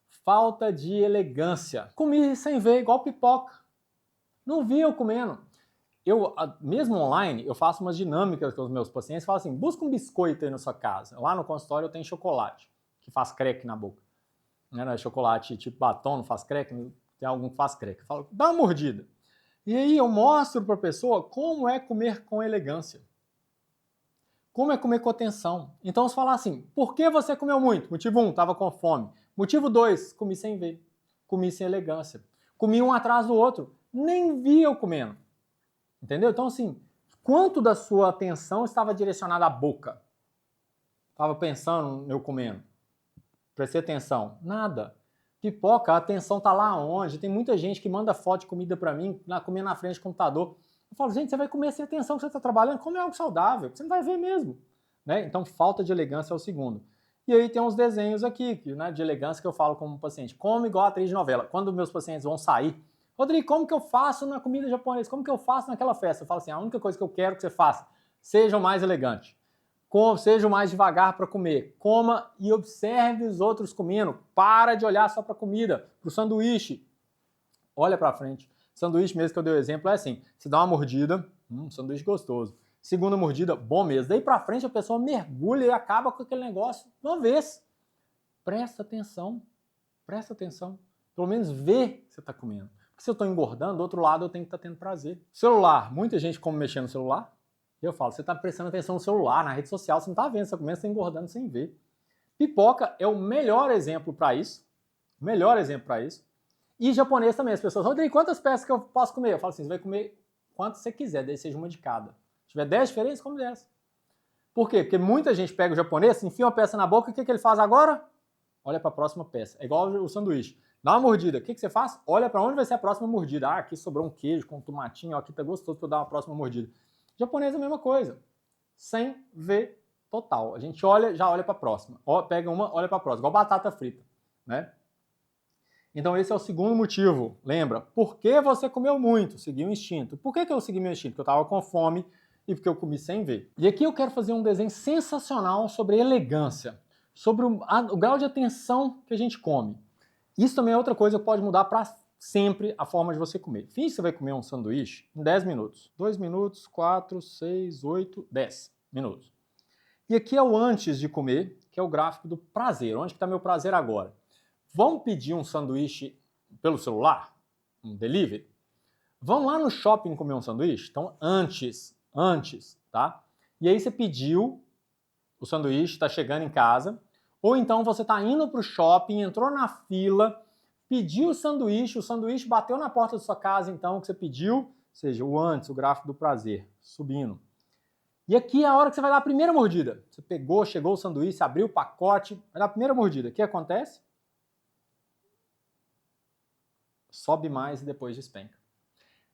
falta de elegância. Comi sem ver, igual pipoca. Não vi eu comendo. Eu, mesmo online, eu faço umas dinâmicas com os meus pacientes, falo assim, busca um biscoito aí na sua casa. Lá no consultório eu tenho chocolate, que faz creque na boca. Não é chocolate tipo batom, não faz creque, tem algum que faz creque. Eu falo, dá uma mordida. E aí eu mostro para a pessoa como é comer com elegância. Como é comer com atenção. Então, se falar assim, por que você comeu muito? Motivo 1, estava com fome. Motivo 2, comi sem ver. Comi sem elegância. Comi um atrás do outro. Nem vi eu comendo. Entendeu? Então, assim, quanto da sua atenção estava direcionada à boca? Estava pensando eu comendo. Prestei atenção. Nada. Pipoca, a atenção tá lá onde? Tem muita gente que manda foto de comida para mim, comer na frente do computador. Eu falo, gente, você vai comer sem atenção que você está trabalhando, come algo saudável, você não vai ver mesmo. Né? Então, falta de elegância é o segundo. E aí tem uns desenhos aqui, né, de elegância que eu falo como paciente. Come igual atriz de novela. Quando meus pacientes vão sair, Rodrigo, como que eu faço na comida japonesa? Como que eu faço naquela festa? Eu falo assim, a única coisa que eu quero que você faça, seja o mais elegante. Seja o mais devagar para comer. Coma e observe os outros comendo. Para de olhar só para a comida, para o sanduíche. Olha para frente. Sanduíche mesmo que eu dei o exemplo é assim, você dá uma mordida, sanduíche gostoso. Segunda mordida, bom mesmo. Daí para frente a pessoa mergulha e acaba com aquele negócio de uma vez. Presta atenção. Presta atenção. Pelo menos vê que você está comendo. Porque se eu estou engordando, do outro lado eu tenho que estar tendo prazer. Celular. Muita gente come mexendo no celular. Eu falo, você está prestando atenção no celular, na rede social, você não está vendo, você começa engordando sem ver. Pipoca é o melhor exemplo para isso. Melhor exemplo para isso. E japonês também. As pessoas, Rodrigo, quantas peças que eu posso comer? Eu falo assim, você vai comer quantas você quiser, daí seja uma de cada. Se tiver 10 diferentes, come 10. Por quê? Porque muita gente pega o japonês, enfia uma peça na boca, e o que ele faz agora? Olha para a próxima peça. É igual o sanduíche. Dá uma mordida. O que você faz? Olha para onde vai ser a próxima mordida. Ah, aqui sobrou um queijo com tomatinho, ó, aqui tá gostoso para eu dar uma próxima mordida. Japonês é a mesma coisa. Sem ver total. A gente olha, já olha para a próxima. Ó, pega uma, olha para a próxima. Igual batata frita, né? Então esse é o segundo motivo. Lembra? Por que você comeu muito? Seguiu o instinto. Por que eu segui meu instinto? Porque eu estava com fome e porque eu comi sem ver. E aqui eu quero fazer um desenho sensacional sobre elegância, sobre o grau de atenção que a gente come. Isso também é outra coisa que pode mudar para sempre a forma de você comer. Finge que você vai comer um sanduíche em 10 minutos. 2 minutos, 4, 6, 8, 10 minutos. E aqui é o antes de comer, que é o gráfico do prazer. Onde está meu prazer agora? Vamos pedir um sanduíche pelo celular? Um delivery? Vamos lá no shopping comer um sanduíche? Então, antes, tá? E aí você pediu o sanduíche, está chegando em casa, ou então você está indo para o shopping, entrou na fila, pediu o sanduíche bateu na porta da sua casa, então, que você pediu, ou seja, o antes, o gráfico do prazer, subindo. E aqui é a hora que você vai dar a primeira mordida. Você pegou, chegou o sanduíche, abriu o pacote, vai dar a primeira mordida. O que acontece? Sobe mais e depois despenca.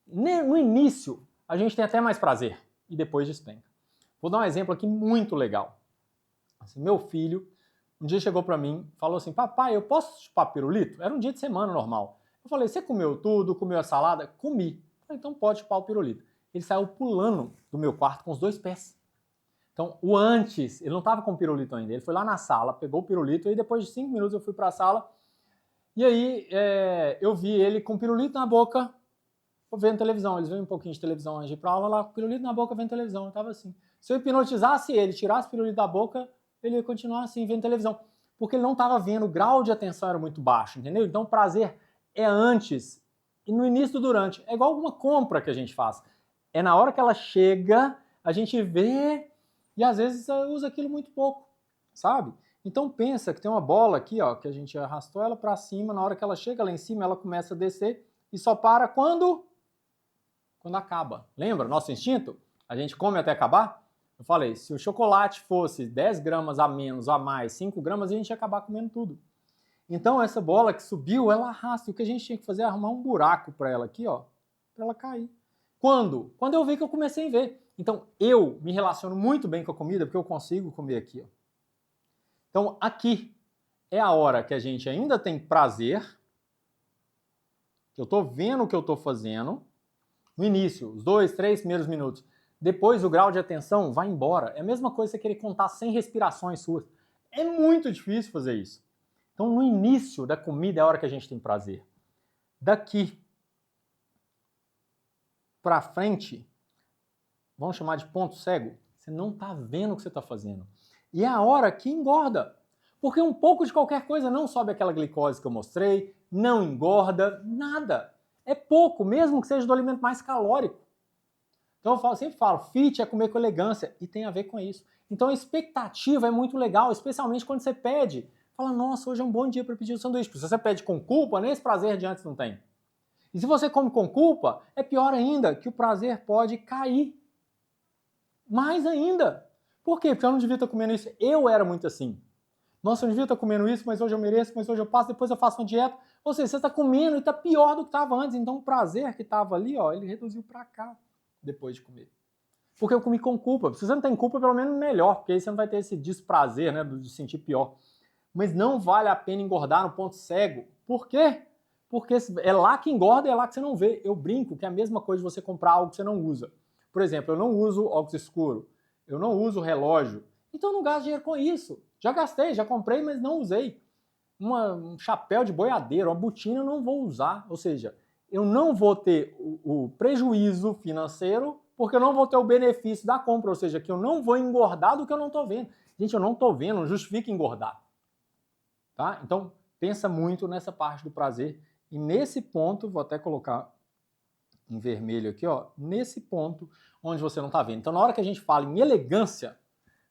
No início, a gente tem até mais prazer e depois despenca. Vou dar um exemplo aqui muito legal. Assim, meu filho, um dia chegou para mim, falou assim, papai, eu posso chupar pirulito? Era um dia de semana normal. Eu falei, você comeu tudo, comeu a salada? Comi. Eu falei, então pode chupar o pirulito. Ele saiu pulando do meu quarto com os 2 pés. Então, o antes, ele não estava com o pirulito ainda, ele foi lá na sala, pegou o pirulito, e depois de 5 minutos eu fui para a sala, e aí eu vi ele com o pirulito na boca, vendo televisão. Eles veem um pouquinho de televisão antes de ir pra aula, lá com o pirulito na boca, vendo televisão. Eu tava assim. Se eu hipnotizasse ele, tirasse o pirulito da boca, ele ia continuar assim, vendo televisão. Porque ele não estava vendo, o grau de atenção era muito baixo, entendeu? Então o prazer é antes e no início do durante. É igual uma compra que a gente faz. É na hora que ela chega, a gente vê e às vezes usa aquilo muito pouco, sabe? Então pensa que tem uma bola aqui, ó, que a gente arrastou ela para cima, na hora que ela chega lá em cima, ela começa a descer e só para quando acaba. Lembra nosso instinto? A gente come até acabar? Eu falei, se o chocolate fosse 10 gramas a menos, a mais, 5 gramas, a gente ia acabar comendo tudo. Então essa bola que subiu, ela arrasta. E o que a gente tinha que fazer é arrumar um buraco para ela aqui, ó, para ela cair. Quando? Quando eu vi que eu comecei a ver. Então eu me relaciono muito bem com a comida porque eu consigo comer aqui, ó. Então aqui é a hora que a gente ainda tem prazer, que eu estou vendo o que eu estou fazendo, no início, os 2, 3 primeiros minutos. Depois o grau de atenção vai embora. É a mesma coisa você querer contar 100 respirações suas. É muito difícil fazer isso. Então no início da comida é a hora que a gente tem prazer. Daqui para frente, vamos chamar de ponto cego, você não está vendo o que você está fazendo. E é a hora que engorda. Porque um pouco de qualquer coisa não sobe aquela glicose que eu mostrei, não engorda, nada. É pouco, mesmo que seja do alimento mais calórico. Então eu sempre falo, fit é comer com elegância, e tem a ver com isso. Então a expectativa é muito legal, especialmente quando você pede. Fala, nossa, hoje é um bom dia para pedir o sanduíche. Se você pede com culpa, nem esse prazer de antes não tem. E se você come com culpa, é pior ainda, que o prazer pode cair. Mais ainda. Por quê? Porque eu não devia estar comendo isso. Eu era muito assim. Nossa, eu não devia estar comendo isso, mas hoje eu mereço, mas hoje eu passo, depois eu faço uma dieta. Ou seja, você está comendo e está pior do que estava antes. Então o prazer que estava ali, ó, ele reduziu para cá depois de comer. Porque eu comi com culpa. Se você não tem culpa, pelo menos melhor, porque aí você não vai ter esse desprazer, né, de sentir pior. Mas não vale a pena engordar no ponto cego. Por quê? Porque é lá que engorda e é lá que você não vê. Eu brinco que é a mesma coisa de você comprar algo que você não usa. Por exemplo, eu não uso óculos escuro, eu não uso relógio, então eu não gasto dinheiro com isso. Já gastei, já comprei, mas não usei. Um chapéu de boiadeiro, uma botina eu não vou usar. Ou seja, eu não vou ter o prejuízo financeiro porque eu não vou ter o benefício da compra. Ou seja, que eu não vou engordar do que eu não estou vendo. Gente, eu não estou vendo, não justifica engordar. Tá? Então, pensa muito nessa parte do prazer. E nesse ponto, vou até colocar em vermelho aqui, ó, nesse ponto onde você não está vendo. Então, na hora que a gente fala em elegância,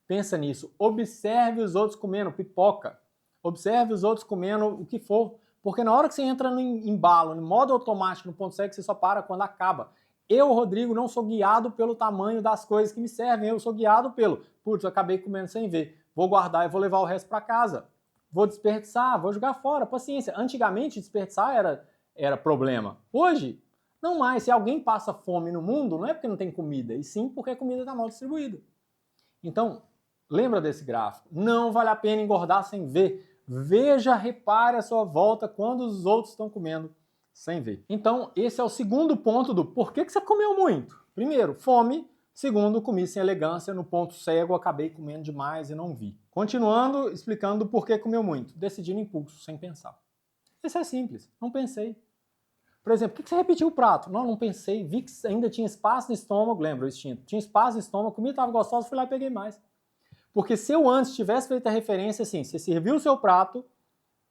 pensa nisso. Observe os outros comendo pipoca. Observe os outros comendo o que for. Porque na hora que você entra no embalo, no modo automático, no ponto cego, você só para quando acaba. Eu, Rodrigo, não sou guiado pelo tamanho das coisas que me servem. Eu sou guiado pelo, putz, eu acabei comendo sem ver. Vou guardar e vou levar o resto para casa. vou desperdiçar, vou jogar fora, paciência. Antigamente, desperdiçar era problema. Hoje, não mais. Se alguém passa fome no mundo, não é porque não tem comida, e sim porque a comida está mal distribuída. Então, lembra desse gráfico. Não vale a pena engordar sem ver. Veja, repare a sua volta quando os outros estão comendo sem ver. Então, esse é o segundo ponto do porquê que você comeu muito. Primeiro, fome. Segundo, comi sem elegância, no ponto cego, acabei comendo demais e não vi. Continuando, explicando por que comeu muito. Decidi no impulso, sem pensar. Isso é simples, não pensei. Por exemplo, por que você repetiu o prato? Não pensei, vi que ainda tinha espaço no estômago, lembra o instinto? Tinha espaço no estômago, comida estava gostosa, fui lá e peguei mais. Porque se eu antes tivesse feito a referência assim, você serviu o seu prato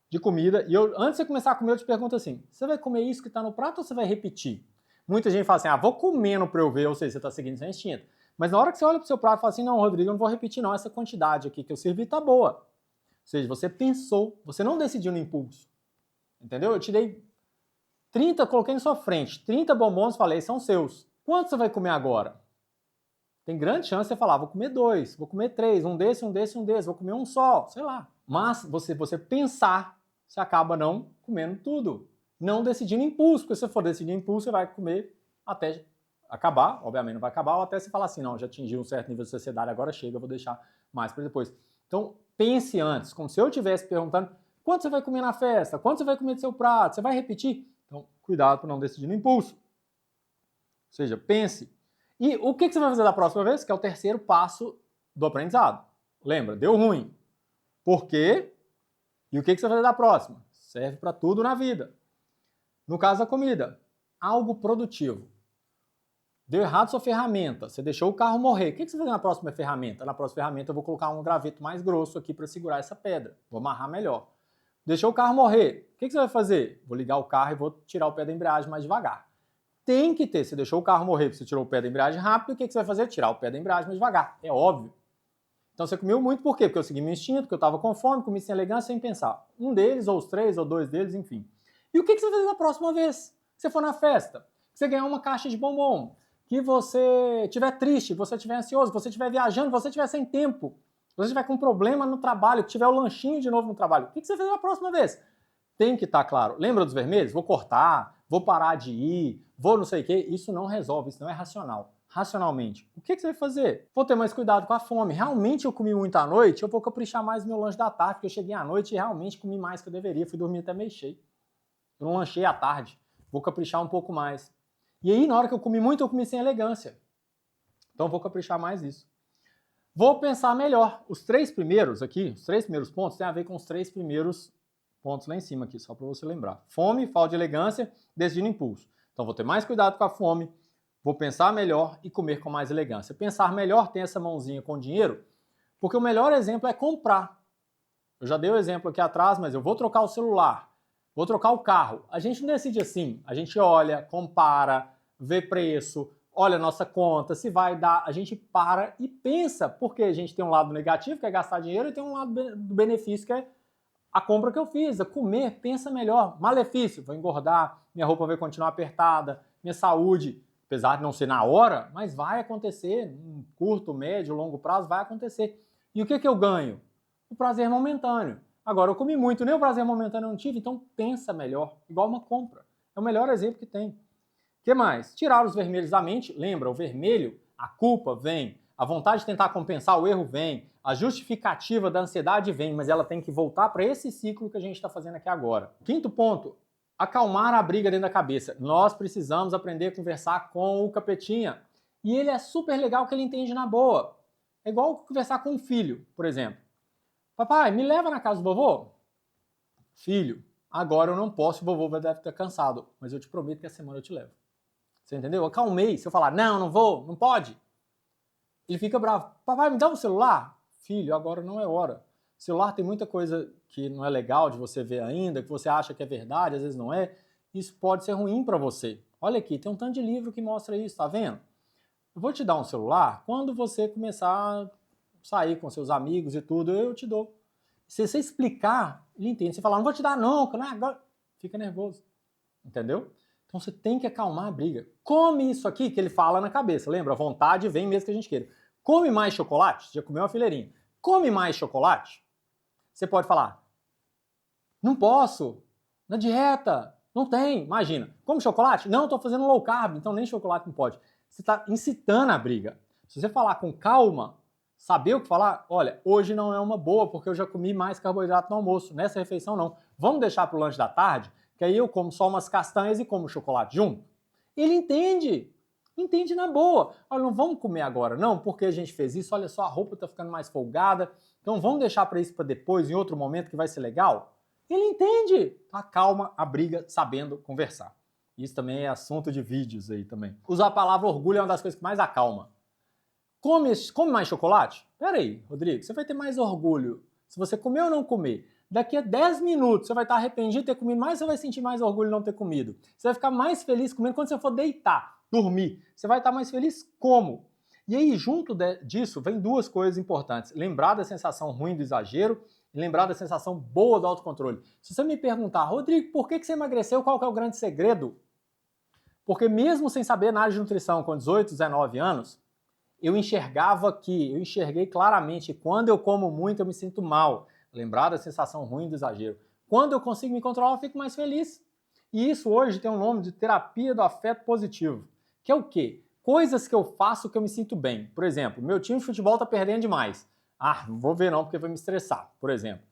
de comida, e antes de você começar a comer, eu te pergunto assim, você vai comer isso que está no prato ou você vai repetir? Muita gente fala assim, vou comendo para eu ver, ou seja, você está seguindo seu instinto. Mas na hora que você olha para o seu prato e fala assim, não, Rodrigo, eu não vou repetir não, essa quantidade aqui que eu servi tá boa. Ou seja, você pensou, você não decidiu no impulso. Entendeu? Eu te dei 30, coloquei na sua frente, 30 bombons, falei, são seus. Quanto você vai comer agora? Tem grande chance de você falar, vou comer 2, vou comer 3, um desse, vou comer um só, sei lá. Mas você pensar, você acaba não comendo tudo. Não decidindo impulso, porque se você for decidir impulso, você vai comer até acabar, obviamente não vai acabar, ou até você falar assim, não, já atingi um certo nível de saciedade, agora chega, eu vou deixar mais para depois. Então, pense antes, como se eu estivesse perguntando, quanto você vai comer na festa? Quanto você vai comer do seu prato? Você vai repetir? Então, cuidado para não decidir no impulso. Ou seja, pense. E o que você vai fazer da próxima vez? Que é o terceiro passo do aprendizado. Lembra, deu ruim. Por quê? E o que você vai fazer da próxima? Serve para tudo na vida. No caso da comida, algo produtivo. Deu errado sua ferramenta, você deixou o carro morrer. O que você vai fazer na próxima ferramenta? Na próxima ferramenta eu vou colocar um graveto mais grosso aqui para segurar essa pedra. Vou amarrar melhor. Deixou o carro morrer. O que você vai fazer? Vou ligar o carro e vou tirar o pé da embreagem mais devagar. Tem que ter. Você deixou o carro morrer, você tirou o pé da embreagem rápido, o que você vai fazer? Tirar o pé da embreagem mais devagar. É óbvio. Então você comeu muito por quê? Porque eu segui meu instinto, porque eu estava com fome, comi sem elegância, sem pensar. Um deles, ou os 3, ou 2 deles, enfim. E o que você vai fazer da próxima vez? Que você for na festa, que você ganhar uma caixa de bombom, que você estiver triste, que você estiver ansioso, que você estiver viajando, que você estiver sem tempo, que você estiver com problema no trabalho, que tiver o lanchinho de novo no trabalho. O que você vai fazer da próxima vez? Tem que estar claro. Lembra dos vermelhos? Vou cortar, vou parar de ir, vou não sei o quê. Isso não resolve, isso não é racional. Racionalmente, o que você vai fazer? Vou ter mais cuidado com a fome. Realmente eu comi muito à noite, eu vou caprichar mais no meu lanche da tarde, porque eu cheguei à noite e realmente comi mais que eu deveria. Fui dormir até meio cheio. Eu não lanchei à tarde. Vou caprichar um pouco mais. E aí, na hora que eu comi muito, eu comi sem elegância. Então, vou caprichar mais isso. Vou pensar melhor. Os 3 primeiros aqui, os 3 primeiros pontos, tem a ver com os 3 primeiros pontos lá em cima aqui, só para você lembrar. Fome, falta de elegância, decidindo impulso. Então, vou ter mais cuidado com a fome, vou pensar melhor e comer com mais elegância. Pensar melhor tem essa mãozinha com dinheiro, porque o melhor exemplo é comprar. Eu já dei o exemplo aqui atrás, mas eu vou trocar o celular, vou trocar o carro. A gente não decide assim. A gente olha, compara, vê preço, olha a nossa conta, se vai dar. A gente para e pensa, porque a gente tem um lado negativo, que é gastar dinheiro, e tem um lado do benefício, que é a compra que eu fiz. A comer, pensa melhor. Malefício, vou engordar, minha roupa vai continuar apertada, minha saúde, apesar de não ser na hora, mas vai acontecer, em curto, médio, longo prazo, vai acontecer. E o que eu ganho? O prazer momentâneo. Agora, eu comi muito, nem o prazer momentâneo eu não tive, então pensa melhor, igual uma compra. É o melhor exemplo que tem. O que mais? Tirar os vermelhos da mente. Lembra, o vermelho, a culpa vem, a vontade de tentar compensar o erro vem, a justificativa da ansiedade vem, mas ela tem que voltar para esse ciclo que a gente está fazendo aqui agora. Quinto ponto, acalmar a briga dentro da cabeça. Nós precisamos aprender a conversar com o capetinha. E ele é super legal que ele entende na boa. É igual conversar com um filho, por exemplo. Papai, me leva na casa do vovô? Filho, agora eu não posso, o vovô deve estar cansado, mas eu te prometo que a semana eu te levo. Você entendeu? Eu acalmei. Se eu falar, não vou, não pode, ele fica bravo. Papai, me dá um celular? Filho, agora não é hora. Celular tem muita coisa que não é legal de você ver ainda, que você acha que é verdade, às vezes não é. Isso pode ser ruim para você. Olha aqui, tem um tanto de livro que mostra isso, tá vendo? Eu vou te dar um celular quando você começar a sair com seus amigos e tudo, eu te dou. Se você explicar, ele entende. Se falar, não vou te dar não, que não é agora, fica nervoso. Entendeu? Então você tem que acalmar a briga. Come isso aqui que ele fala na cabeça. Lembra? A vontade vem mesmo que a gente queira. Come mais chocolate? Já comeu uma fileirinha. Come mais chocolate? Você pode falar, Não posso. Na dieta. Não tem. Imagina. Come chocolate? Não, estou fazendo low carb, então nem chocolate não pode. Você está incitando a briga. Se você falar com calma, saber o que falar, olha, hoje não é uma boa, porque eu já comi mais carboidrato no almoço. Nessa refeição, não. Vamos deixar para o lanche da tarde, que aí eu como só umas castanhas e como chocolate junto? Ele entende. Entende na boa. Olha, não vamos comer agora, não, porque a gente fez isso. Olha só, a roupa está ficando mais folgada. Então vamos deixar para isso para depois, em outro momento que vai ser legal? Ele entende. Acalma a briga sabendo conversar. Isso também é assunto de vídeos aí também. Usar a palavra orgulho é uma das coisas que mais acalma. Come mais chocolate? Peraí, Rodrigo, você vai ter mais orgulho se você comer ou não comer. Daqui a 10 minutos você vai estar arrependido de ter comido mais, você vai sentir mais orgulho de não ter comido. Você vai ficar mais feliz comendo quando você for deitar, dormir. Você vai estar mais feliz como? E aí, junto disso, vem duas coisas importantes. Lembrar da sensação ruim do exagero e lembrar da sensação boa do autocontrole. Se você me perguntar, Rodrigo, por que você emagreceu? Qual que é o grande segredo? Porque mesmo sem saber nada de nutrição, com 18, 19 anos, eu enxerguei claramente que quando eu como muito eu me sinto mal. Lembrar da sensação ruim do exagero. Quando eu consigo me controlar, eu fico mais feliz. E isso hoje tem um nome de terapia do afeto positivo. Que é o quê? Coisas que eu faço que eu me sinto bem. Por exemplo, meu time de futebol está perdendo demais. Não vou ver não porque vai me estressar, por exemplo.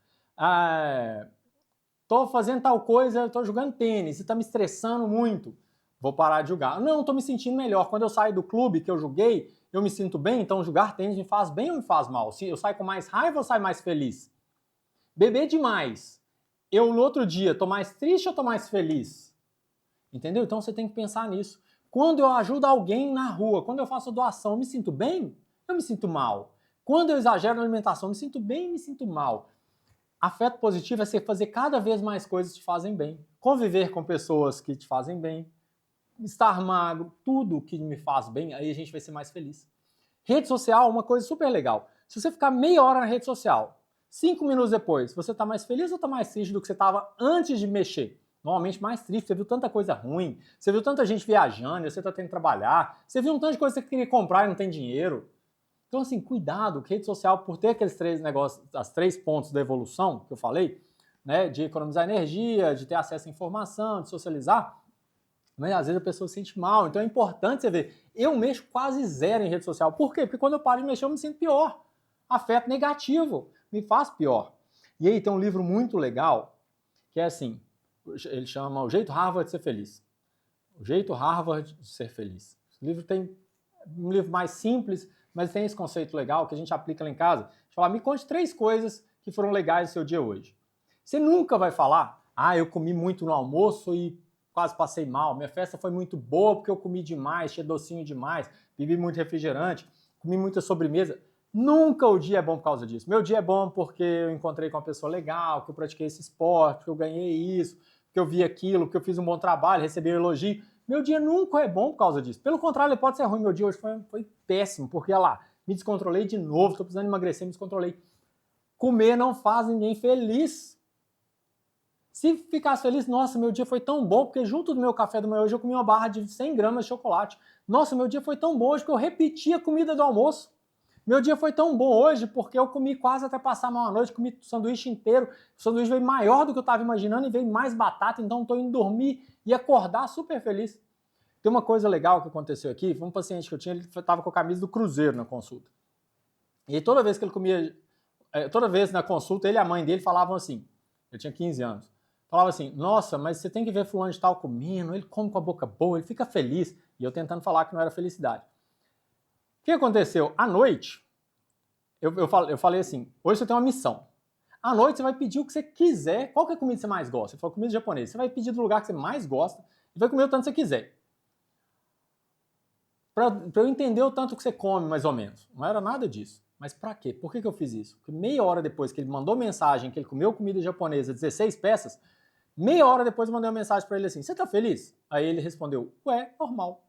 Tô fazendo tal coisa, tô jogando tênis e está me estressando muito. Vou parar de jogar. Não, estou me sentindo melhor. Quando eu saio do clube que eu joguei, eu me sinto bem, então jogar tênis me faz bem ou me faz mal? Se eu saio com mais raiva ou saio mais feliz? Beber demais. Eu no outro dia estou mais triste ou estou mais feliz? Entendeu? Então você tem que pensar nisso. Quando eu ajudo alguém na rua, quando eu faço doação, eu me sinto bem? Eu me sinto mal. Quando eu exagero na alimentação, eu me sinto bem e me sinto mal. Afeto positivo é você fazer cada vez mais coisas que te fazem bem. Conviver com pessoas que te fazem bem. Estar magro, tudo que me faz bem, aí a gente vai ser mais feliz. Rede social, uma coisa super legal. Se você ficar meia hora na rede social, 5 minutos depois, você está mais feliz ou está mais triste do que você estava antes de mexer? Normalmente mais triste, você viu tanta coisa ruim, você viu tanta gente viajando, você está tendo que trabalhar, você viu um tanto de coisa que você queria comprar e não tem dinheiro. Então, assim, cuidado, rede social, por ter aqueles 3 negócios, as 3 pontos da evolução que eu falei, né, de economizar energia, de ter acesso à informação, de socializar, mas às vezes a pessoa se sente mal. Então é importante você ver. Eu mexo quase zero em rede social. Por quê? Porque quando eu paro de mexer, eu me sinto pior. Afeto negativo me faz pior. E aí tem um livro muito legal, que é assim, ele chama O Jeito Harvard de Ser Feliz. O Jeito Harvard de Ser Feliz. O livro tem um livro mais simples, mas tem esse conceito legal que a gente aplica lá em casa. A gente fala, me conte 3 coisas que foram legais no seu dia hoje. Você nunca vai falar, eu comi muito no almoço e quase passei mal, minha festa foi muito boa porque eu comi demais, tinha docinho demais, bebi muito refrigerante, comi muita sobremesa. Nunca o dia é bom por causa disso. Meu dia é bom porque eu encontrei com uma pessoa legal, que eu pratiquei esse esporte, que eu ganhei isso, que eu vi aquilo, que eu fiz um bom trabalho, recebi um elogio. Meu dia nunca é bom por causa disso. Pelo contrário, ele pode ser ruim. Meu dia hoje foi péssimo, porque, olha lá, me descontrolei de novo, estou precisando emagrecer, me descontrolei. Comer não faz ninguém feliz. Se ficasse feliz, nossa, meu dia foi tão bom, porque junto do meu café da manhã hoje eu comi uma barra de 100 gramas de chocolate. Nossa, meu dia foi tão bom hoje que eu repeti a comida do almoço. Meu dia foi tão bom hoje porque eu comi quase até passar mal a noite, comi o sanduíche inteiro. O sanduíche veio maior do que eu estava imaginando e veio mais batata, então estou indo dormir e acordar super feliz. Tem uma coisa legal que aconteceu aqui, foi um paciente que eu tinha, ele estava com a camisa do Cruzeiro na consulta. E toda vez que ele comia, toda vez na consulta, ele e a mãe dele falavam assim, eu tinha 15 anos, falava assim, nossa, mas você tem que ver fulano de tal comendo, ele come com a boca boa, ele fica feliz. E eu tentando falar que não era felicidade. O que aconteceu? À noite, eu falei assim, hoje você tem uma missão. À noite você vai pedir o que você quiser. Qual que é a comida que você mais gosta? Ele falou, comida japonesa. Você vai pedir do lugar que você mais gosta e vai comer o tanto que você quiser. Para eu entender o tanto que você come, mais ou menos. Não era nada disso. Mas para quê? Por que eu fiz isso? Porque meia hora depois que ele mandou mensagem que ele comeu comida japonesa, 16 peças, meia hora depois eu mandei uma mensagem para ele assim, você tá feliz? Aí ele respondeu, ué, normal.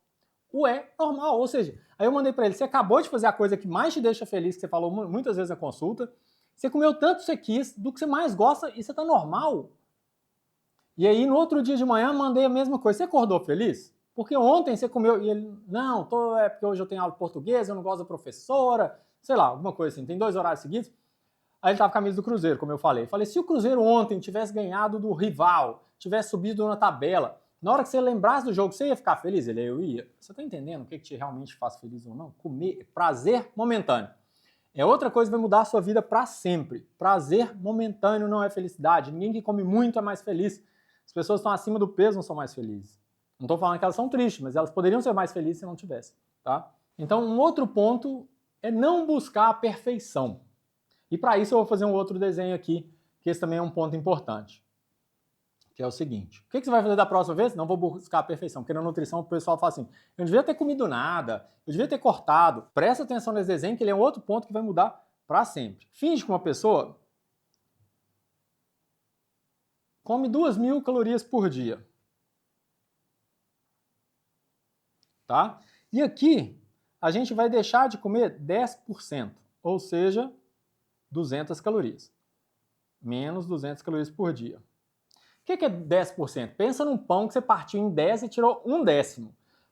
Ué, normal. Ou seja, aí eu mandei para ele, você acabou de fazer a coisa que mais te deixa feliz, que você falou muitas vezes na consulta, você comeu tanto que você quis, do que você mais gosta, e você tá normal. E aí no outro dia de manhã mandei a mesma coisa, você acordou feliz? Porque ontem você comeu, e ele, não, porque hoje eu tenho aula de português, eu não gosto da professora, sei lá, alguma coisa assim, tem 2 horários seguidos. Aí ele tava com a camisa do Cruzeiro, como eu falei. Falei, se o Cruzeiro ontem tivesse ganhado do rival, tivesse subido na tabela, na hora que você lembrasse do jogo, você ia ficar feliz? Ele, eu ia. Você tá entendendo o que te realmente faz feliz ou não? Comer é prazer momentâneo. É outra coisa que vai mudar a sua vida para sempre. Prazer momentâneo não é felicidade. Ninguém que come muito é mais feliz. As pessoas que estão acima do peso não são mais felizes. Não estou falando que elas são tristes, mas elas poderiam ser mais felizes se não tivessem. Tá? Então, um outro ponto é não buscar a perfeição. E para isso eu vou fazer um outro desenho aqui, que esse também é um ponto importante. Que é o seguinte, o que você vai fazer da próxima vez? Não vou buscar a perfeição, porque na nutrição o pessoal fala assim, eu não devia ter comido nada, eu devia ter cortado. Presta atenção nesse desenho, que ele é um outro ponto que vai mudar para sempre. Finge que uma pessoa come 2.000 calorias por dia. Tá? E aqui, a gente vai deixar de comer 10%, ou seja, 200 calorias. Menos 200 calorias por dia. O que é 10%? Pensa num pão que você partiu em 10 e tirou 1/10.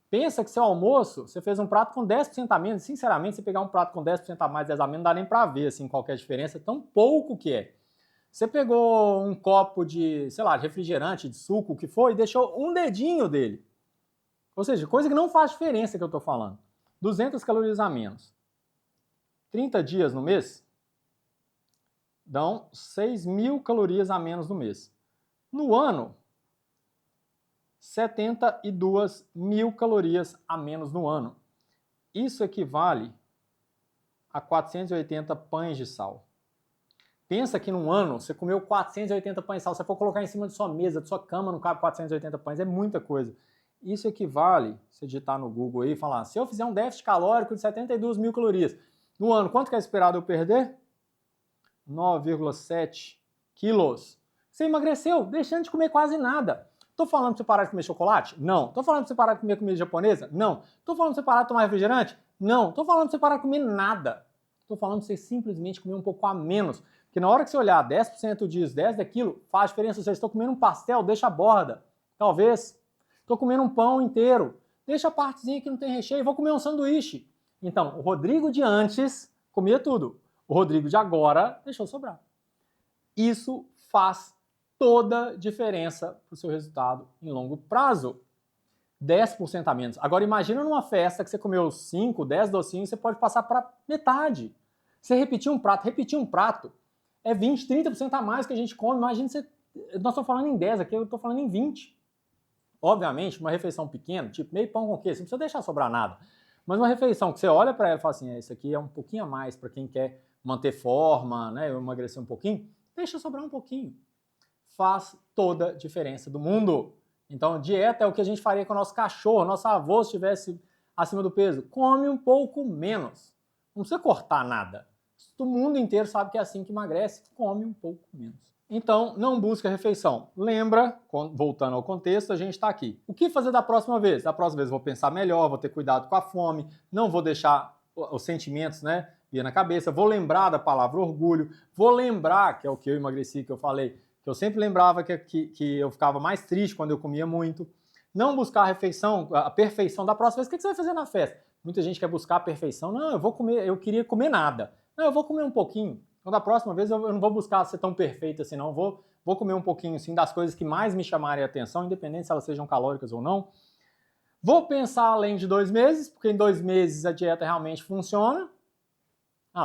Pensa que seu almoço, você fez um prato com 10% a menos. Sinceramente, se pegar um prato com 10% a mais, 10 a menos, não dá nem para ver assim, qualquer diferença, tão pouco que é. Você pegou um copo de, sei lá, de refrigerante, de suco, o que foi, e deixou um dedinho dele. Ou seja, coisa que não faz diferença que eu estou falando. 200 calorias a menos. 30 dias no mês dão 6.000 calorias a menos no mês. No ano, 72.000 calorias a menos no ano. Isso equivale a 480 pães de sal. Pensa que num ano você comeu 480 pães de sal. Se você for colocar em cima de sua mesa, de sua cama, não cabe 480 pães. É muita coisa. Isso equivale, se digitar no Google aí e falar, se eu fizer um déficit calórico de 72.000 calorias no ano, quanto que é esperado eu perder? 9,7 quilos. Você emagreceu, deixando de comer quase nada. Tô falando pra você parar de comer chocolate? Não. Tô falando pra você parar de comer comida japonesa? Não. Tô falando pra você parar de tomar refrigerante? Não. Tô falando pra você parar de comer nada. Tô falando pra você simplesmente comer um pouco a menos. Porque na hora que você olhar 10% disso, 10 daquilo, faz diferença. Ou seja, estou comendo um pastel, deixa a borda. Talvez. Estou comendo um pão inteiro. Deixa a partezinha que não tem recheio. Vou comer um sanduíche. Então, o Rodrigo de antes comia tudo. O Rodrigo de agora deixou sobrar. Isso faz toda diferença para o seu resultado em longo prazo. 10% a menos. Agora imagina numa festa que você comeu 5, 10 docinhos, você pode passar para metade. Você repetir um prato é 20, 30% a mais que a gente come. Imagina você... Nós estamos falando em 10, aqui eu estou falando em 20. Obviamente, uma refeição pequena, tipo meio pão com queijo, você não precisa deixar sobrar nada. Mas uma refeição que você olha para ela e fala assim, isso aqui é um pouquinho a mais para quem quer manter forma, né, emagrecer um pouquinho, deixa sobrar um pouquinho. Faz toda a diferença do mundo. Então, dieta é o que a gente faria com o nosso cachorro, nosso avô se estivesse acima do peso. Come um pouco menos. Não precisa cortar nada. O mundo inteiro sabe que é assim que emagrece, come um pouco menos. Então, não busque a refeição. Lembra, voltando ao contexto, a gente está aqui. O que fazer da próxima vez? Da próxima vez eu vou pensar melhor, vou ter cuidado com a fome, não vou deixar os sentimentos, né, vir na cabeça, vou lembrar da palavra orgulho, vou lembrar, que é o que eu emagreci, que eu falei, que eu sempre lembrava que eu ficava mais triste quando eu comia muito. Não buscar a refeição, a perfeição da próxima vez. O que você vai fazer na festa? Muita gente quer buscar a perfeição. Não, eu queria comer nada. Não, eu vou comer um pouquinho. Então, da próxima vez, eu não vou buscar ser tão perfeito assim, não. Vou comer um pouquinho, sim, das coisas que mais me chamarem a atenção, independente se elas sejam calóricas ou não. Vou pensar além de 2 meses, porque em 2 meses a dieta realmente funciona.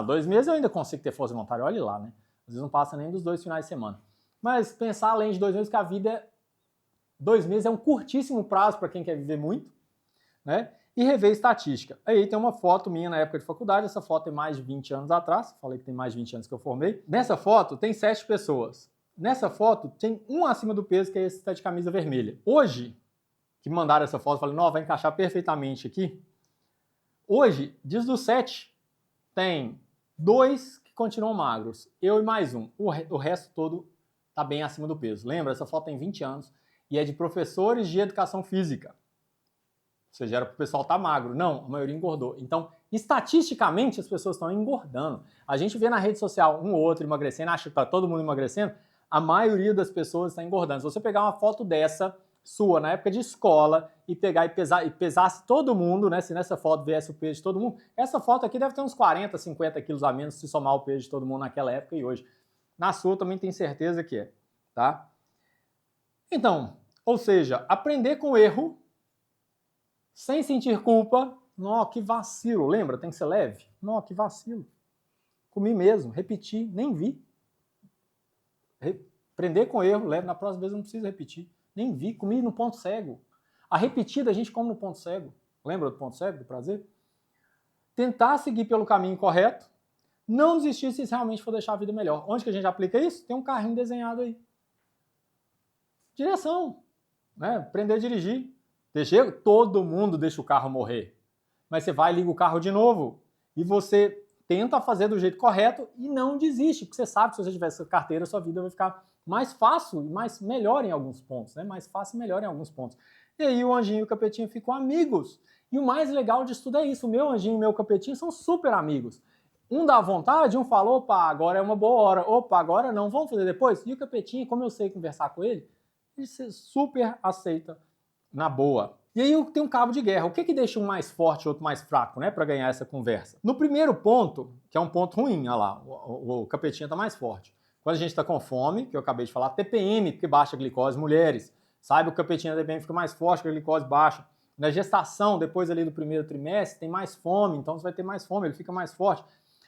2 meses eu ainda consigo ter força voluntária, olha lá, né? Às vezes não passa nem dos 2 finais de semana. Mas pensar além de 2 meses, que a vida 2 meses é um curtíssimo prazo para quem quer viver muito, né? E rever estatística. Aí tem uma foto minha na época de faculdade, essa foto tem mais de 20 anos atrás, falei que tem mais de 20 anos que eu formei. Nessa foto tem 7 pessoas. Nessa foto tem um acima do peso, que é esse que está de camisa vermelha. Hoje, que mandaram essa foto, falei, não, vai encaixar perfeitamente aqui. Hoje, diz dos 7, tem 2 que continuam magros, eu e mais um. O resto todo está bem acima do peso. Lembra, essa foto tem 20 anos e é de professores de educação física. Ou seja, era para o pessoal estar magro. Não, a maioria engordou. Então, estatisticamente, as pessoas estão engordando. A gente vê na rede social um ou outro emagrecendo, acha que está todo mundo emagrecendo, a maioria das pessoas está engordando. Se você pegar uma foto dessa, sua, na época de escola, e pegar e pesasse todo mundo, né? Se nessa foto viesse o peso de todo mundo, essa foto aqui deve ter uns 40, 50 quilos a menos se somar o peso de todo mundo naquela época e hoje. Na sua também tenho certeza que é, tá? Então, ou seja, aprender com o erro, sem sentir culpa. Nó, que vacilo, lembra? Tem que ser leve. Nó, que vacilo. Comi mesmo, repeti, nem vi. Aprender com o erro, leve, na próxima vez eu não preciso repetir. Nem vi, comi no ponto cego. A repetida a gente come no ponto cego. Lembra do ponto cego, do prazer? Tentar seguir pelo caminho correto, não desistir se realmente for deixar a vida melhor. Onde que a gente aplica isso? Tem um carrinho desenhado aí. Direção, né? Aprender a dirigir. Todo mundo deixa o carro morrer. Mas você vai e liga o carro de novo. E você tenta fazer do jeito correto e não desiste. Porque você sabe que se você tiver essa carteira, sua vida vai ficar mais fácil e melhor em alguns pontos. Né? Mais fácil e melhor em alguns pontos. E aí o anjinho e o capetinho ficam amigos. E o mais legal disso tudo é isso. O meu anjinho e o meu capetinho são super amigos. Um dá vontade, um fala, opa, agora é uma boa hora. Opa, agora não, vamos fazer depois? E o capetinho, como eu sei conversar com ele super aceita na boa. E aí tem um cabo de guerra. O que deixa um mais forte e outro mais fraco, né, para ganhar essa conversa? No primeiro ponto, que é um ponto ruim, olha lá, o capetinha está mais forte. Quando a gente está com fome, que eu acabei de falar, TPM, porque baixa a glicose, mulheres. Saiba, o capetinha da TPM fica mais forte, que a glicose baixa. Na gestação, depois ali do primeiro trimestre, tem mais fome, então você vai ter mais fome, ele fica mais forte.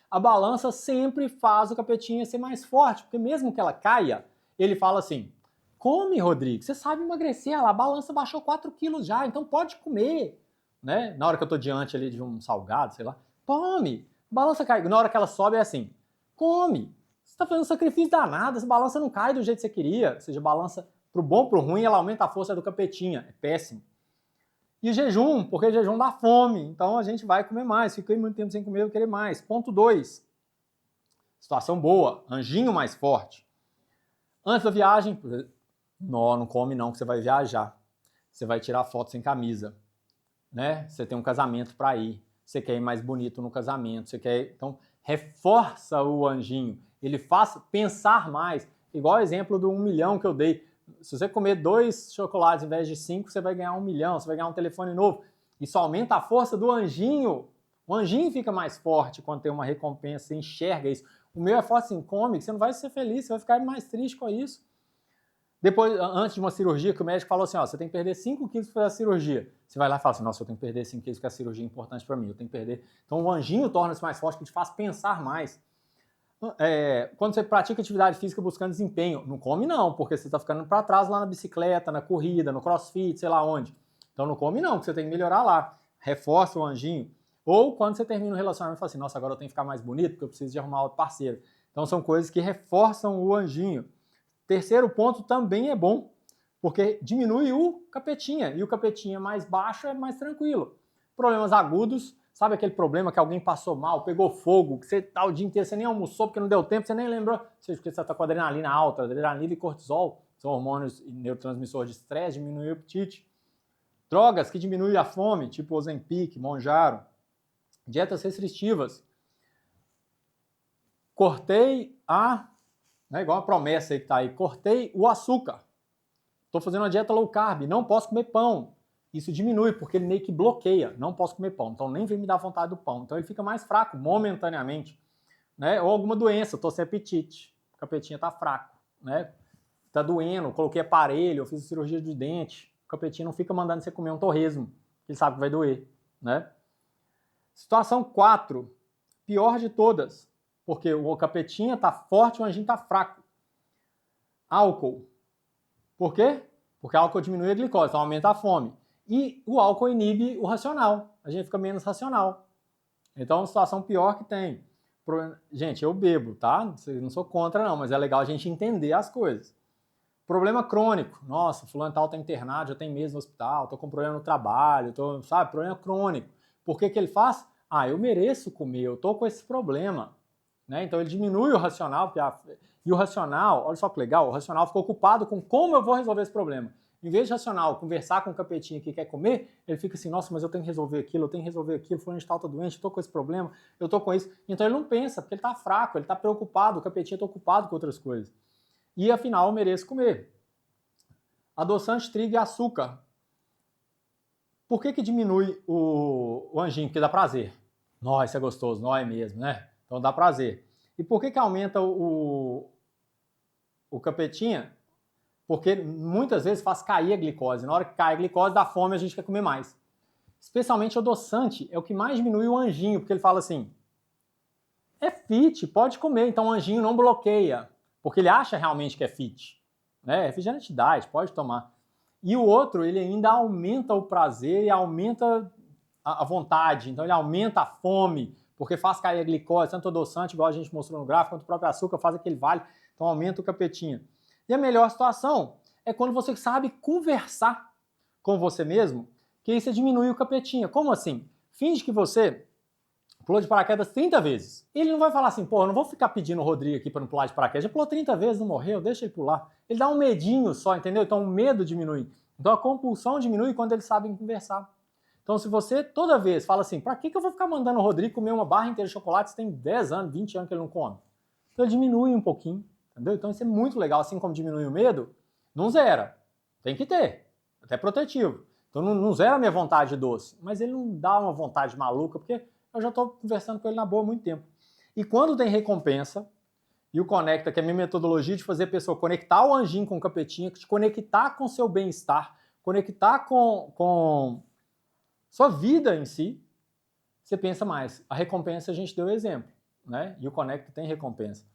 A balança sempre faz o capetinha ser mais forte, porque mesmo que ela caia, ele fala assim, come, Rodrigo, você sabe emagrecer, a balança baixou 4 quilos já, então pode comer, né? Na hora que eu tô diante ali de um salgado, sei lá, come, balança cai. Na hora que ela sobe é assim, come, você tá fazendo um sacrifício danado, essa balança não cai do jeito que você queria, ou seja, balança pro bom, pro ruim, ela aumenta a força do capetinha, é péssimo. E jejum, porque jejum dá fome, então a gente vai comer mais, fiquei muito tempo sem comer, eu vou querer mais. Ponto 2, situação boa, anjinho mais forte. Antes da viagem, não come não, que você vai viajar. Você vai tirar foto sem camisa, né? Você tem um casamento para ir. Você quer ir mais bonito no casamento. Você quer, então reforça o anjinho. Ele faz pensar mais. Igual o exemplo do 1 milhão que eu dei. Se você comer 2 chocolates ao invés de 5, você vai ganhar 1 milhão. Você vai ganhar um telefone novo. Isso aumenta a força do anjinho. O anjinho fica mais forte quando tem uma recompensa. Você enxerga isso. O meu é forte assim, come, que você não vai ser feliz. Você vai ficar mais triste com isso. Depois, antes de uma cirurgia, que o médico falou assim, ó, você tem que perder 5 quilos para fazer a cirurgia. Você vai lá e fala assim, nossa, eu tenho que perder 5 quilos porque a cirurgia é importante para mim, eu tenho que perder. Então o anjinho torna-se mais forte, que te faz pensar mais. Quando você pratica atividade física buscando desempenho, não come não, porque você está ficando para trás lá na bicicleta, na corrida, no crossfit, sei lá onde. Então não come não, porque você tem que melhorar lá. Reforça o anjinho. Ou quando você termina o relacionamento, fala assim, nossa, agora eu tenho que ficar mais bonito, porque eu preciso de arrumar outro parceiro. Então são coisas que reforçam o anjinho. Terceiro ponto também é bom, porque diminui o capetinha, e o capetinha mais baixo é mais tranquilo. Problemas agudos, sabe aquele problema que alguém passou mal, pegou fogo, que você tá o dia inteiro, você nem almoçou porque não deu tempo, você nem lembrou, seja porque você está com adrenalina alta, adrenalina e cortisol, são hormônios e neurotransmissores de estresse, diminui o apetite. Drogas que diminuem a fome, tipo Ozempic, Monjaro. Dietas restritivas. Cortei igual a promessa aí que tá aí, cortei o açúcar. Estou fazendo uma dieta low carb, não posso comer pão. Isso diminui, porque ele meio que bloqueia, não posso comer pão. Então nem vem me dar vontade do pão. Então ele fica mais fraco, momentaneamente. Né? Ou alguma doença, estou sem apetite, o capetinha está fraco. Né? Tá doendo, coloquei aparelho, eu fiz cirurgia de dente, o capetinha não fica mandando você comer um torresmo, ele sabe que vai doer. Né? Situação 4, pior de todas. Porque o capetinha tá forte, o anjinho tá fraco. Álcool. Por quê? Porque álcool diminui a glicose, então aumenta a fome. E o álcool inibe o racional. A gente fica menos racional. Então, é uma situação pior que tem. Gente, eu bebo, tá? Não sou contra, não, mas é legal a gente entender as coisas. Problema crônico. Nossa, fulano tal tá internado, já tem meses no hospital, tô com problema no trabalho, sabe? Problema crônico. Por que ele faz? Eu mereço comer, eu tô com esse problema. Né? Então ele diminui o racional, e o racional, olha só que legal, o racional fica ocupado com como eu vou resolver esse problema. Em vez de racional conversar com o capetinha que quer comer, ele fica assim, nossa, mas eu tenho que resolver aquilo, fulano de tal tá doente, eu tô com esse problema, eu tô com isso. Então ele não pensa, porque ele tá fraco, ele tá preocupado, o capetinha tá ocupado com outras coisas. E afinal eu mereço comer. Adoçante, trigo e açúcar. Por que diminui o anjinho? Porque dá prazer. Nó, isso é gostoso, nó é mesmo, né? Então dá prazer. E por que aumenta o capetinha? Porque muitas vezes faz cair a glicose. Na hora que cai a glicose, dá fome, a gente quer comer mais. Especialmente o adoçante é o que mais diminui o anjinho, porque ele fala assim, é fit, pode comer, então o anjinho não bloqueia, porque ele acha realmente que é fit. Né? Refrigerante diet, pode tomar. E o outro, ele ainda aumenta o prazer e aumenta a vontade, então ele aumenta a fome, porque faz cair a glicose, tanto o adoçante, igual a gente mostrou no gráfico, quanto o próprio açúcar faz aquele vale, então aumenta o capetinha. E a melhor situação é quando você sabe conversar com você mesmo, que aí você diminui o capetinha. Como assim? Finge que você pulou de paraquedas 30 vezes. Ele não vai falar assim, pô, eu não vou ficar pedindo o Rodrigo aqui para não pular de paraquedas. Já pulou 30 vezes, não morreu, deixa ele pular. Ele dá um medinho só, entendeu? Então o medo diminui. Então a compulsão diminui quando eles sabem conversar. Então se você toda vez fala assim, pra que eu vou ficar mandando o Rodrigo comer uma barra inteira de chocolate se tem 10 anos, 20 anos que ele não come? Então ele diminui um pouquinho, entendeu? Então isso é muito legal. Assim como diminui o medo, não zera. Tem que ter. Até protetivo. Então não zera a minha vontade de doce, mas ele não dá uma vontade maluca, porque eu já estou conversando com ele na boa há muito tempo. E quando tem recompensa, e o Conecta, que é a minha metodologia de fazer a pessoa conectar o anjinho com o capetinha, te conectar com seu bem-estar, conectar com sua vida em si, você pensa mais. A recompensa a gente deu exemplo, né? E o Conecta tem recompensa.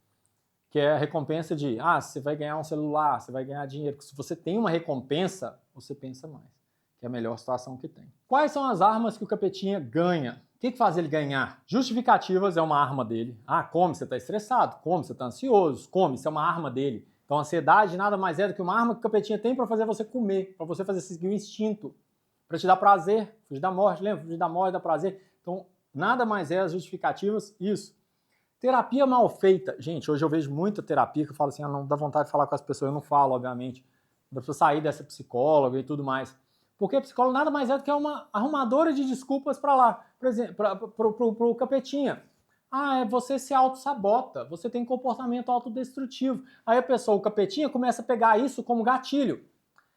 Que é a recompensa de, você vai ganhar um celular, você vai ganhar dinheiro. Se você tem uma recompensa, você pensa mais. Que é a melhor situação que tem. Quais são as armas que o capetinha ganha? O que faz ele ganhar? Justificativas é uma arma dele. Come, você está estressado. Come, você está ansioso. Come, isso é uma arma dele. Então, a ansiedade nada mais é do que uma arma que o capetinha tem para fazer você comer, para você fazer seguir o instinto, para te dar prazer, fugir da morte, lembra? Fugir da morte, dá prazer. Então, nada mais é as justificativas, isso. Terapia mal feita. Gente, hoje eu vejo muita terapia que eu falo assim, não dá vontade de falar com as pessoas, eu não falo, obviamente. Dá pra sair dessa psicóloga e tudo mais. Porque a psicóloga nada mais é do que uma arrumadora de desculpas para lá. Por exemplo, pro capetinha. Você se auto-sabota, você tem comportamento autodestrutivo. Aí a pessoa, o capetinha, começa a pegar isso como gatilho.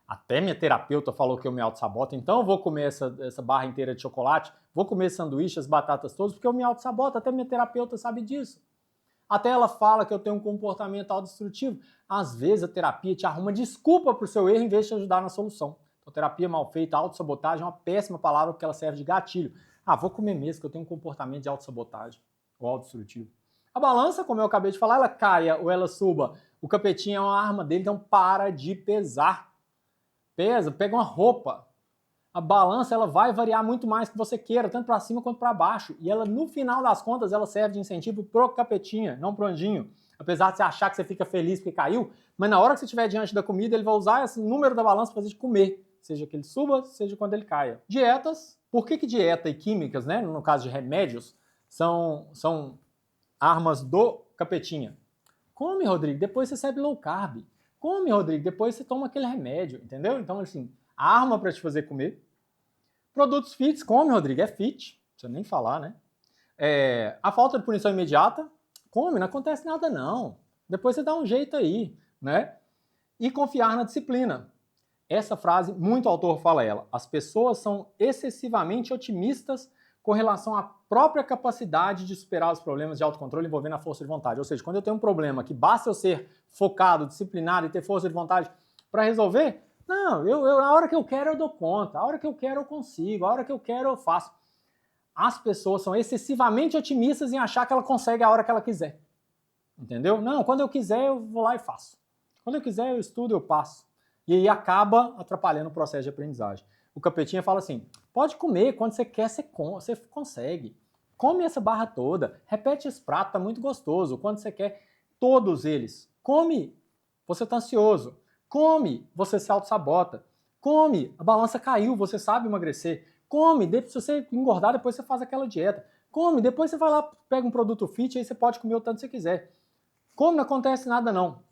Até minha terapeuta falou que eu me auto-saboto, então eu vou comer essa barra inteira de chocolate, vou comer sanduíche, as batatas todas, porque eu me auto-saboto, até minha terapeuta sabe disso. Até ela fala que eu tenho um comportamento autodestrutivo. Às vezes a terapia te arruma desculpa pro seu erro em vez de te ajudar na solução. Então, terapia mal feita, autossabotagem é uma péssima palavra porque ela serve de gatilho. Vou comer mesmo, que eu tenho um comportamento de autossabotagem ou autodestrutivo. A balança, como eu acabei de falar, ela caia ou ela suba. O capetinho é uma arma dele, então para de pesar. Pesa, pega uma roupa. A balança ela vai variar muito mais que você queira, tanto para cima quanto para baixo. E ela, no final das contas, ela serve de incentivo pro capetinha, não pro anjinho. Apesar de você achar que você fica feliz porque caiu, mas na hora que você estiver diante da comida, ele vai usar esse número da balança para fazer de comer. Seja que ele suba, seja quando ele caia. Dietas. Por que dieta e químicas, né, no caso de remédios, são armas do capetinha? Come, Rodrigo, depois você serve low carb. Come, Rodrigo, depois você toma aquele remédio, entendeu? Então, assim, arma para te fazer comer. Produtos fits, come, Rodrigo, é fit. Não precisa nem falar, né? A falta de punição imediata, come, não acontece nada não. Depois você dá um jeito aí, né? E confiar na disciplina. Essa frase, muito autor fala ela. As pessoas são excessivamente otimistas com relação à própria capacidade de superar os problemas de autocontrole envolvendo a força de vontade. Ou seja, quando eu tenho um problema que basta eu ser focado, disciplinado e ter força de vontade para resolver, não, a hora que eu quero eu dou conta, a hora que eu quero eu consigo, a hora que eu quero eu faço. As pessoas são excessivamente otimistas em achar que ela consegue a hora que ela quiser. Entendeu? Não, quando eu quiser eu vou lá e faço. Quando eu quiser eu estudo, eu passo. E aí acaba atrapalhando o processo de aprendizagem. O capetinha fala assim, pode comer, quando você quer, você consegue. Come essa barra toda, repete esse prato, tá muito gostoso. Quando você quer, todos eles. Come, você tá ansioso. Come, você se auto-sabota. Come, a balança caiu, você sabe emagrecer. Come, se você engordar, depois você faz aquela dieta. Come, depois você vai lá, pega um produto fit, aí você pode comer o tanto que você quiser. Come, não acontece nada não.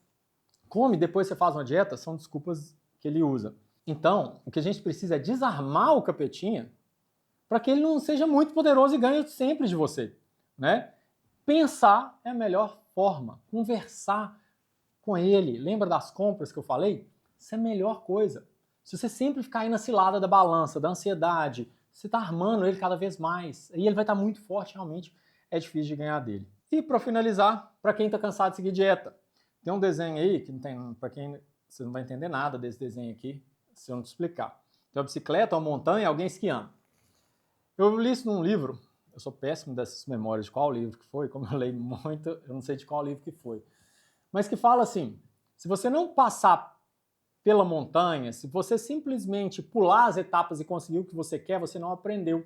Come, depois você faz uma dieta, são desculpas que ele usa. Então, o que a gente precisa é desarmar o capetinha para que ele não seja muito poderoso e ganhe sempre de você, né? Pensar é a melhor forma, conversar com ele. Lembra das compras que eu falei? Isso é a melhor coisa. Se você sempre ficar aí na cilada da balança, da ansiedade, você está armando ele cada vez mais. E ele vai estar muito forte, realmente é difícil de ganhar dele. E para finalizar, para quem está cansado de seguir dieta, tem um desenho aí que não tem, para quem você não vai entender nada desse desenho aqui, se eu não te explicar. Tem uma bicicleta, uma montanha e alguém esquiando. Eu li isso num livro, eu sou péssimo dessas memórias de qual livro que foi, como eu leio muito, eu não sei de qual livro que foi. Mas que fala assim, se você não passar pela montanha, se você simplesmente pular as etapas e conseguir o que você quer, você não aprendeu.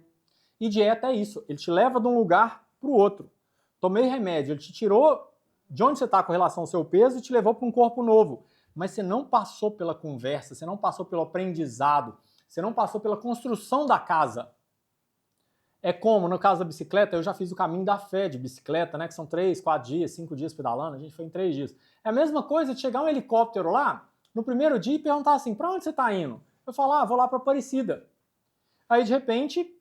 E dieta é isso, ele te leva de um lugar para o outro. Tomei remédio, ele te tirou de onde você está com relação ao seu peso e te levou para um corpo novo. Mas você não passou pela conversa, você não passou pelo aprendizado, você não passou pela construção da casa. É como, no caso da bicicleta, eu já fiz o caminho da fé de bicicleta, né? Que são 3, 4 dias, 5 dias pedalando, a gente foi em 3 dias. É a mesma coisa de chegar um helicóptero lá, no primeiro dia, e perguntar assim, para onde você está indo? Eu falo, vou lá para Aparecida. Aí, de repente,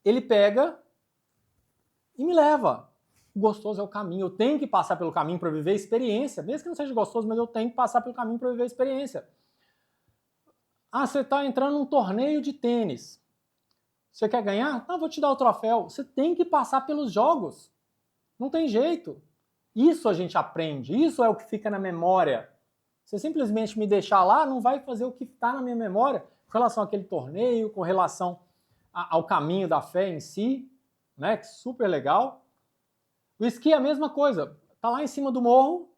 ele pega e me leva. O gostoso é o caminho, eu tenho que passar pelo caminho para viver a experiência, mesmo que não seja gostoso, mas eu tenho que passar pelo caminho para viver a experiência. Você está entrando num torneio de tênis. Você quer ganhar? Não, vou te dar o troféu. Você tem que passar pelos jogos. Não tem jeito. Isso a gente aprende. Isso é o que fica na memória. Você simplesmente me deixar lá, não vai fazer o que está na minha memória com relação àquele torneio, com relação ao caminho da fé em si, né? Que super legal. O esqui é a mesma coisa. Tá lá em cima do morro.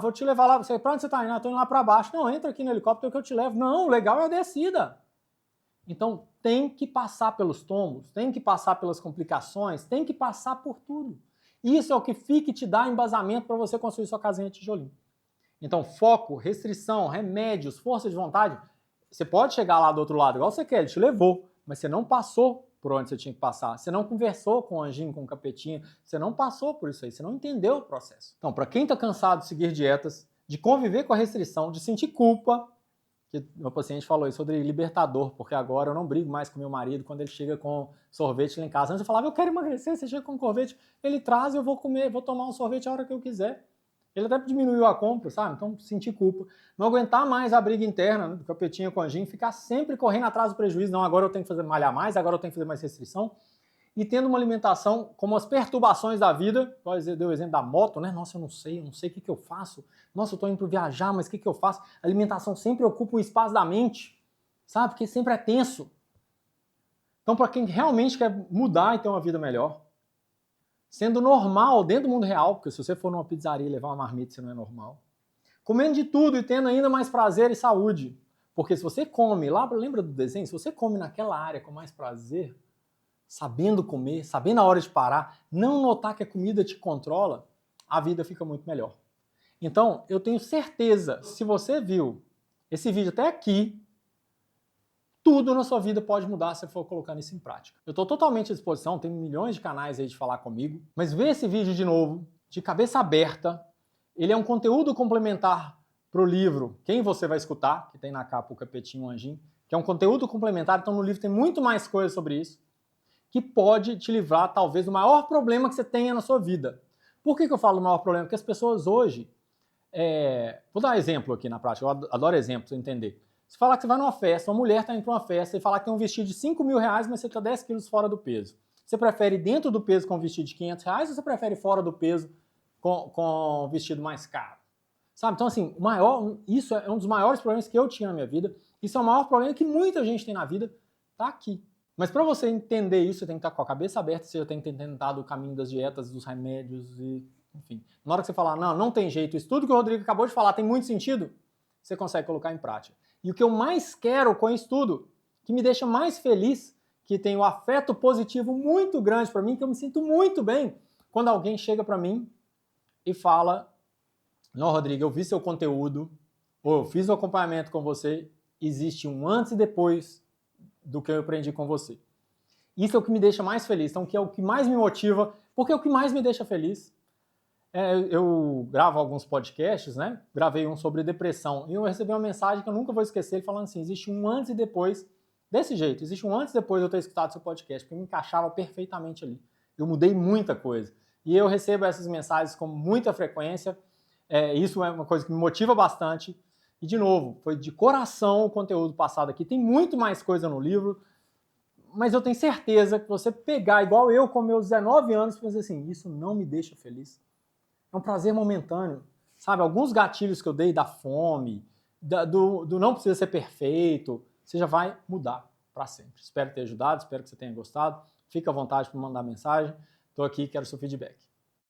Vou te levar lá. Você, pra onde você tá indo? Tô indo lá para baixo. Não, entra aqui no helicóptero que eu te levo. Não, o legal é a descida. Então, tem que passar pelos tombos, tem que passar pelas complicações, tem que passar por tudo. Isso é o que fica e te dá embasamento para você construir sua casinha de tijolinho. Então, foco, restrição, remédios, força de vontade, você pode chegar lá do outro lado igual você quer, ele te levou, mas você não passou por onde você tinha que passar, você não conversou com o anjinho, com o capetinha, você não passou por isso aí, você não entendeu o processo. Então, para quem está cansado de seguir dietas, de conviver com a restrição, de sentir culpa, que meu paciente falou isso, Rodrigo, libertador, porque agora eu não brigo mais com meu marido quando ele chega com sorvete lá em casa. Antes eu falava, eu quero emagrecer, você chega com sorvete, ele traz e eu vou comer, vou tomar um sorvete a hora que eu quiser. Ele até diminuiu a compra, sabe? Então, sentir culpa. Não aguentar mais a briga interna do capetinha com o anjinho, ficar sempre correndo atrás do prejuízo. Não, agora eu tenho que fazer malhar mais, agora eu tenho que fazer mais restrição. E tendo uma alimentação como as perturbações da vida, deu o exemplo da moto, né? Nossa, eu não sei o que eu faço. Nossa, eu estou indo para viajar, mas o que eu faço? A alimentação sempre ocupa o espaço da mente, sabe? Porque sempre é tenso. Então, para quem realmente quer mudar e ter uma vida melhor, sendo normal dentro do mundo real, porque se você for numa pizzaria e levar uma marmita, você não é normal, comendo de tudo e tendo ainda mais prazer e saúde. Porque se você come, lá, lembra do desenho? Se você come naquela área com mais prazer, sabendo comer, sabendo a hora de parar, não notar que a comida te controla, a vida fica muito melhor. Então, eu tenho certeza, se você viu esse vídeo até aqui, tudo na sua vida pode mudar se você for colocando isso em prática. Eu estou totalmente à disposição, tem milhões de canais aí de falar comigo, mas vê esse vídeo de novo, de cabeça aberta. Ele é um conteúdo complementar para o livro Quem Você Vai Escutar, que tem na capa o capetinho, o anjinho, que é um conteúdo complementar, então no livro tem muito mais coisa sobre isso, que pode te livrar, talvez, do maior problema que você tenha na sua vida. Por que eu falo do maior problema? Porque as pessoas hoje... Vou dar um exemplo aqui na prática, eu adoro exemplos, para você entender. Se falar que você vai numa festa, uma mulher está indo para uma festa e falar que tem um vestido de 5 mil reais, mas você está 10 quilos fora do peso. Você prefere dentro do peso com um vestido de 500 reais ou você prefere fora do peso com um vestido mais caro? Sabe? Então, assim, isso é um dos maiores problemas que eu tinha na minha vida. Isso é o maior problema que muita gente tem na vida, tá aqui. Mas para você entender isso, você tem que estar com a cabeça aberta, você tem que ter tentado o caminho das dietas, dos remédios, e, enfim. Na hora que você falar, não tem jeito, isso tudo que o Rodrigo acabou de falar tem muito sentido, você consegue colocar em prática. E o que eu mais quero com isso tudo, que me deixa mais feliz, que tem um afeto positivo muito grande para mim, que eu me sinto muito bem, quando alguém chega para mim e fala, não, Rodrigo, eu vi seu conteúdo, ou eu fiz o acompanhamento com você, existe um antes e depois do que eu aprendi com você. Isso é o que me deixa mais feliz, então que é o que mais me motiva, porque é o que mais me deixa feliz. Eu gravo alguns podcasts, né? Gravei um sobre depressão e eu recebi uma mensagem que eu nunca vou esquecer, falando assim, existe um antes e depois, desse jeito, existe um antes e depois de eu ter escutado seu podcast, porque me encaixava perfeitamente ali. Eu mudei muita coisa. E eu recebo essas mensagens com muita frequência, isso é uma coisa que me motiva bastante, E, de novo, foi de coração o conteúdo passado aqui. Tem muito mais coisa no livro, mas eu tenho certeza que você pegar, igual eu com meus 19 anos, e pensar assim, isso não me deixa feliz. É um prazer momentâneo. Sabe, alguns gatilhos que eu dei da fome, do não precisa ser perfeito, você já vai mudar para sempre. Espero ter ajudado, espero que você tenha gostado. Fique à vontade para mandar mensagem. Estou aqui, quero seu feedback.